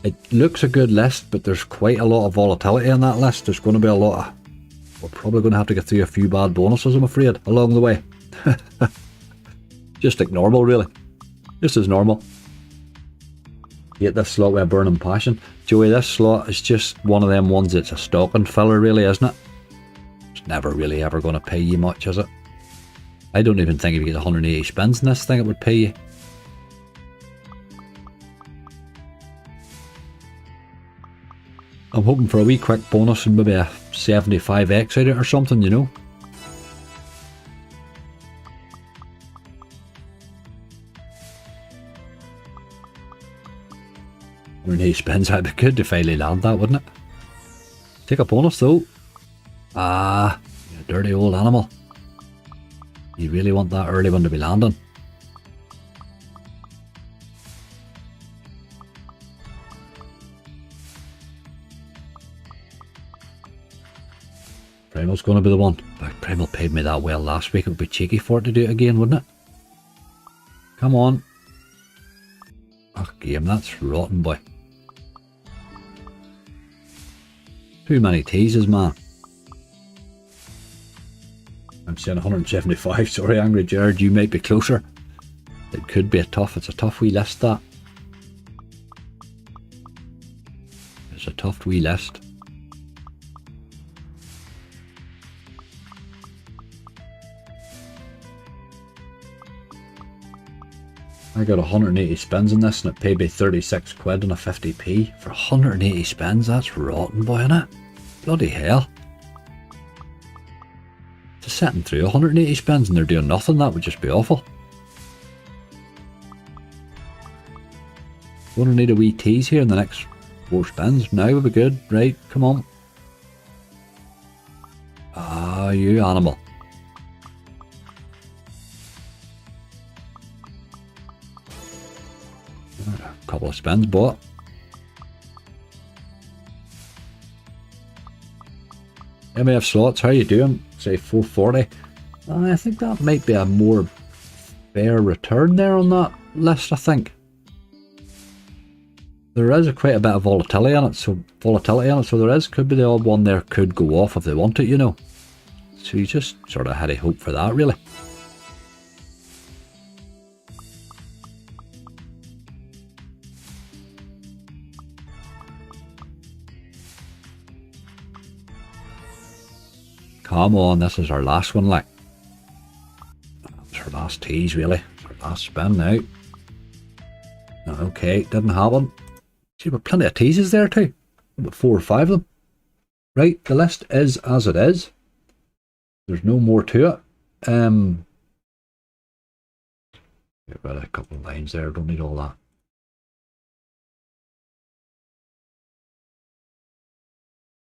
It looks a good list, but there's quite a lot of volatility in that list. There's going to be a lot of... We're probably going to have to get through a few bad bonuses, I'm afraid, along the way. Just like normal, really. Just as normal. Hate this slot with a burning passion. Joey, this slot is just one of them ones that's a stocking filler, really, isn't it? It's never really ever going to pay you much, is it? I don't even think if you get 180 spins in this thing, it would pay you. I'm hoping for a wee quick bonus and maybe a 75x out of it or something, you know. When he spins, that'd be good to finally land that, wouldn't it? Take a bonus though. Ah, you dirty old animal. You really want that early one to be landing. Primal's going to be the one. But Primal paid me that well last week. It would be cheeky for it to do it again, wouldn't it? Come on. Oh, game, that's rotten, boy. Too many teases, man. I'm saying 175. Sorry, Angry Jared, you might be closer. It could be it's a tough wee list, that. It's a tough wee list. I got 180 spins in this and it paid me 36 quid and a 50p. For 180 spins, that's rotten, boy, innit? Bloody hell. Just sitting through 180 spins and they're doing nothing, that would just be awful. Gonna need a wee tease here in the next 4 spins. Now would be good, right? Come on. Ah, you animal. Couple of spins, but MAF slots, how you doing? Say 440. I think that might be a more fair return there on that list. I think there is quite a bit of volatility on it, so there is, could be the odd one there could go off if they want it, you know. So you just sort of had a hope for that, really. Come on, this is our last one, like. It's our last tease, really. It's our last spin now. Okay, didn't happen. See, we've plenty of teases there too. About 4 or 5 of them. Right, the list is as it is. There's no more to it. Get rid of a couple of lines there, don't need all that.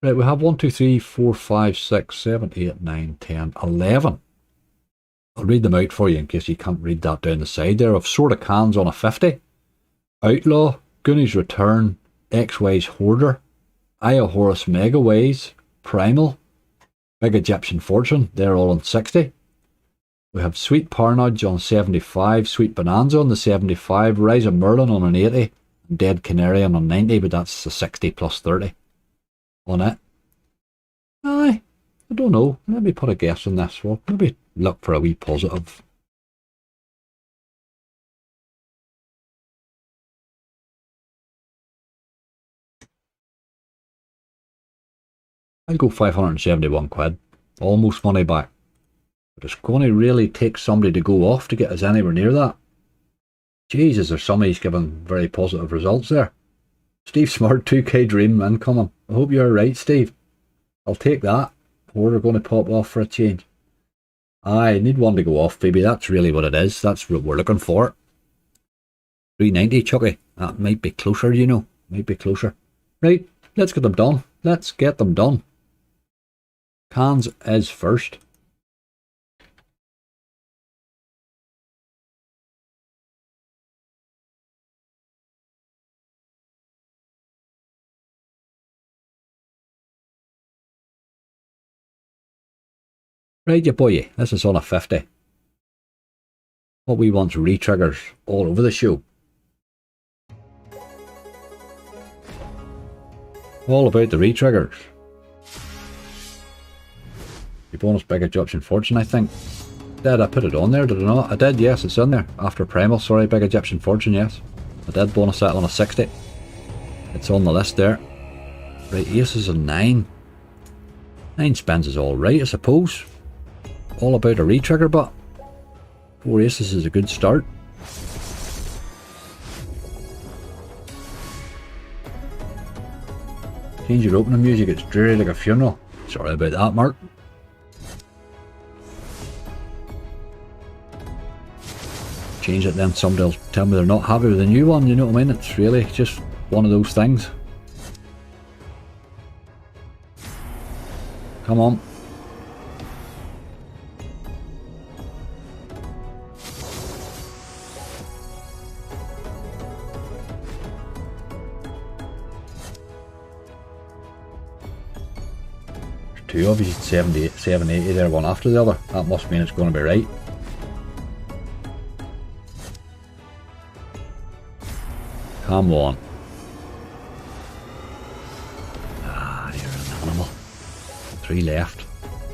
Right, we have 1, 2, 3, 4, 5, 6, 7, 8, 9, 10, 11. I'll read them out for you in case you can't read that down the side there. Of Sword of Cans on a 50. Outlaw, Goonies Return, X-Ways Hoarder, Aya Horus Mega Ways, Primal, Big Egyptian Fortune, they're all on 60. We have Sweet Parnage on 75, Sweet Bonanza on the 75, Rise of Merlin on an 80, and Dead Canary on a 90, but that's the 60 plus 30. on it. Aye, I don't know. Let me put a guess on this. Well, maybe look for a wee positive. I'll go 571 quid. Almost money back. But it's going to really take somebody to go off to get us anywhere near that. Jesus, there's somebody's giving very positive results there. Steve Smart, 2k dream incoming. I hope you're right, Steve. I'll take that. We're going to pop off for a change. I need one to go off, baby. That's really what it is. That's what we're looking for. 390, Chucky. That might be closer, you know. Might be closer. Right, let's get them done. Let's get them done. Cans is first. Right, you boy, this is on a 50. What we want re-triggers all over the show. All about the re-triggers. Your bonus big Egyptian fortune, I think. Did I put it on there? Did I not? I did, yes, it's in there. After primal, sorry, big Egyptian fortune, yes. I did bonus that on a 60. It's on the list there. Right, aces and 9. 9 spins is alright, I suppose. All about a re-trigger, but 4 aces is a good start. Change your opening music, it's dreary like a funeral. Sorry about that, Mark. Change it, then somebody will tell me they're not happy with the new one, you know what I mean? It's really just one of those things. Come on. Two of you, 780 there, one after the other. That must mean it's going to be right. Come on. Ah, you're an animal. 3 left.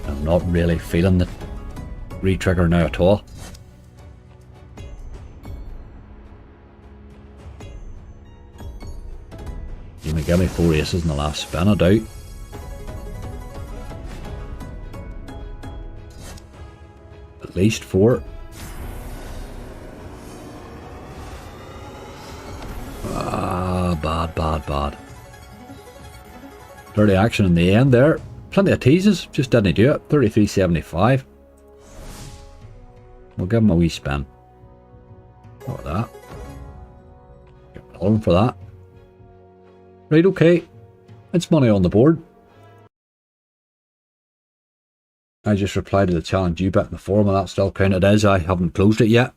I'm not really feeling the re-trigger now at all. You may give me 4 aces in the last spin, I doubt. At least 4. Ah, bad. Dirty action in the end there. Plenty of teases, just didn't do it. 33.75. We'll give him a wee spin. What about that? Get another one for that. Right, okay. It's money on the board. I just replied to the challenge you bet in the forum and that still counted as I haven't closed it yet.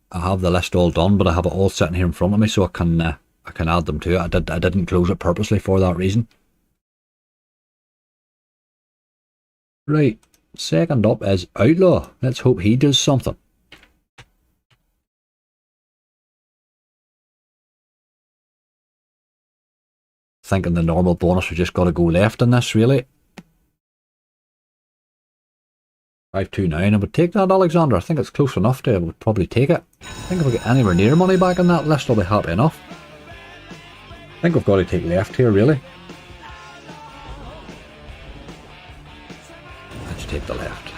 I have the list all done, but I have it all sitting here in front of me so I can add them to it. I didn't close it purposely for that reason. Right, second up is Outlaw. Let's hope he does something. Thinking the normal bonus, we just got to go left in this, really. 529, I would take that, Alexander. I think it's close enough to, I would probably take it. I think if we get anywhere near money back on that list, I'll be happy enough. I think we've got to take left here, really. Let's take the left.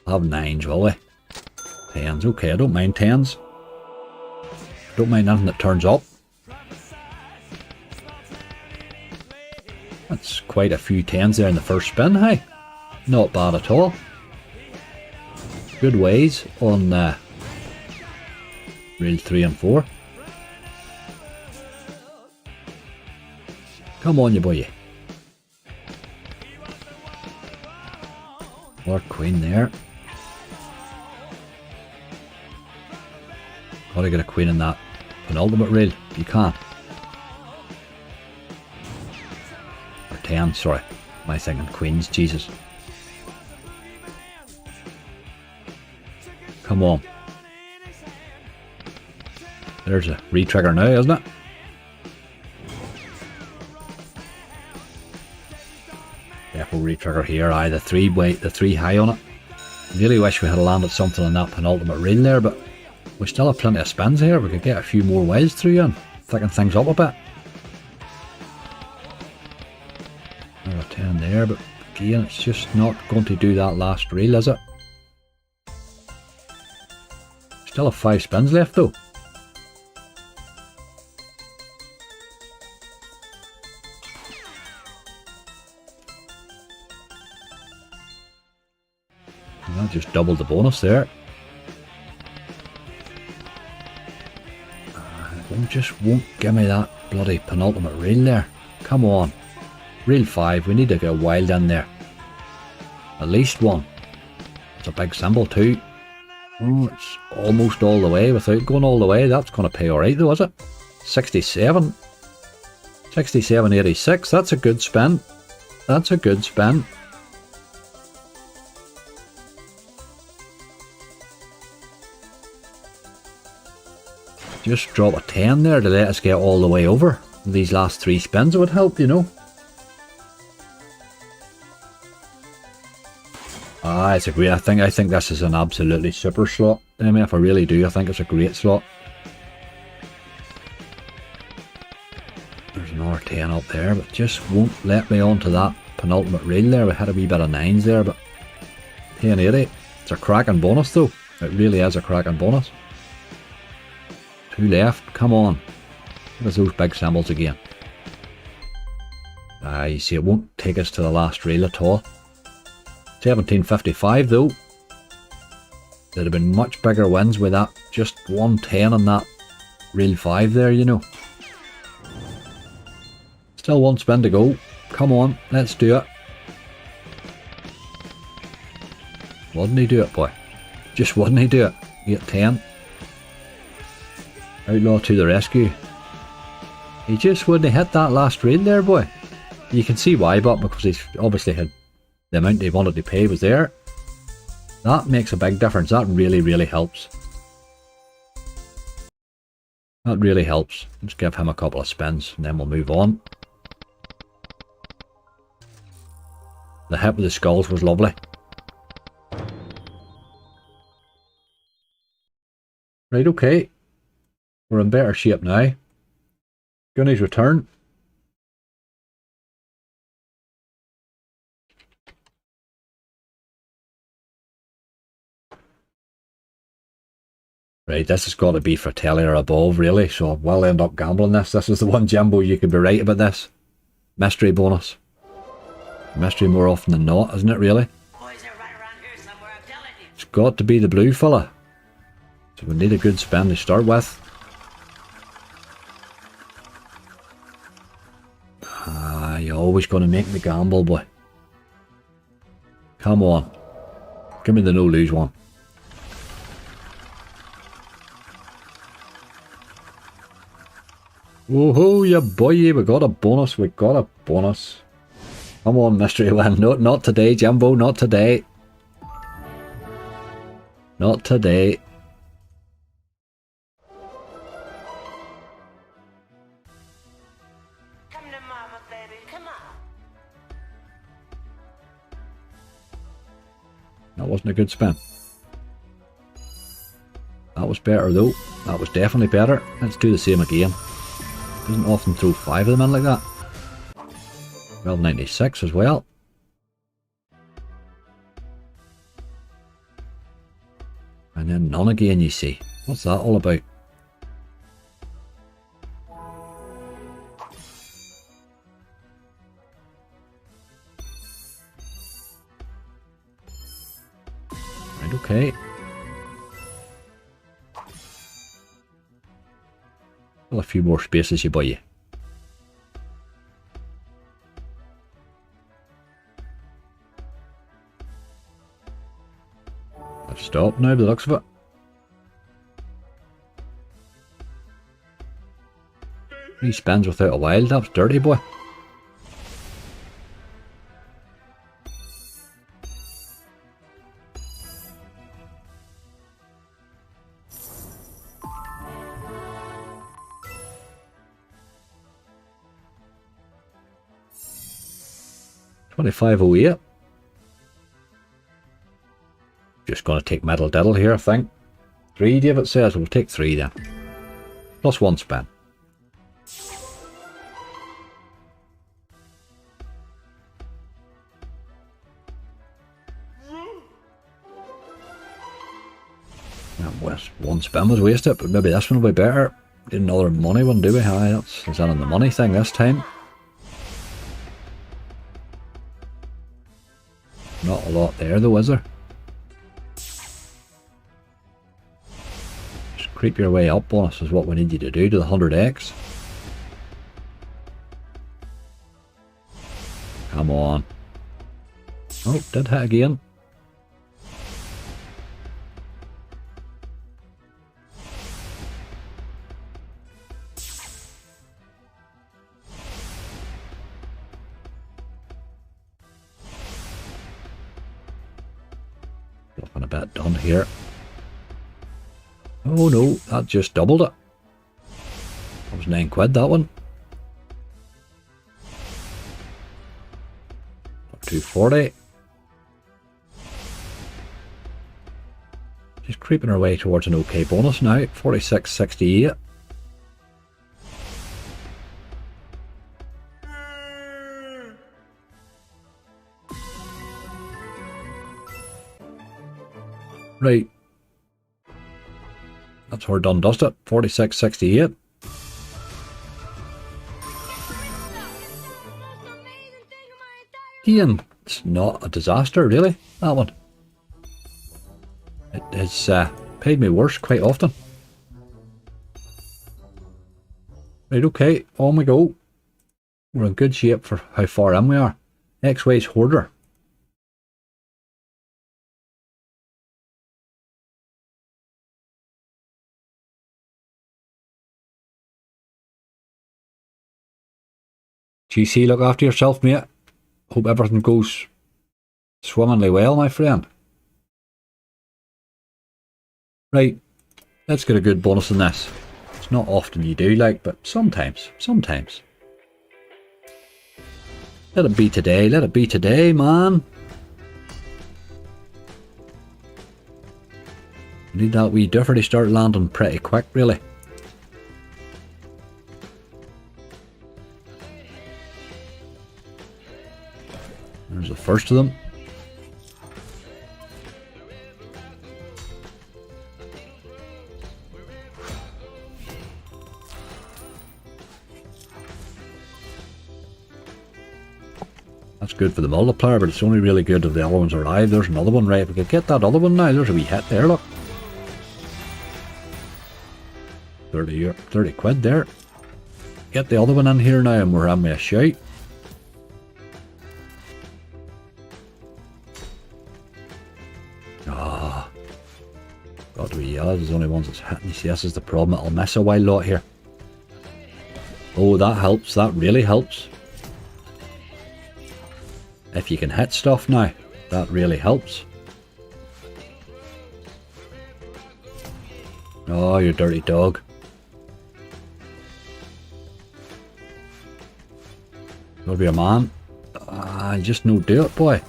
I'll have 9s, will we? 10s, okay, I don't mind 10s. Don't mind anything that turns up. That's quite a few 10s there in the first spin, hey? Not bad at all. Good ways on reel 3 and 4. Come on, you boy. More queen there. Gotta get a queen in that penultimate reel. You can't. 10, sorry. Am I thinking queens? Jesus. Come on. There's a re-trigger now, isn't it? Careful re-trigger here. Aye, the three high on it. Really wish we had landed something on that penultimate reel there, but we still have plenty of spins here. We could get a few more wilds through and thicken things up a bit. Another 10 there, but again, it's just not going to do that last reel, is it? Still have 5 spins left though. And that just doubled the bonus there. It just won't give me that bloody penultimate reel there. Come on. Reel 5, we need to get wild in there. At least one. It's a big symbol too. Oh, it's almost all the way without going all the way. That's going to pay alright though, is it? 67. 67.86. That's a good spin. That's a good spin. Just drop a 10 there to let us get all the way over. These last 3 spins would help, you know. Ah, it's a great. I think this is an absolutely super slot. MF, I really do. I think it's a great slot. There's another 10 up there, but just won't let me onto that penultimate reel there. We had a wee bit of 9s there, but 10.80. It's a cracking bonus though. It really is a cracking bonus. 2 left. Come on. There's those big symbols again. You see, it won't take us to the last reel at all. 17.55 though. There'd have been much bigger wins with that. Just 110 on that reel 5 there, you know. Still 1 spin to go. Come on, let's do it. Wouldn't he do it, boy? Just wouldn't he do it? Get 10. Outlaw to the rescue. He just wouldn't hit that last reel there, boy. You can see why, but because he's obviously had the amount they wanted to pay was there. That makes a big difference. That really, really helps. That really helps. Let's give him a couple of spins and then we'll move on. The hit with the skulls was lovely. Right, okay. We're in better shape now. Gunny's return. Right, this has got to be for telly or above, really, so we'll end up gambling this. This is the one, Jimbo, you could be right about this. Mystery bonus. Mystery more often than not, isn't it, really? Boys are right around here somewhere, I'm telling you. It's got to be the blue fella. So we need a good spin to start with. You're always going to make me gamble, boy. Come on. Give me the no-lose one. Woohoo, yeah boy, we got a bonus, we got a bonus. Come on, mystery win. No, not today, Jimbo, not today. Not today. Come to mama, baby, come on. That wasn't a good spin. That was better though. That was definitely better. Let's do the same again. Doesn't often throw 5 of them in like that. 12.96 as well. And then none again, you see. What's that all about? Right, okay. Well, a few more spaces you buy you. I've stopped now by the looks of it. He spins without a wild, that's dirty, boy. 2508. Just going to take Metal Diddle here, I think. 3, David says. We'll take 3 then. Plus 1 spin. One spin was wasted, but maybe this one will be better. Get another money one, do we? Aye, that's is that on the money thing this time. Not a lot there though, is there? Just creep your way up on us is what we need you to do to the 100x. Come on. Oh, did hit again. Looking a bit done here. Oh no, that just doubled it. That was 9 quid, that one. 240. Just creeping our way towards an okay bonus now. 46.68. Right. That's where done dusted. 46.68. Ian, it's not a disaster really, that one. It has paid me worse quite often. Right, okay, on we go. We're in good shape for how far in we are. X-Way's Hoarder. GC, look after yourself, mate. Hope everything goes swimmingly well, my friend. Right, let's get a good bonus in this. It's not often you do, like, but sometimes. Let it be today, man. Need that wee duffer to start landing pretty quick, really. There's the first of them. That's good for the multiplier, but it's only really good if the other ones are live. There's another one, right? We could get that other one now. There's a wee hit there, look. 30 quid there. Get the other one in here now and we're having a shout. Ah. Got to be yellow. There's only ones that's hitting. You see, this is the problem. It'll miss a while lot here. Oh, that helps. That really helps. If you can hit stuff now, that really helps. Oh, you dirty dog. Gotta be a man. Just no do it, boy.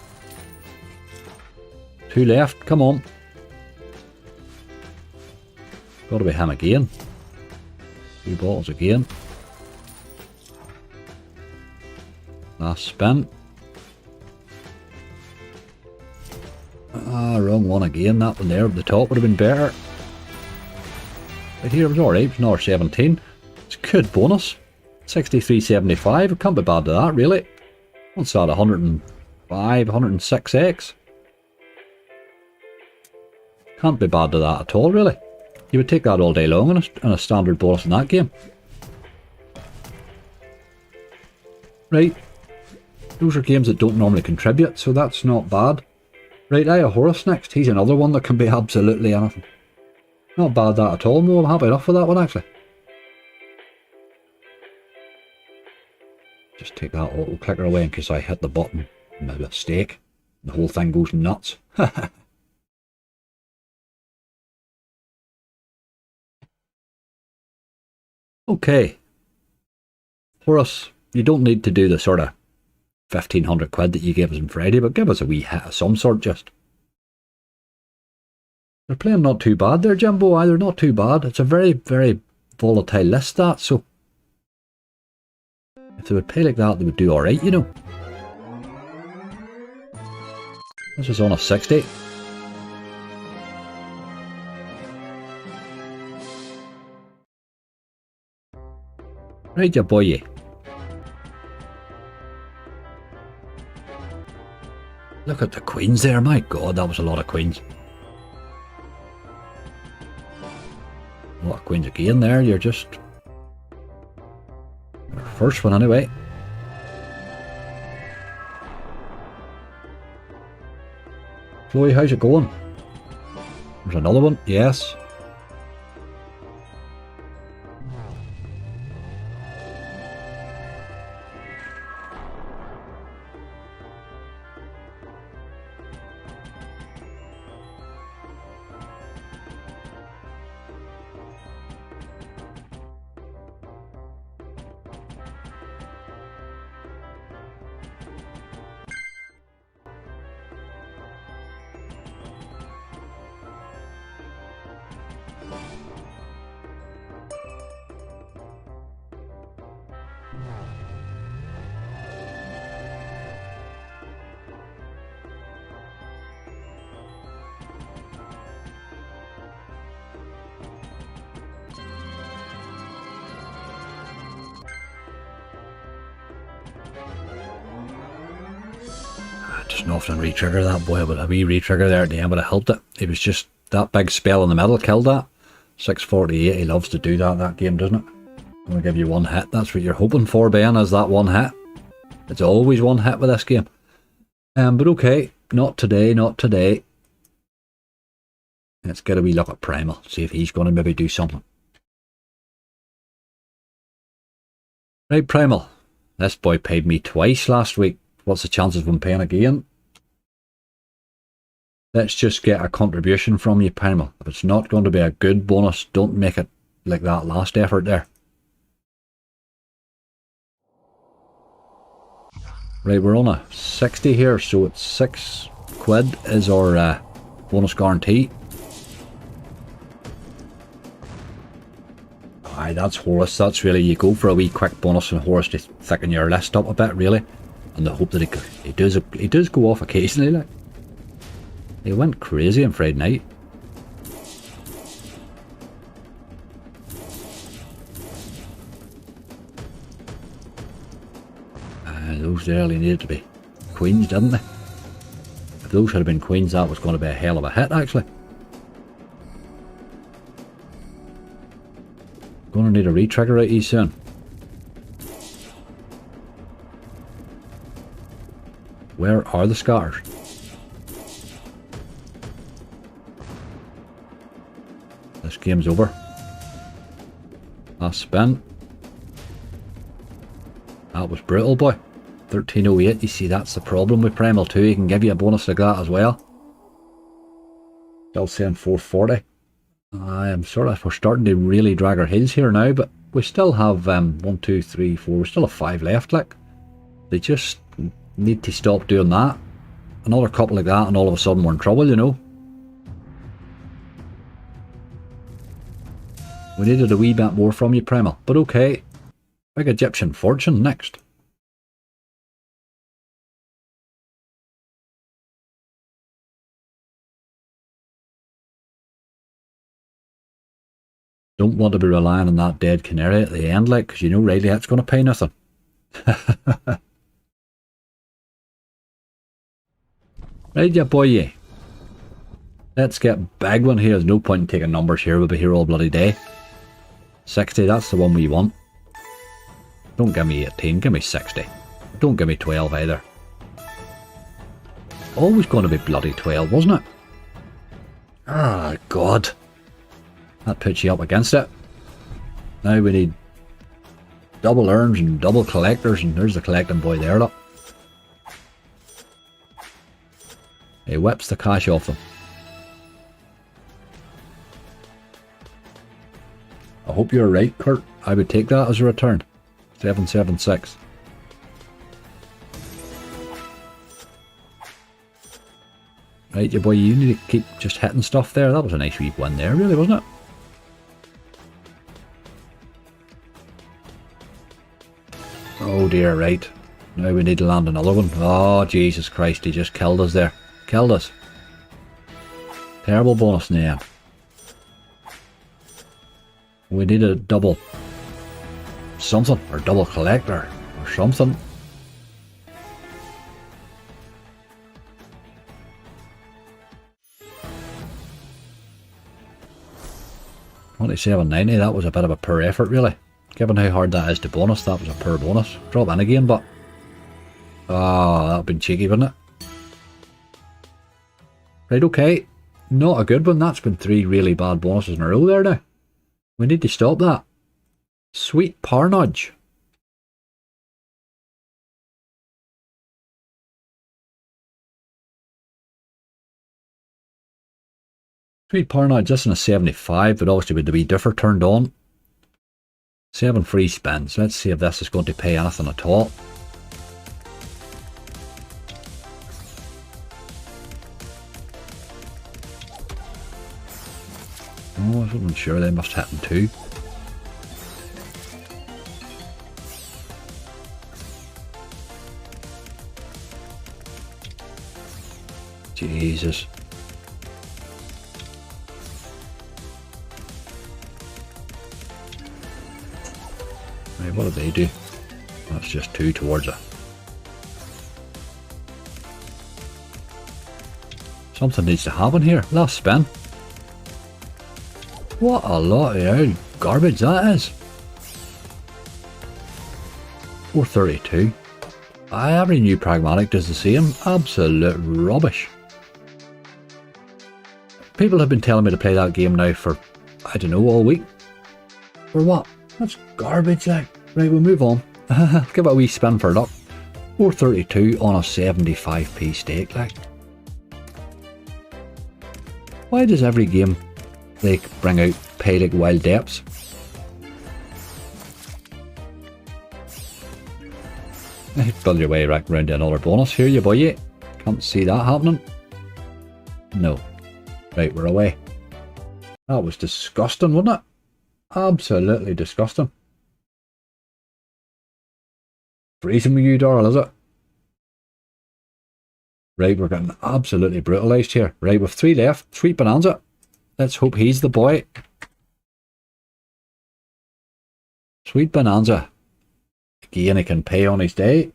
2 left, come on. Gotta be him again. 2 bottles again. Last spin. Wrong one again. That one there at the top would have been better. Right here, it was alright. It was another 17. It's a good bonus. 63.75. It can't be bad to that, really. What's that? 105, 106x? Can't be bad to that at all, really. You would take that all day long in a standard bonus in that game. Right. Those are games that don't normally contribute, so that's not bad. Right, I have Horus next. He's another one that can be absolutely anything. Not bad that at all, no, I'm happy enough with that one actually. Just take that auto clicker away in case I hit the button by mistake. The whole thing goes nuts. Okay. Horus, you don't need to do the sort of £1,500 that you gave us on Friday, but give us a wee hit of some sort just. They're playing not too bad there, Jimbo. Either not too bad. It's a very, very volatile list, that, so if they would play like that, they would do alright, you know. This is on a 60. Right, ya boy. Look at the queens there. My God, that was a lot of queens. A lot of queens again there. You're just... First one anyway. Chloe, how's it going? There's another one. Yes. Just nothing re-trigger that boy, but a wee re-trigger there at the end would have helped it. It was just that big spell in the middle killed that. 648, he loves to do that game, doesn't it? I'm going to give you one hit. That's what you're hoping for, Ben, is that one hit. It's always one hit with this game. But okay, not today, not today. Let's get a wee look at Primal, see if he's going to maybe do something. Right, Primal. This boy paid me twice last week. What's the chances of him paying again? Let's just get a contribution from you, Primal. If it's not going to be a good bonus, don't make it like that last effort there. Right, we're on a 60 here, so it's £6 is our bonus guarantee. Aye, that's Horus. That's really, you go for a wee quick bonus and Horus to thicken your list up a bit, really. And the hope that he does go off occasionally, like. He went crazy on Friday night. Those early needed to be queens, didn't they? If those had been queens, that was going to be a hell of a hit, actually. Going to need a re-trigger right here soon. Where are the scars? This game's over. Last spin. That was brutal, boy. 1308. You see, that's the problem with Primal 2. He can give you a bonus like that as well. Still saying 440. I am we're starting to really drag our heels here now, but we still have 1, 2, 3, 4. We still have 5 left, like. They just need to stop doing that. Another couple like that and all of a sudden we're in trouble, you know. We needed a wee bit more from you, Primal, but okay. Big Egyptian fortune next. Don't want to be relying on that dead canary at the end, like, because you know really it's going to pay nothing. Right, ya boy. Let's get big one here. There's no point in taking numbers here. We'll be here all bloody day. 60, that's the one we want. Don't give me 18, give me 60. Don't give me 12 either. Always going to be bloody 12, wasn't it? Ah, God. That puts you up against it. Now we need double earns and double collectors, and there's the collecting boy there, look. He whips the cash off them. I hope you're right, Kurt. I would take that as a return. 776. Right, your boy, you need to keep just hitting stuff there. That was a nice wee win there, really, wasn't it? Oh dear, right. Now we need to land another one. Oh, Jesus Christ, he just killed us there. Killed us. Terrible bonus now. We need a double something, or double collector, or something. $27.90, that was a bit of a poor effort, really. Given how hard that is to bonus, that was a poor bonus. Drop in again, but... oh, that would have been cheeky, wouldn't it? Right, okay. Not a good one. That's been 3 really bad bonuses in a row there now. We need to stop that. Sweet Parnage. Sweet Parnage, just in a 75, but obviously with the wee differ turned on. 7 free spins. Let's see if this is going to pay anything at all. Oh, I wasn't sure. They must happen too. Jesus. Right, what did they do? That's just 2 towards it. Something needs to happen here. Last spin. What a lot of garbage that is. 432. Every new pragmatic does the same. Absolute rubbish. People have been telling me to play that game now for, I don't know, all week. For what? That's garbage, like. Right, we'll move on. Give it a wee spin for luck. 432 on a 75p stake, like. Why does every game they bring out pay like wild depths? Build your way right round to another bonus here, you boy. Can't see that happening. No. Right, we're away. That was disgusting, wasn't it? Absolutely disgusting. Freezing with you, Darrell, is it? Right, we're getting absolutely brutalised here. Right, with 3 left. Sweet Bonanza. Let's hope he's the boy. Sweet Bonanza. Again, he can pay on his day.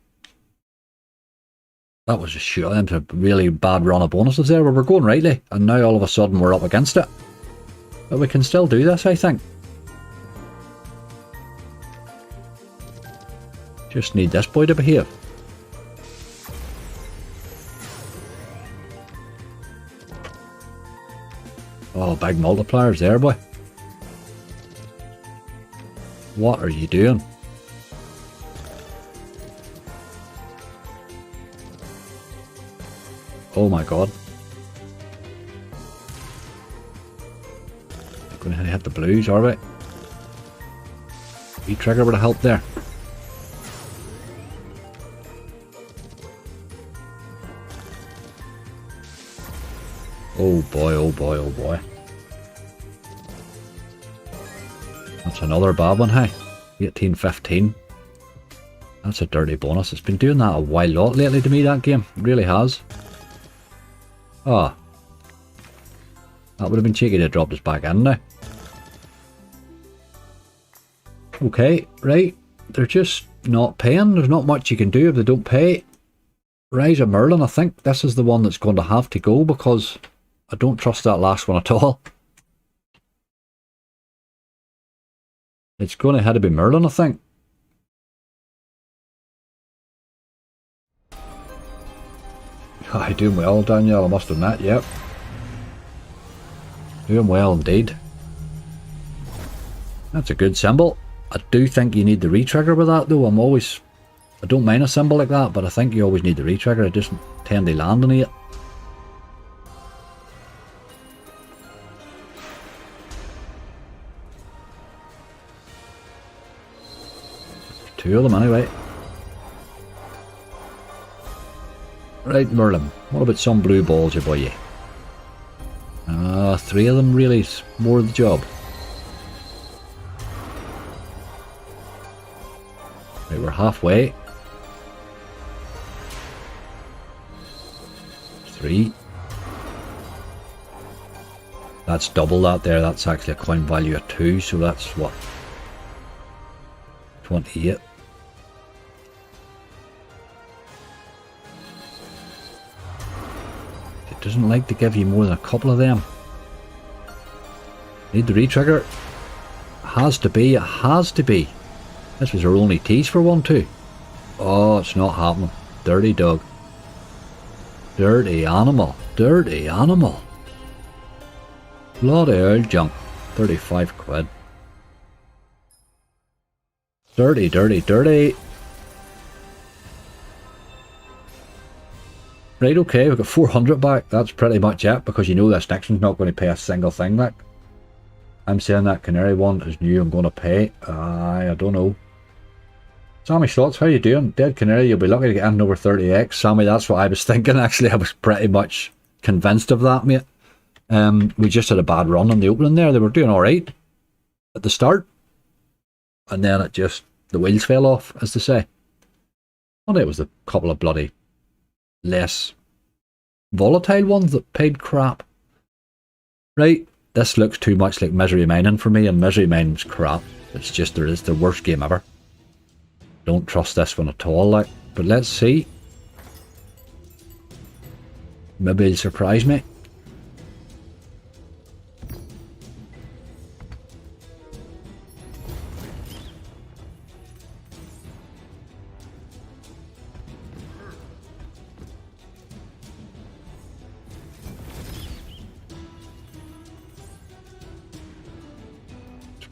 That was just sure them to really bad run of bonuses there where we're going rightly, and now all of a sudden we're up against it. But we can still do this, I think. Just need this boy to behave. Oh, big multipliers there, boy. What are you doing? Oh my god. We're going to hit the blues, are we? Trigger would have helped there. Oh boy, oh boy, oh boy. That's another bad one, hey. 18-15. That's a dirty bonus. It's been doing that a while lot lately to me, that game. It really has. Ah. That would have been cheeky to drop this back in now. Okay, right. They're just not paying. There's not much you can do if they don't pay. Rise of Merlin, I think this is the one that's going to have to go because I don't trust that last one at all. It's going to have to be Merlin, I think. Aye, doing well, Daniel, I must admit, yep. Doing well indeed. That's a good symbol. I do think you need the retrigger with that though. I don't mind a symbol like that, but I think you always need the retrigger. I just tend to land on it. Two of them anyway. Right, Merlin. What about some blue balls, you boy? 3 of them really is more of the job. Right, we're halfway. 3. That's double that there. That's actually a coin value of 2, so that's what? 28. It doesn't like to give you more than a couple of them. Need the retrigger. Has to be, it has to be. This was our only tease for 1 too. Oh, it's not happening. Dirty dog. Dirty animal. Dirty animal. Bloody old junk. 35 quid. Dirty, dirty, dirty. Right, okay, we've got 400 back. That's pretty much it, because you know this next one's not going to pay a single thing, like. I'm saying that Canary one is new, I'm going to pay. I don't know. Sammy Slots, how you doing? Dead Canary, you'll be lucky to get in over 30x. Sammy, that's what I was thinking, actually. I was pretty much convinced of that, mate. We just had a bad run on the opening there. They were doing alright at the start. And then it just, the wheels fell off, as they say. And it was a couple of bloody less volatile ones that paid crap. Right, this looks too much like Misery Mining for me, and Misery Mining's crap. It's just, it's the worst game ever. Don't trust this one at all, like. But let's see. Maybe it'll surprise me.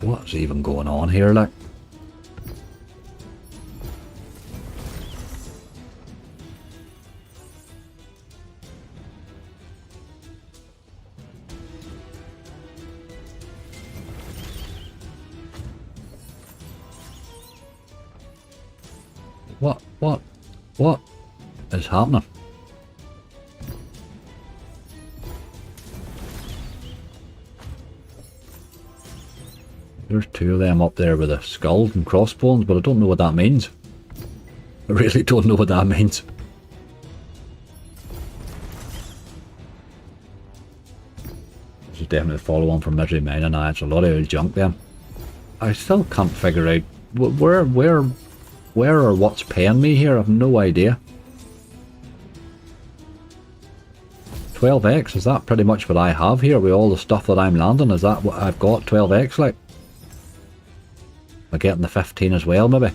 What's even going on here, like? What is happening? There's 2 of them up there with the skulls and crossbones, but I don't know what that means. I really don't know what that means. This is definitely a follow on from Misery Mining. It's a lot of old junk then. I still can't figure out where or what's paying me here. I've no idea. 12x, is that pretty much what I have here with all the stuff that I'm landing? Is that what I've got, 12x, like? Am I getting the 15 as well, maybe?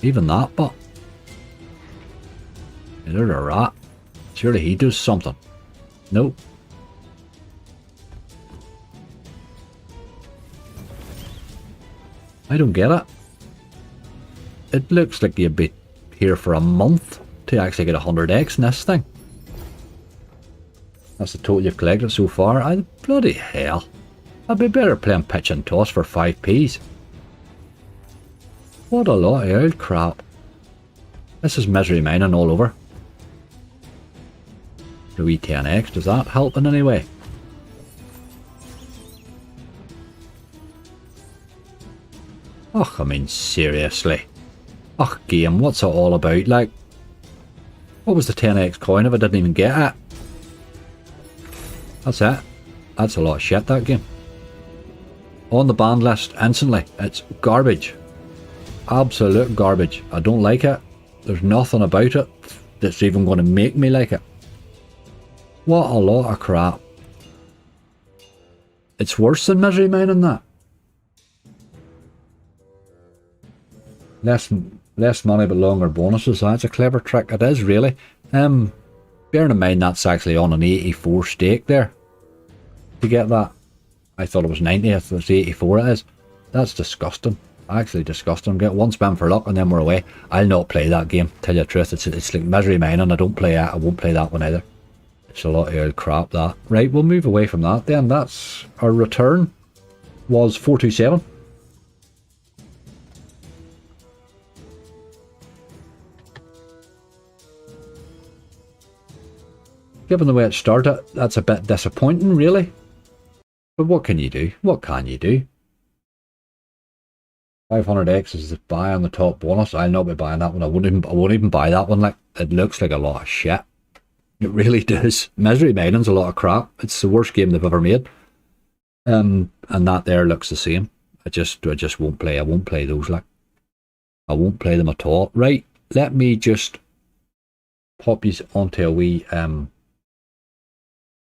Even that, but... Is there a rat? Surely he does something. Nope. I don't get it. It looks like you'd be here for a month to actually get 100x in this thing. That's the total you've collected so far. Bloody hell. I'd be better playing pitch and toss for 5p's. What a lot of old crap. This is Misery Mining all over. The wee 10x, does that help in any way? Och, I mean, seriously. Och, game, what's it all about, like? What was the 10x coin if I didn't even get it? That's it. That's a lot of shit, that game. On the banned list instantly. It's garbage. Absolute garbage. I don't like it. There's nothing about it that's even going to make me like it. What a lot of crap. It's worse than Misery Mining, that. Less money but longer bonuses. That's a clever trick. It is, really. Bearing in mind that's actually on an 84 stake there. To get that. I thought it was 90. It's 84 it is. That's disgusting. Actually disgusting. Get one spam for luck and then we're away. I'll not play that game. Tell you the truth. It's like Misery Mining. I don't play it. I won't play that one either. It's a lot of old crap, that. Right, we'll move away from that then. That's our return. Was 427. Given the way it started, that's a bit disappointing, really. But what can you do? What can you do? 500x is the buy on the top bonus. I'll not be buying that one. I won't even buy that one. Like, it looks like a lot of shit. It really does. Misery Maiden's a lot of crap. It's the worst game they've ever made. And that there looks the same. I just won't play. I won't play those. Like, I won't play them at all. Right. Let me just pop these onto a wee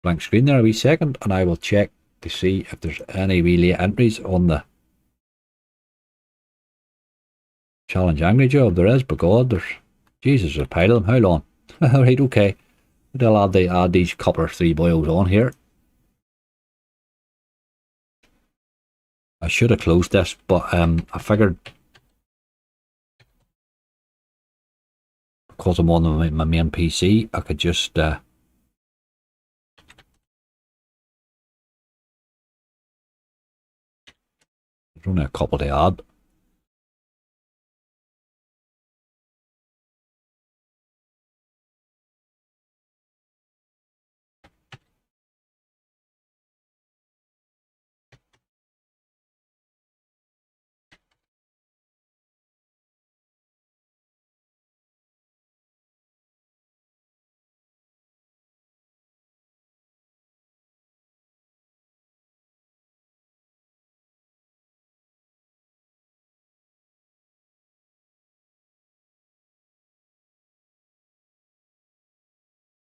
blank screen there a wee second, and I will check to see if there's any wee late entries on the Challenge Angry Job. There is, but God, there's Jesus, there's a pile of them. How long? Right, okay. They'll add these couple or three boils on here. I should have closed this, but I figured because I'm on my main PC, I could just there's only a couple to add.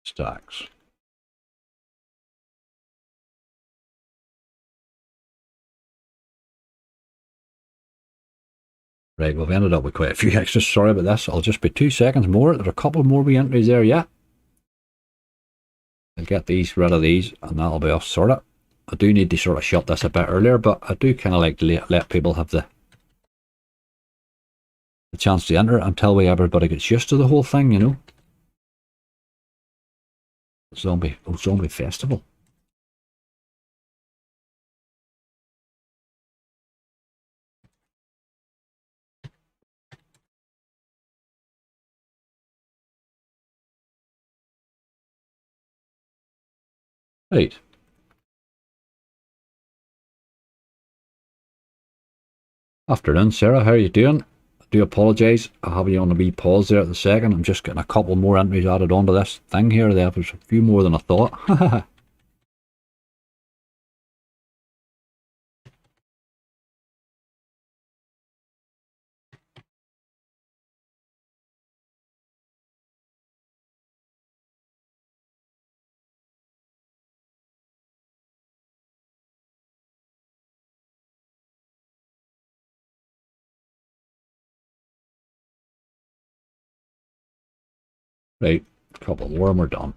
Stacks. Right, we've ended up with quite a few extras. Sorry about this. I'll just be 2 seconds more. There's a couple more wee entries there, yeah. I'll get these, rid of these, and that'll be off sorted. I do need to sort of shut this a bit earlier, but I do kind of like to let people have the chance to enter until everybody gets used to the whole thing, you know. Zombie festival. Right. Afternoon, Sarah. How are you doing? I do apologise. I have you on a wee pause there at the second. I'm just getting a couple more entries added onto this thing here. There's a few more than I thought. Right, a couple more and we're done.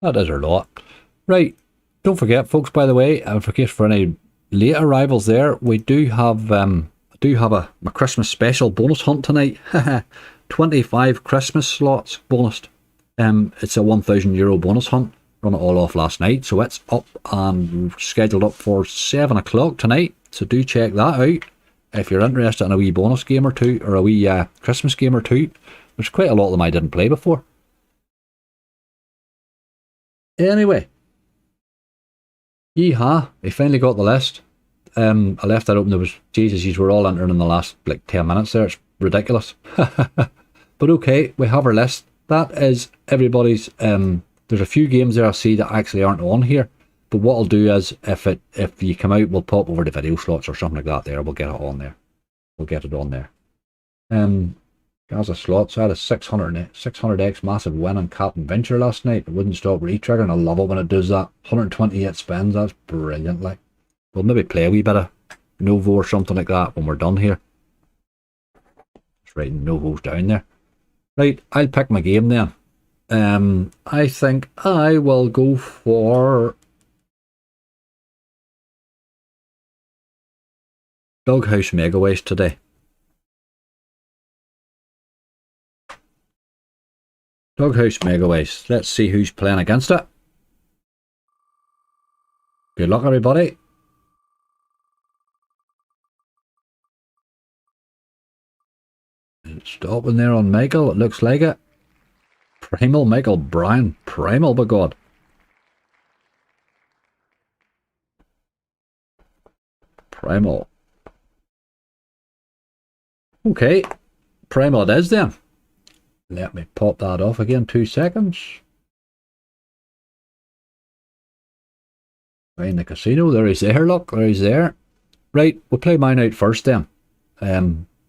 That is our lot. Right, don't forget, folks, by the way, in case for any late arrivals there, we do have my Christmas special bonus hunt tonight. 25 Christmas slots bonused. It's a €1,000 bonus hunt. Run it all off last night, so it's up and scheduled up for 7 o'clock tonight. So do check that out if you're interested in a wee bonus game or two, or a wee Christmas game or two. There's quite a lot of them I didn't play before. Anyway, yeehaw! I finally got the list. I left that open. There was Jesus. You were all entering in the last like 10 minutes there. It's ridiculous. But okay, we have our list. That is everybody's. There's a few games there I see that actually aren't on here. But what I'll do is, if you come out, we'll pop over the video slots or something like that. There, we'll get it on there. We'll get it on there. Gaza slots. I had a 600x massive win on Captain Venture last night. It wouldn't stop re-triggering. I love it when it does that. 128 spins. That's brilliant. Like, we'll maybe play a wee bit of Novo or something like that when we're done here. Just writing Novos down there. Right, I'll pick my game then. I think I will go for Doghouse Mega Waste today. Doghouse Mega Waste. Let's see who's playing against it. Good luck, everybody. Stopping there on Michael, it looks like it. Primal, Michael Brown. Primal, by God. Primal. Okay, Primal it is then. Let me pop that off again, 2 seconds. Find the casino, there he's there, look, there he's there. Right, we'll play mine out first then.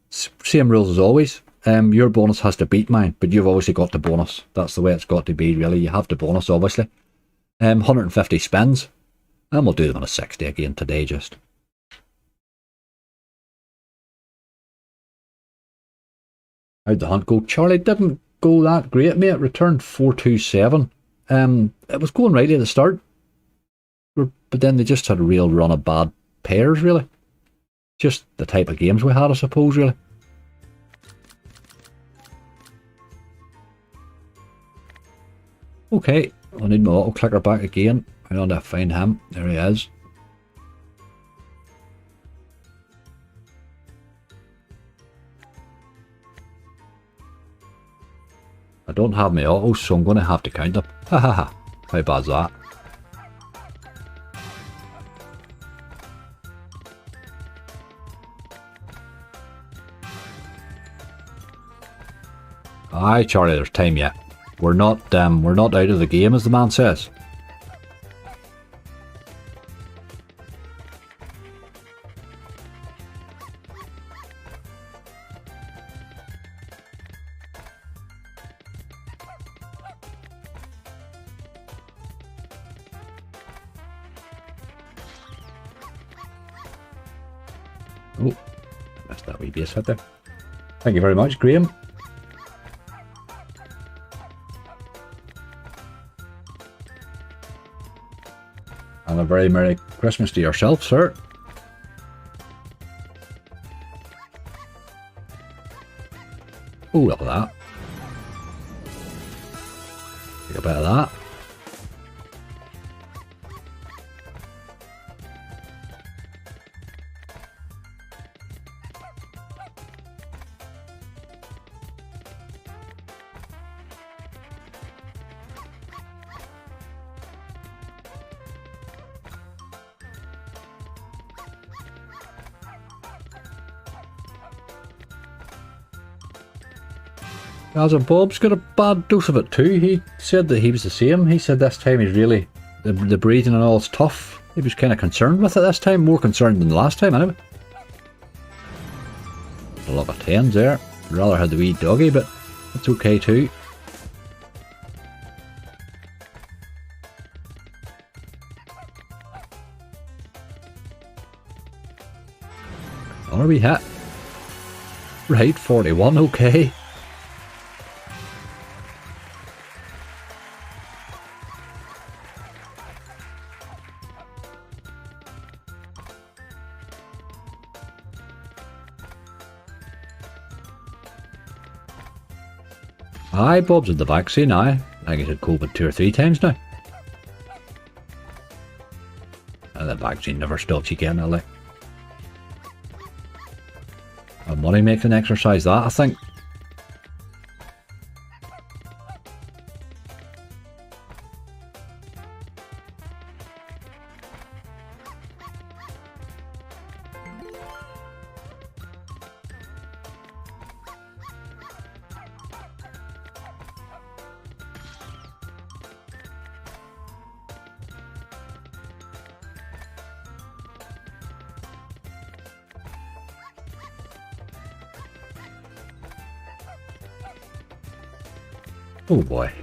Same rules as always. Your bonus has to beat mine, but you've obviously got the bonus. That's the way it's got to be, really. You have the bonus, obviously. 150 spins. And we'll do them on a 60 again today, just. How'd the hunt go? Charlie didn't go that great, mate. Returned 427. It was going right at the start. But then they just had a real run of bad pairs, really. Just the type of games we had, I suppose, really. Okay, I need my auto clicker back again. I want to find him. There he is. I don't have my autos, so I'm going to have to count them. Ha ha ha. How bad's that? Aye, Charlie, there's time yet. We're not out of the game, as the man says. Oh, missed that wee base hit there. Thank you very much, Graham. And a very Merry Christmas to yourself, sir. Oh, look at that. Take a bit of that. As Bob's got a bad dose of it too. He said that he was the same. He said this time he's really, the breathing and all is tough. He was kind of concerned with it this time, more concerned than the last time anyway. A lot of 10s there. Rather had the wee doggy, but it's okay too. Another wee hit. Right, 41, okay. Aye, Bob's at the vaccine, aye. I think he's had COVID 2 or 3 times now. And the vaccine never stops you getting it, like. And money making exercise, that, I think. Oh boy.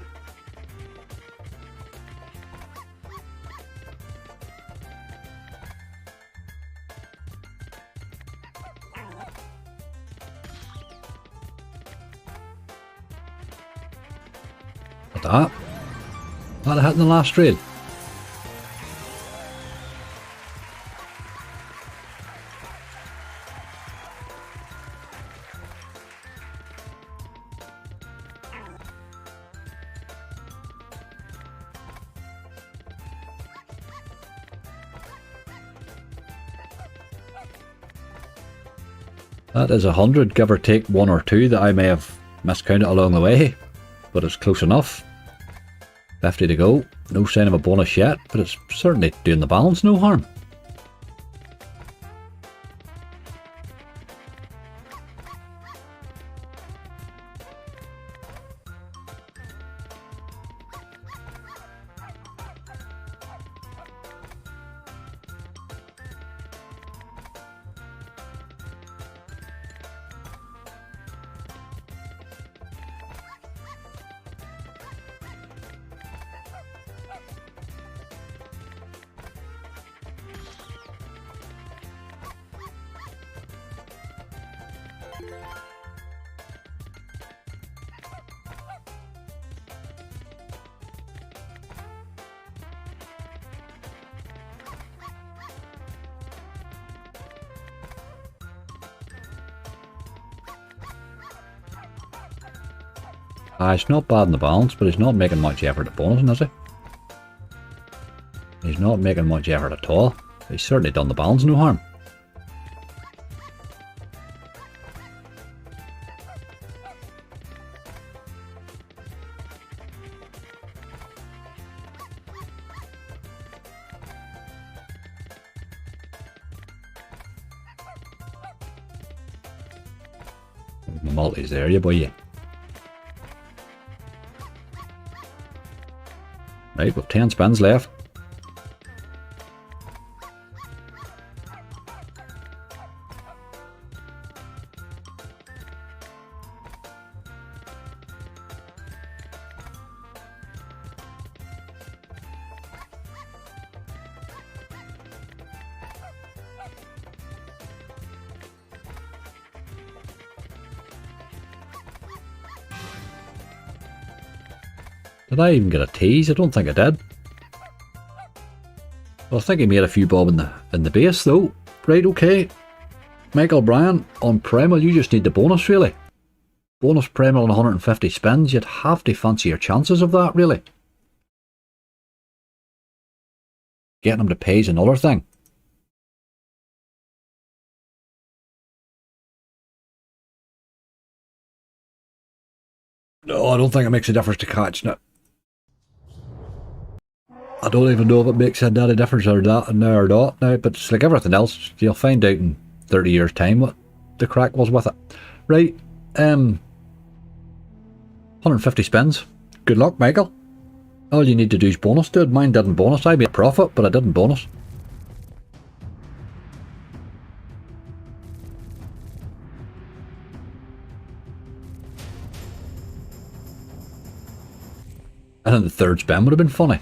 What that? That hit in the last raid. That is 100, give or take 1 or 2 that I may have miscounted along the way, but it's close enough. 50 to go. No sign of a bonus yet, but it's certainly doing the balance no harm. It's not bad in the balance, but he's not making much effort at bonusing, is he? He's not making much effort at all. He's certainly done the balance no harm. The multi's there, you boy. Right, we've 10 spins left. Did I even get a tease? I don't think I did. Well, I think he made a few bob in the base though. Right, okay. Michael Bryan, on Primal you just need the bonus really. Bonus Primal on 150 spins, you'd have to fancy your chances of that really. Getting him to pay is another thing. No, I don't think it makes a difference to catching it. I don't even know if it makes a difference or that now or not now, but it's like everything else, you'll find out in 30 years time what the crack was with it. Right, 150 spins. Good luck, Michael. All you need to do is bonus, dude. Mine didn't bonus. I made a profit, but I didn't bonus. And then the third spin would have been funny.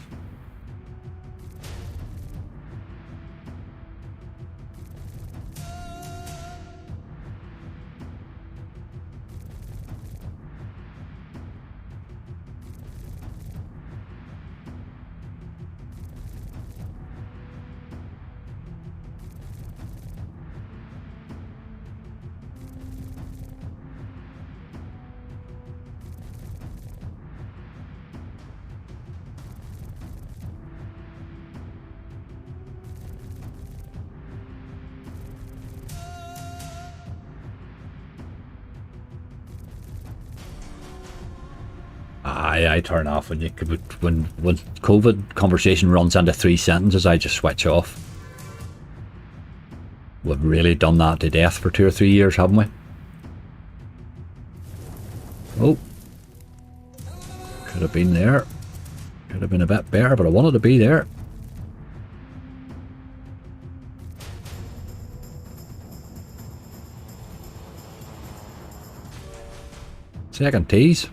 I turn off when COVID conversation runs into 3 sentences. I just switch off. We've really done that to death for 2 or 3 years, haven't we? Oh, could have been there. Could have been a bit better, but I wanted to be there. Second tease.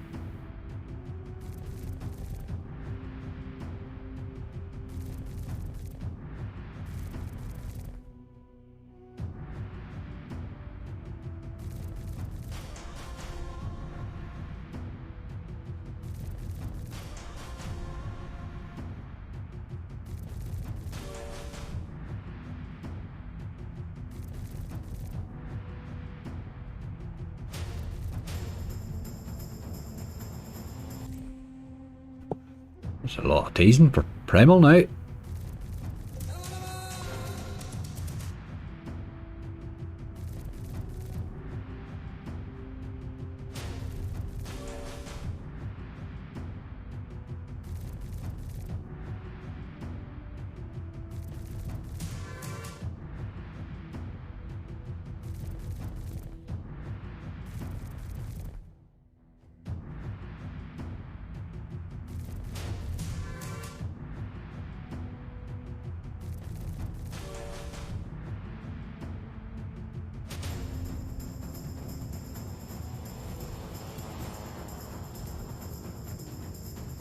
There's a lot of teasing for Primal now.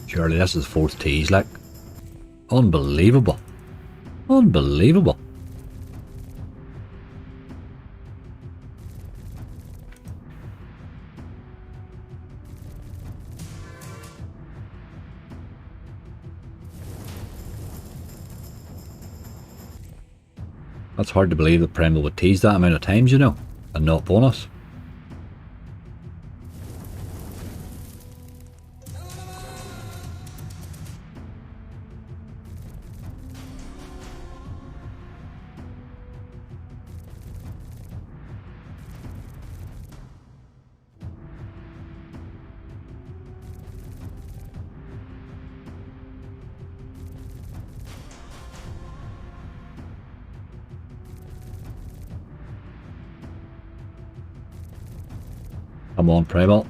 Surely this is the fourth tease, like. Unbelievable. Unbelievable. That's hard to believe that Primal would tease that amount of times, you know, and not bonus. Come on, Primal.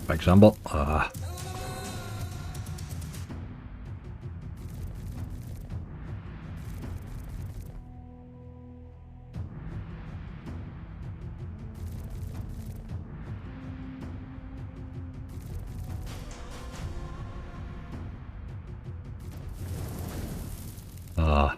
Big symbol. Ah. Ah.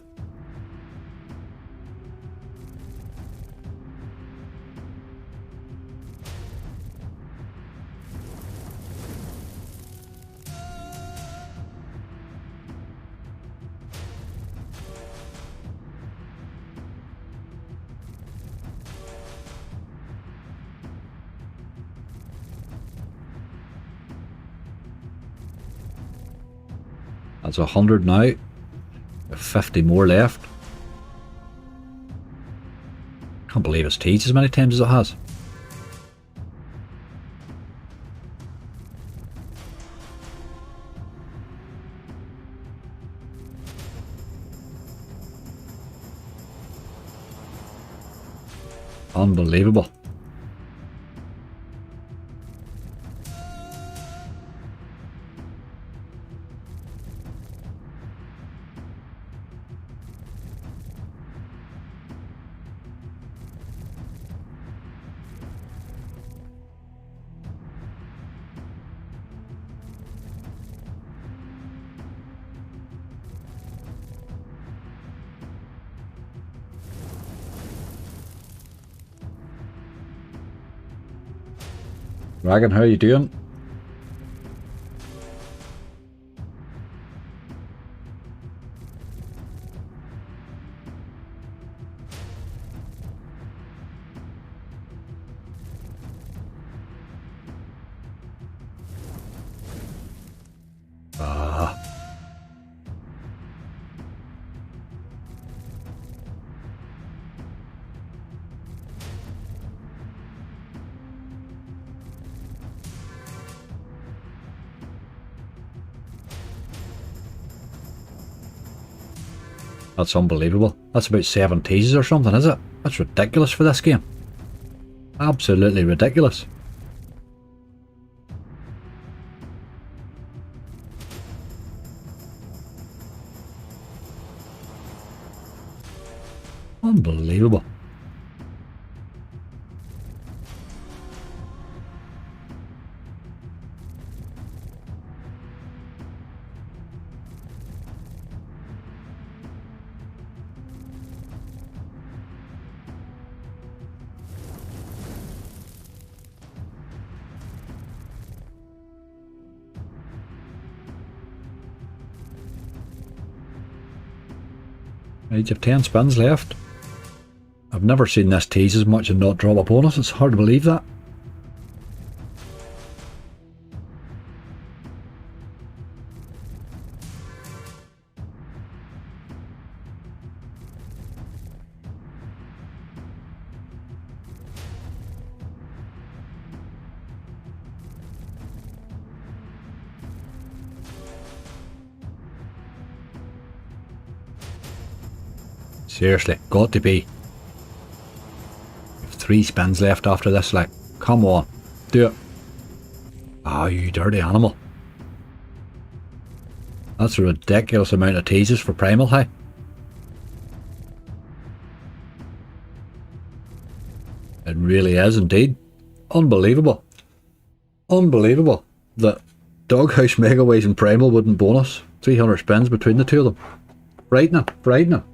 That's 100 now. 50 more left. Can't believe it's teased as many times as it has. Unbelievable. Dragon, how are you doing? Ah. That's unbelievable. That's about 7 teases or something, is it? That's ridiculous for this game. Absolutely ridiculous. Unbelievable. Right, you have 10 spins left. I've never seen this tease as much and not drop a bonus. It's hard to believe that. Seriously, got to be. 3 spins left after this, like, come on, do it. Ah, you dirty animal. That's a ridiculous amount of teases for Primal, hey? It really is indeed. Unbelievable. Unbelievable. that Doghouse Megaways and Primal wouldn't bonus. 300 spins between the two of them. Frightening, frightening.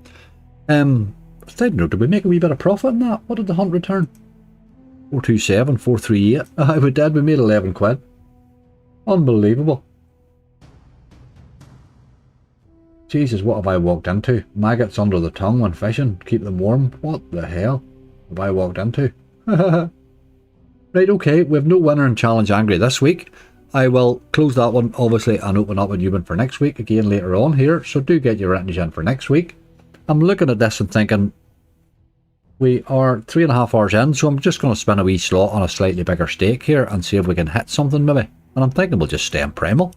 Side note, did we make a wee bit of profit in that? What did the hunt return? 427, 438. Aye, we did. We made 11 quid. Unbelievable. Jesus, what have I walked into? Maggots under the tongue when fishing. Keep them warm. What the hell have I walked into? Right, okay. We have no winner in Challenge Angry this week. I will close that one, obviously, and open up a new one for next week again later on here. So do get your entries in for next week. I'm looking at this and thinking, we are 3.5 hours in, so I'm just going to spin a wee slot on a slightly bigger stake here and see if we can hit something maybe. And I'm thinking we'll just stay in Primal.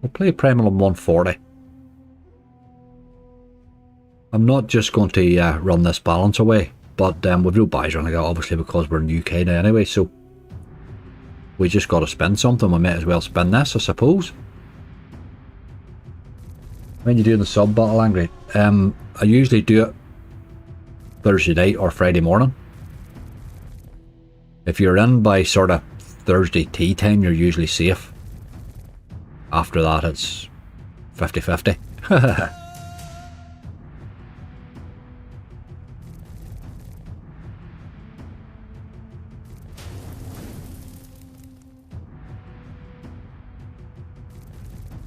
We'll play Primal on 140. I'm not just going to run this balance away, but we've no buys running out, obviously, because we're in UK now anyway, so we just got to spend something. We might as well spend this, I suppose. When you're doing the sub battle, Angry, I usually do it Thursday night or Friday morning. If you're in by sort of Thursday tea time, you're usually safe. After that, it's 50-50.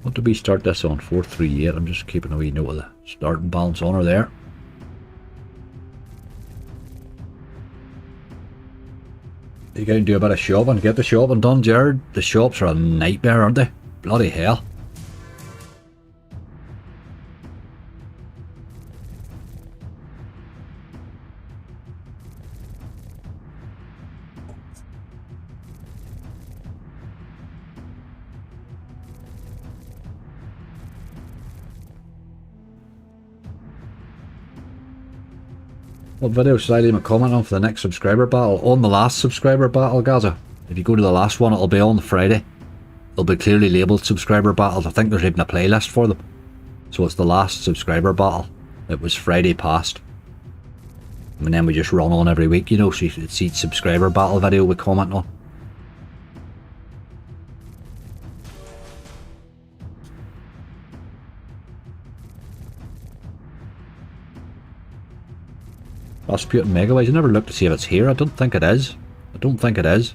What did we start this on? 438. I'm just keeping a wee note of the starting balance on her there. You gotta do a bit of shopping. Get the shopping done, Jared. The shops are a nightmare, aren't they? Bloody hell. What video should I leave a comment on for the next subscriber battle? On the last subscriber battle, Gaza. If you go to the last one, it'll be on Friday. It'll be clearly labelled subscriber battles. I think there's even a playlist for them. So it's the last subscriber battle. It was Friday past. And then we just run on every week, you know, so it's each subscriber battle video we comment on. Rasputin Megaways. I never looked to see if it's here. I don't think it is. I don't think it is.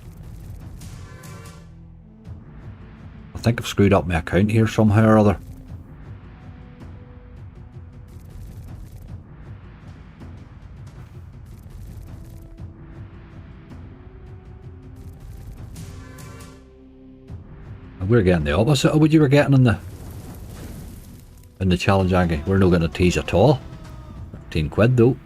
I think I've screwed up my account here somehow or other. And we're getting the opposite of what you were getting in the challenge, Aggie. We're not getting a tease at all. 15 quid though.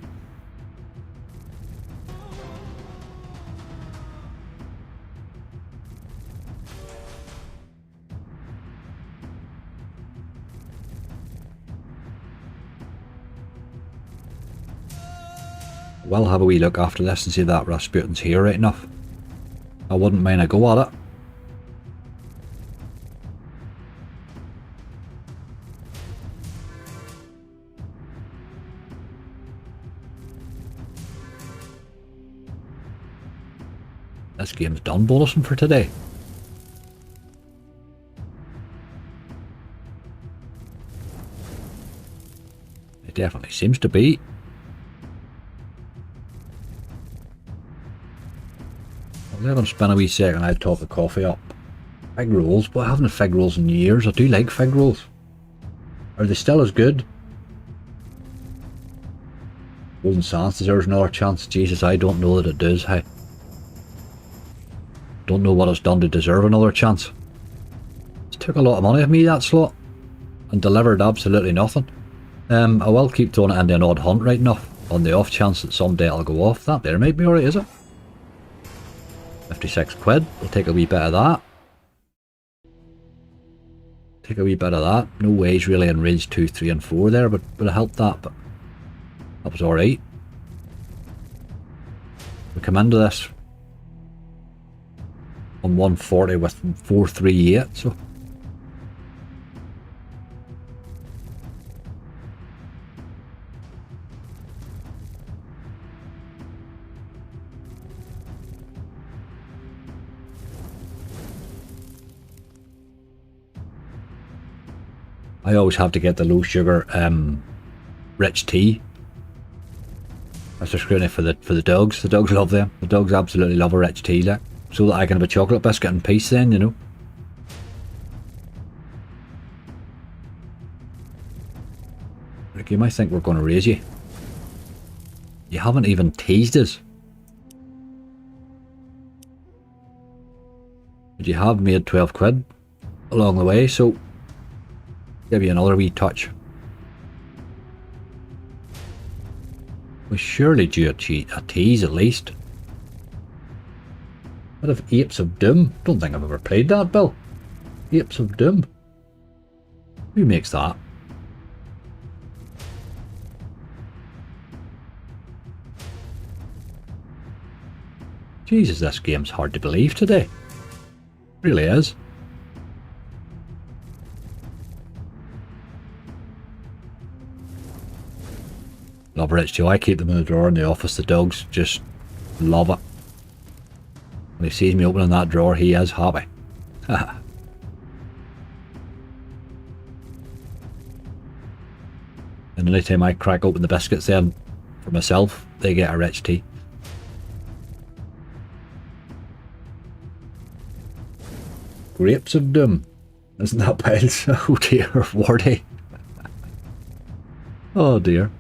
We'll have a wee look after this and see if that Rasputin's here right enough. I wouldn't mind a go at it. This game's done bonusing for today. It definitely seems to be. Let them spin a wee second, I'll top the coffee up. Fig rolls, but I haven't had fig rolls in years. I do like fig rolls. Are they still as good? Golden Sands deserves another chance. Jesus, I don't know that it does. Hey, don't know what it's done to deserve another chance. It took a lot of money of me, that slot, and delivered absolutely nothing. I will keep throwing it into an odd hunt right enough, on the off chance that someday it'll go off. That there might be alright, is it? 56 quid, we'll take a wee bit of that. Take a wee bit of that. No ways really in range 2, 3 and 4 there, but would have helped that, but that was alright. We come into this on 140 with 438, so I always have to get the low sugar rich tea. That's just screwing it for the dogs. The dogs love them. The dogs absolutely love a rich tea, like, so that I can have a chocolate biscuit in peace then, you know. Like, you might think we're going to raise you. You haven't even teased us. But you have made 12 quid along the way, so give you another wee touch. We surely due a tease at least. What of Apes of Doom? Don't think I've ever played that, Bill. Apes of Doom. Who makes that? Jesus, this game's hard to believe today. It really is. Love rich too. I keep them in the drawer in the office. The dogs just love it. When he sees me opening that drawer, he is happy. And anytime I crack open the biscuits then for myself, they get a rich tea. Grapes of Doom. Isn't that piles? Oh dear, Wardy. Oh dear.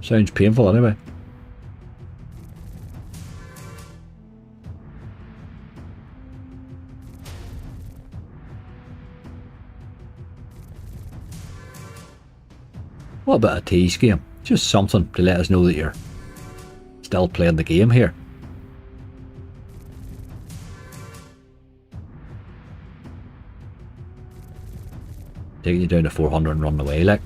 Sounds painful anyway. What about a tease game? Just something to let us know that you're still playing the game here. Taking you down to 400 and running away like.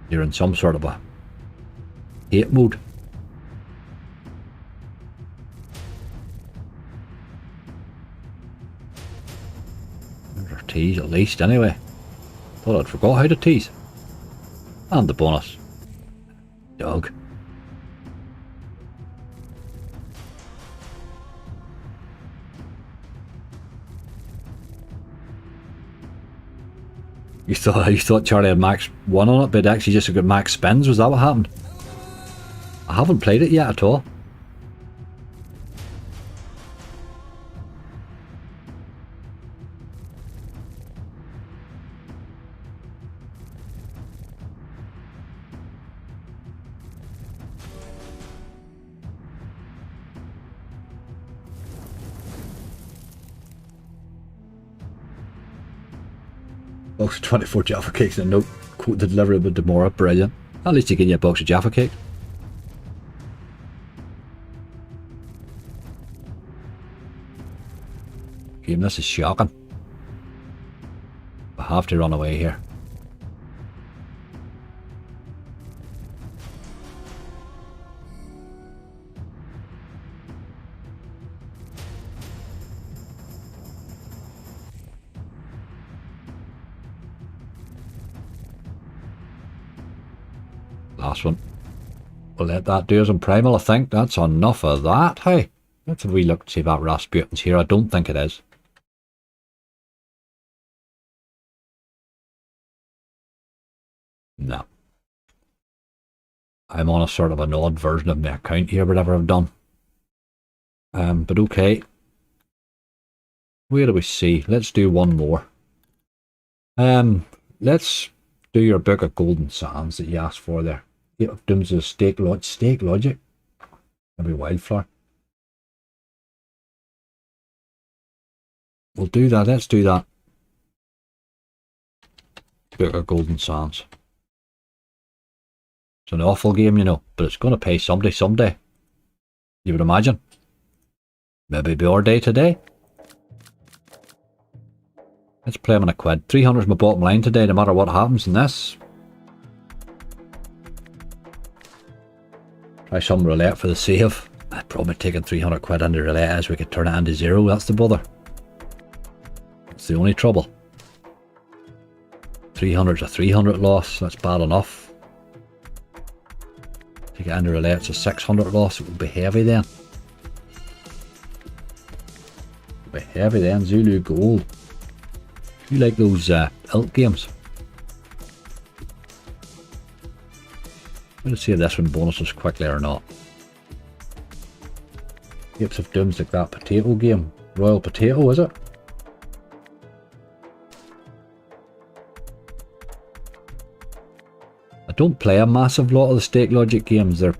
You're in some sort of a hate mode. There's our tease at least anyway. Thought I'd forgot how to tease. And the bonus. Dog. You thought Charlie had max 1 on it, but actually just got max spins. Was that what happened? I haven't played it yet at all. Box of 24 Jaffa cakes and a note. Quote the delivery of tomorrow. Brilliant. At least you get you a box of Jaffa cake. Game, this is shocking. I have to run away here. Last one. We'll let that do us in Primal, I think. That's enough of that, hey. Let's have a wee look to see if that Rasputin's here. I don't think it is. No. I'm on a sort of an odd version of my account here, whatever I've done. But okay. Where do we see? Let's do one more. Let's do your book of Golden Sands that you asked for there. Eight of Dooms of Stake Logic. Maybe Wildflower. We'll do that. Let's do that. Book of Golden Sands. It's an awful game, you know, but it's going to pay somebody someday. You would imagine. Maybe be our day today. Let's play him on a quid. 300 is my bottom line today, no matter what happens in this. Try some roulette for the save. I'd probably taken 300 quid into roulette as we could turn it into zero. That's the bother. That's the only trouble. 300's a 300 loss. That's bad enough. Take it into roulette, it's a 600 loss. It would be heavy then. It would be heavy then. Zulu gold. You like those ilk games? Let's see if this one bonuses quickly or not. Apes of Doom's like that potato game. Royal Potato, is it? I don't play a massive lot of the stake logic games. They're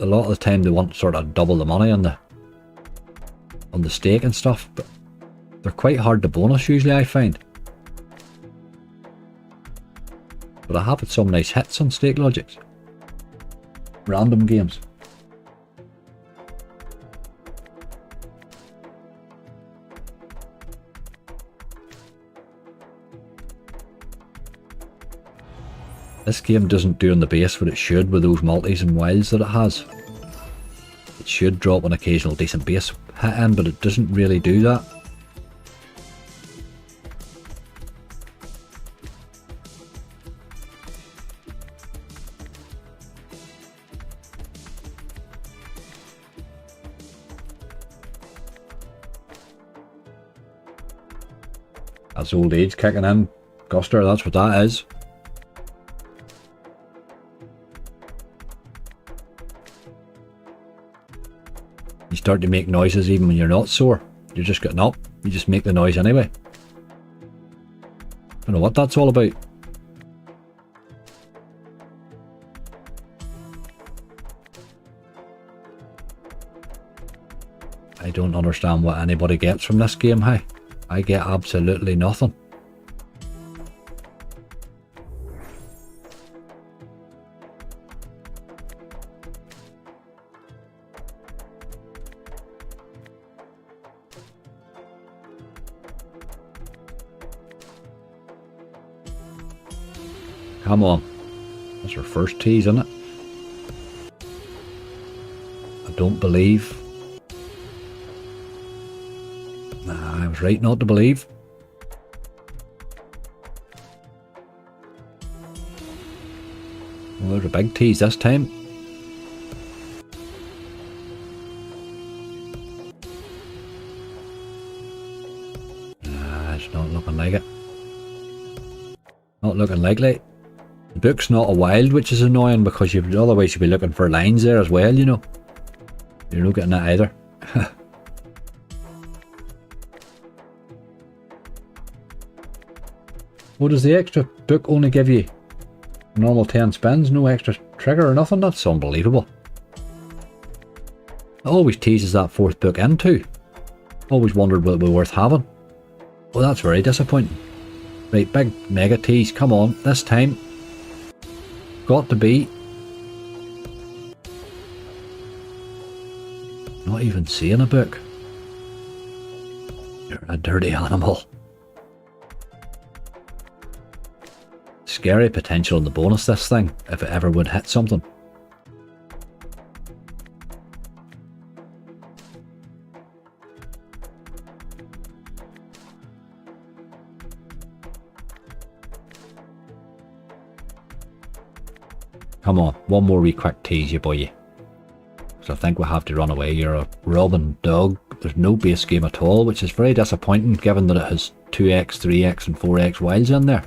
a lot of the time they want sort of double the money on the stake and stuff, but they're quite hard to bonus usually, I find. But I have had some nice hits on stake logics. Random games. This game doesn't do on the base what it should with those multis and wilds that it has. It should drop an occasional decent base hit in, but it doesn't really do that. That's old age kicking in, Guster, that's what that is. You start to make noises even when you're not sore. You're just getting up, you just make the noise anyway. I don't know what that's all about. I don't understand what anybody gets from this game, hey. I get absolutely nothing. Come on. That's our first tease, isn't it? I don't believe. Nah, I was right not to believe. Well, there's a big tease this time. Nah, it's not looking like it. Not looking likely. The book's not a wild, which is annoying because otherwise you'd be looking for lines there as well, you know. You're not getting that either. What does the extra book only give you? Normal 10 spins, no extra trigger or nothing? That's unbelievable. It always teases that fourth book in too. Always wondered would it be worth having. Oh, that's very disappointing. Right, big mega tease, come on, this time. Got to be. Not even seeing a book. You're a dirty animal. Scary potential in the bonus this thing, if it ever would hit something. Come on, one more wee quick tease you boy. Because I think we'll have to run away. You're a robbing dog. There's no base game at all, which is very disappointing given that it has 2x, 3x and 4x wilds in there.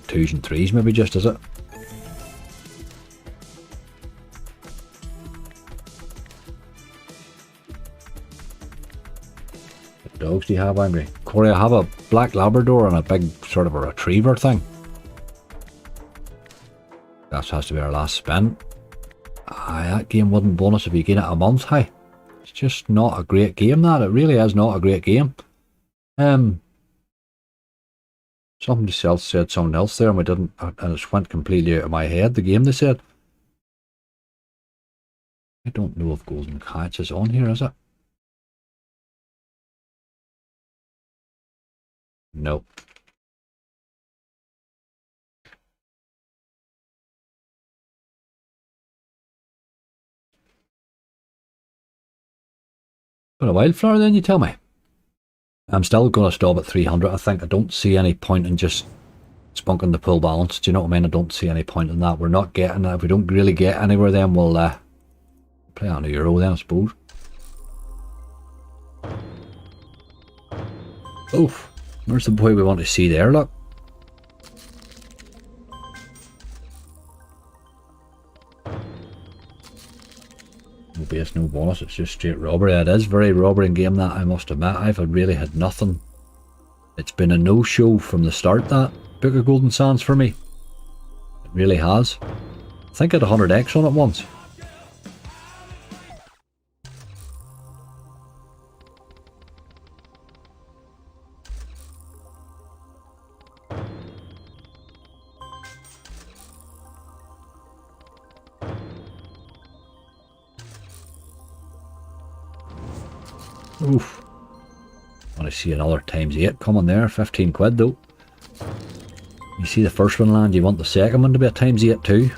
Twos and threes maybe just, is it? What dogs do you have, Angry? Corey, I have a black Labrador and a big sort of a retriever thing. That has to be our last spin. Aye, that game wouldn't bonus if you gain it a month, hey. It's just not a great game, that. It really is not a great game. Somebody else said something else there and we didn't, and it went completely out of my head, the game they said. I don't know if Golden Catch is on here, is it? Nope. But a wildflower then, you tell me? I'm still going to stop at 300. I think I don't see any point in just spunking the pool balance. Do you know what I mean? I don't see any point in that. We're not getting that. If we don't really get anywhere, then we'll Play on the Euro then, I suppose. Oof. Where's the boy we want to see there, look? No base, no bonus, it's just straight robbery. It is very robbery game, that, I must admit. I've really had nothing. It's been a no-show from the start, that Book of Golden Sands for me. It really has. I think I had 100x on it once. Oof. Want to see another ×8 coming there. 15 quid though. You see the first one land, you want the second one to be a ×8 too.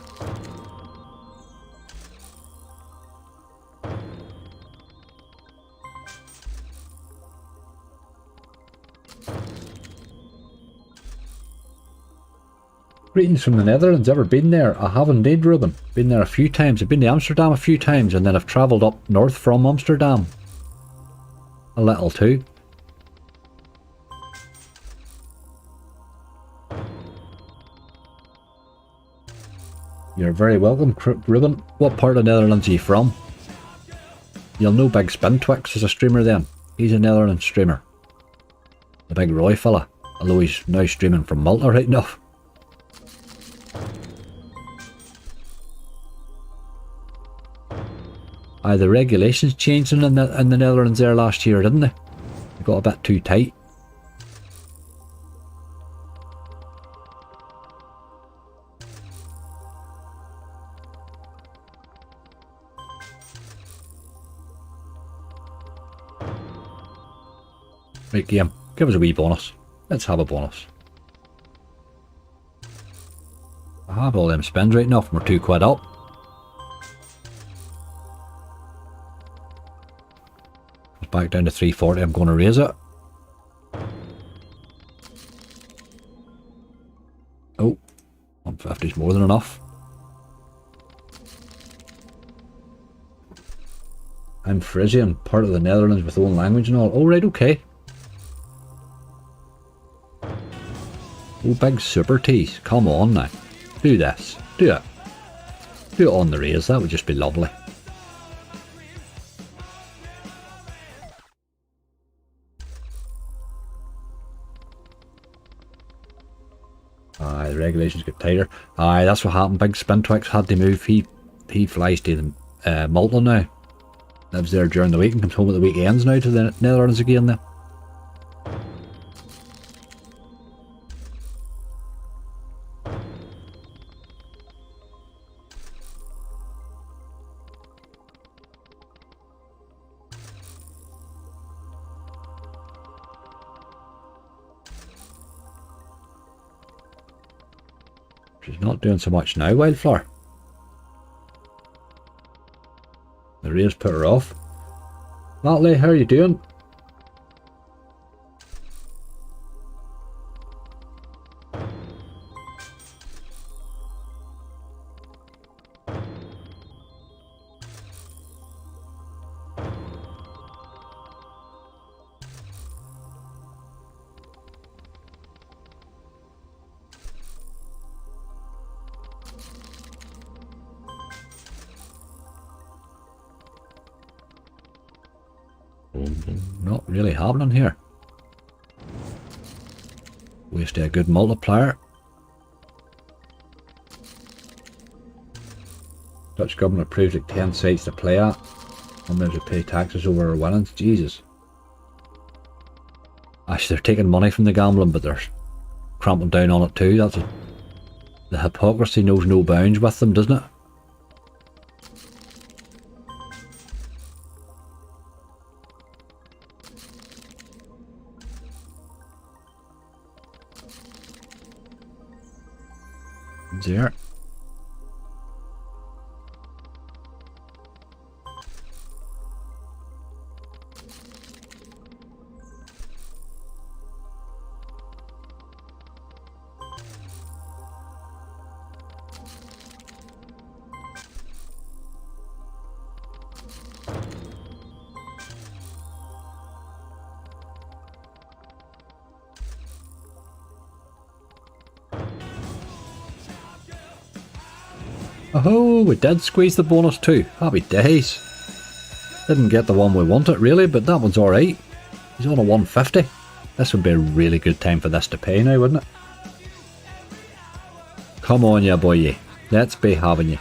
Greetings from the Netherlands. Ever been there? I have indeed, Ruben. Been there a few times. I've been to Amsterdam a few times, and then I've travelled up north from Amsterdam. A little too. You're very welcome, Ruben. What part of the Netherlands are you from? You'll know Big Spintwix as a streamer then. He's a Netherlands streamer. The big Roy fella. Although he's now streaming from Malta right enough. The regulations changed in the Netherlands there last year, didn't they? They got a bit too tight. Right, game. Give us a wee bonus. Let's have a bonus. I have all them spins right now from we're 2 quid up. Back down to 340, I'm going to raise it. Oh, 150 is more than enough. I'm Frisian, part of the Netherlands with own language and all. Oh, right, okay. Oh, big super tease. Come on now. Do this. Do it. Do it on the raise, that would just be lovely. The regulations get tighter. That's what happened. Big Spintwix had to move. He flies to Malta now. Lives there during the week and comes home at the weekends now to the Netherlands again then. She's not doing so much now, Wildflower. The raise put her off. Natalie, how are you doing? Not really happening here. Waste a good multiplier. Dutch government approved like 10 sites to play at. And there's to pay taxes over our winnings. Jesus. Actually, they're taking money from the gambling, but they're cramping down on it too. The hypocrisy knows no bounds with them, doesn't it? There. Oh, we did squeeze the bonus too. Happy days. Didn't get the one we wanted really, but that one's alright. He's on a 150. This would be a really good time for this to pay now, wouldn't it? Come on, ya boy, ye. Let's be having you.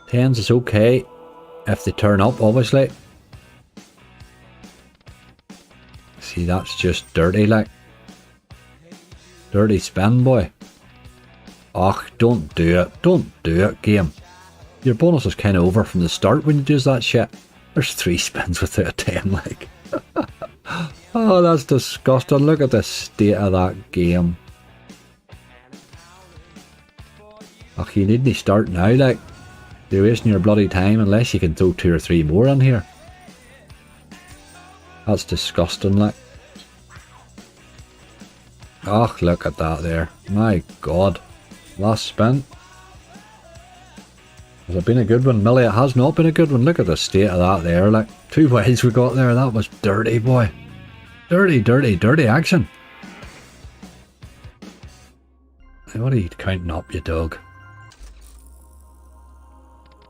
Tens is okay if they turn up, obviously. See, that's just dirty, like. Dirty spin, boy. Och, don't do it. Don't do it, game. Your bonus is kind of over from the start when you do that shit. There's 3 spins without a 10, like. Oh, that's disgusting. Look at the state of that game. Och, you needn't start now, like. You're wasting your bloody time unless you can throw 2 or 3 more in here. That's disgusting, like. Oh, look at that there. My God. Last spin. Has it been a good one? Millie, it has not been a good one. Look at the state of that there, like. 2 wides we got there. That was dirty, boy. Dirty, dirty, dirty action. What are you counting up, you dog?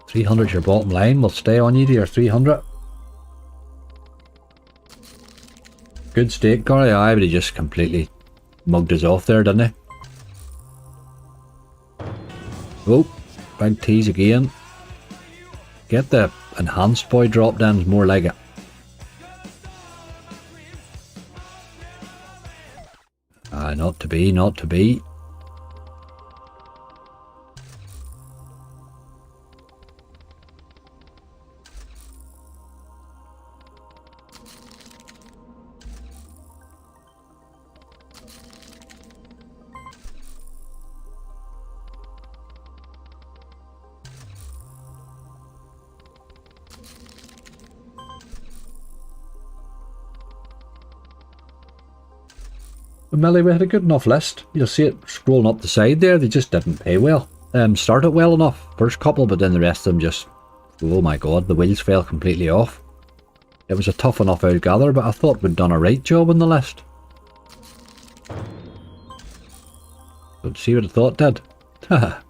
300 your bottom line. We'll stay on you to your 300. Good stake, Gary. Aye, but he just completely mugged us off there, didn't he? Oh, big tease again. Get the enhanced boy drop downs more like it. Aye, not to be, not to be. But Millie, we had a good enough list. You'll see it scrolling up the side there. They just didn't pay well. Started well enough, first couple, but then the rest of them just, oh my God, the wheels fell completely off. It was a tough enough outgather, but I thought we'd done a right job on the list. But see what I thought did? Haha.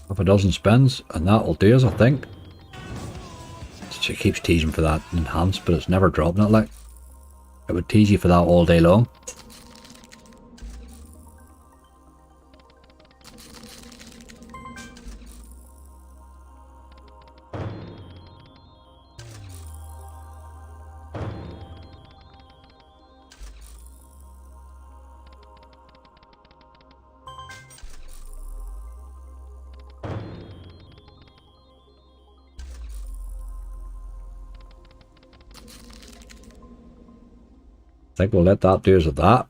Half a dozen spins, and that'll do us, I think. She keeps teasing for that enhanced, but it's never dropping it, like. It would tease you for that all day long. I think we'll let that do us at that.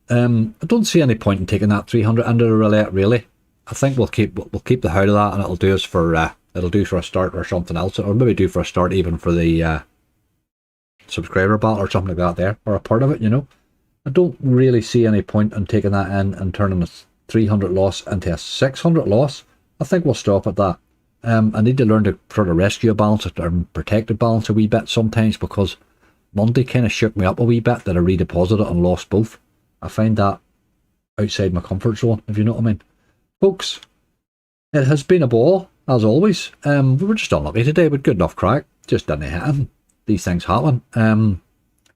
I don't see any point in taking that 300 into the roulette, really. I think we'll keep the out of that, and it'll do us for it'll do for a start or something else, or maybe do for a start even for the subscriber battle or something like that there, or a part of it, you know. I don't really see any point in taking that in and turning a 300 loss into a 600 loss. I think we'll stop at that. I need to learn to sort of rescue a balance or protect a balance a wee bit sometimes, because Monday kind of shook me up a wee bit that I redeposited and lost both. I find that outside my comfort zone, if you know what I mean. Folks, it has been a ball, as always. We were just unlucky today with good enough crack. Just didn't hit him. These things happen.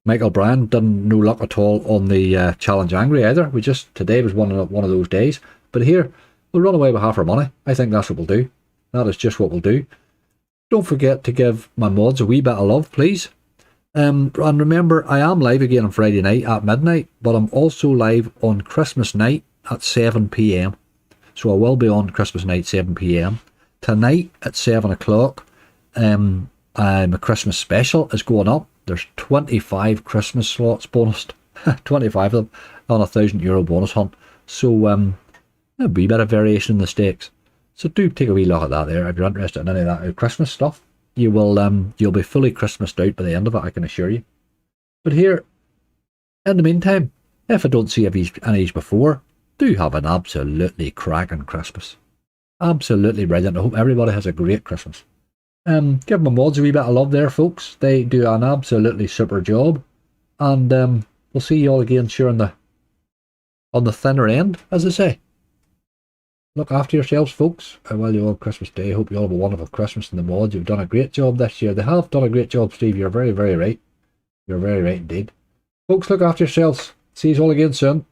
Michael Bryan didn't no luck at all on the Challenge Angry either. Today was one of those days. But here, we'll run away with half our money. I think that's what we'll do. That is just what we'll do. Don't forget to give my mods a wee bit of love, please. And remember, I am live again on Friday night at midnight, but I'm also live on Christmas night at 7 PM. So I will be on Christmas night 7 PM. Tonight at 7 o'clock, My Christmas special is going up. There's 25 Christmas slots bonused. 25 of them on a €1,000 bonus hunt. So a wee bit of variation in the stakes. So do take a wee look at that there if you're interested in any of that Christmas stuff. You will you'll be fully Christmased out by the end of it, I can assure you. But here, in the meantime, if I don't see any of these before, do have an absolutely cracking Christmas. Absolutely brilliant. I hope everybody has a great Christmas. Give my mods a wee bit of love there, folks. They do an absolutely super job. And we'll see you all again sure on the thinner end, as I say. Look after yourselves, folks. While you're on Christmas Day, hope you all have a wonderful Christmas in the mods. You've done a great job this year. They have done a great job, Steve. You're very, very right. You're very right indeed. Folks, look after yourselves. See you all again soon.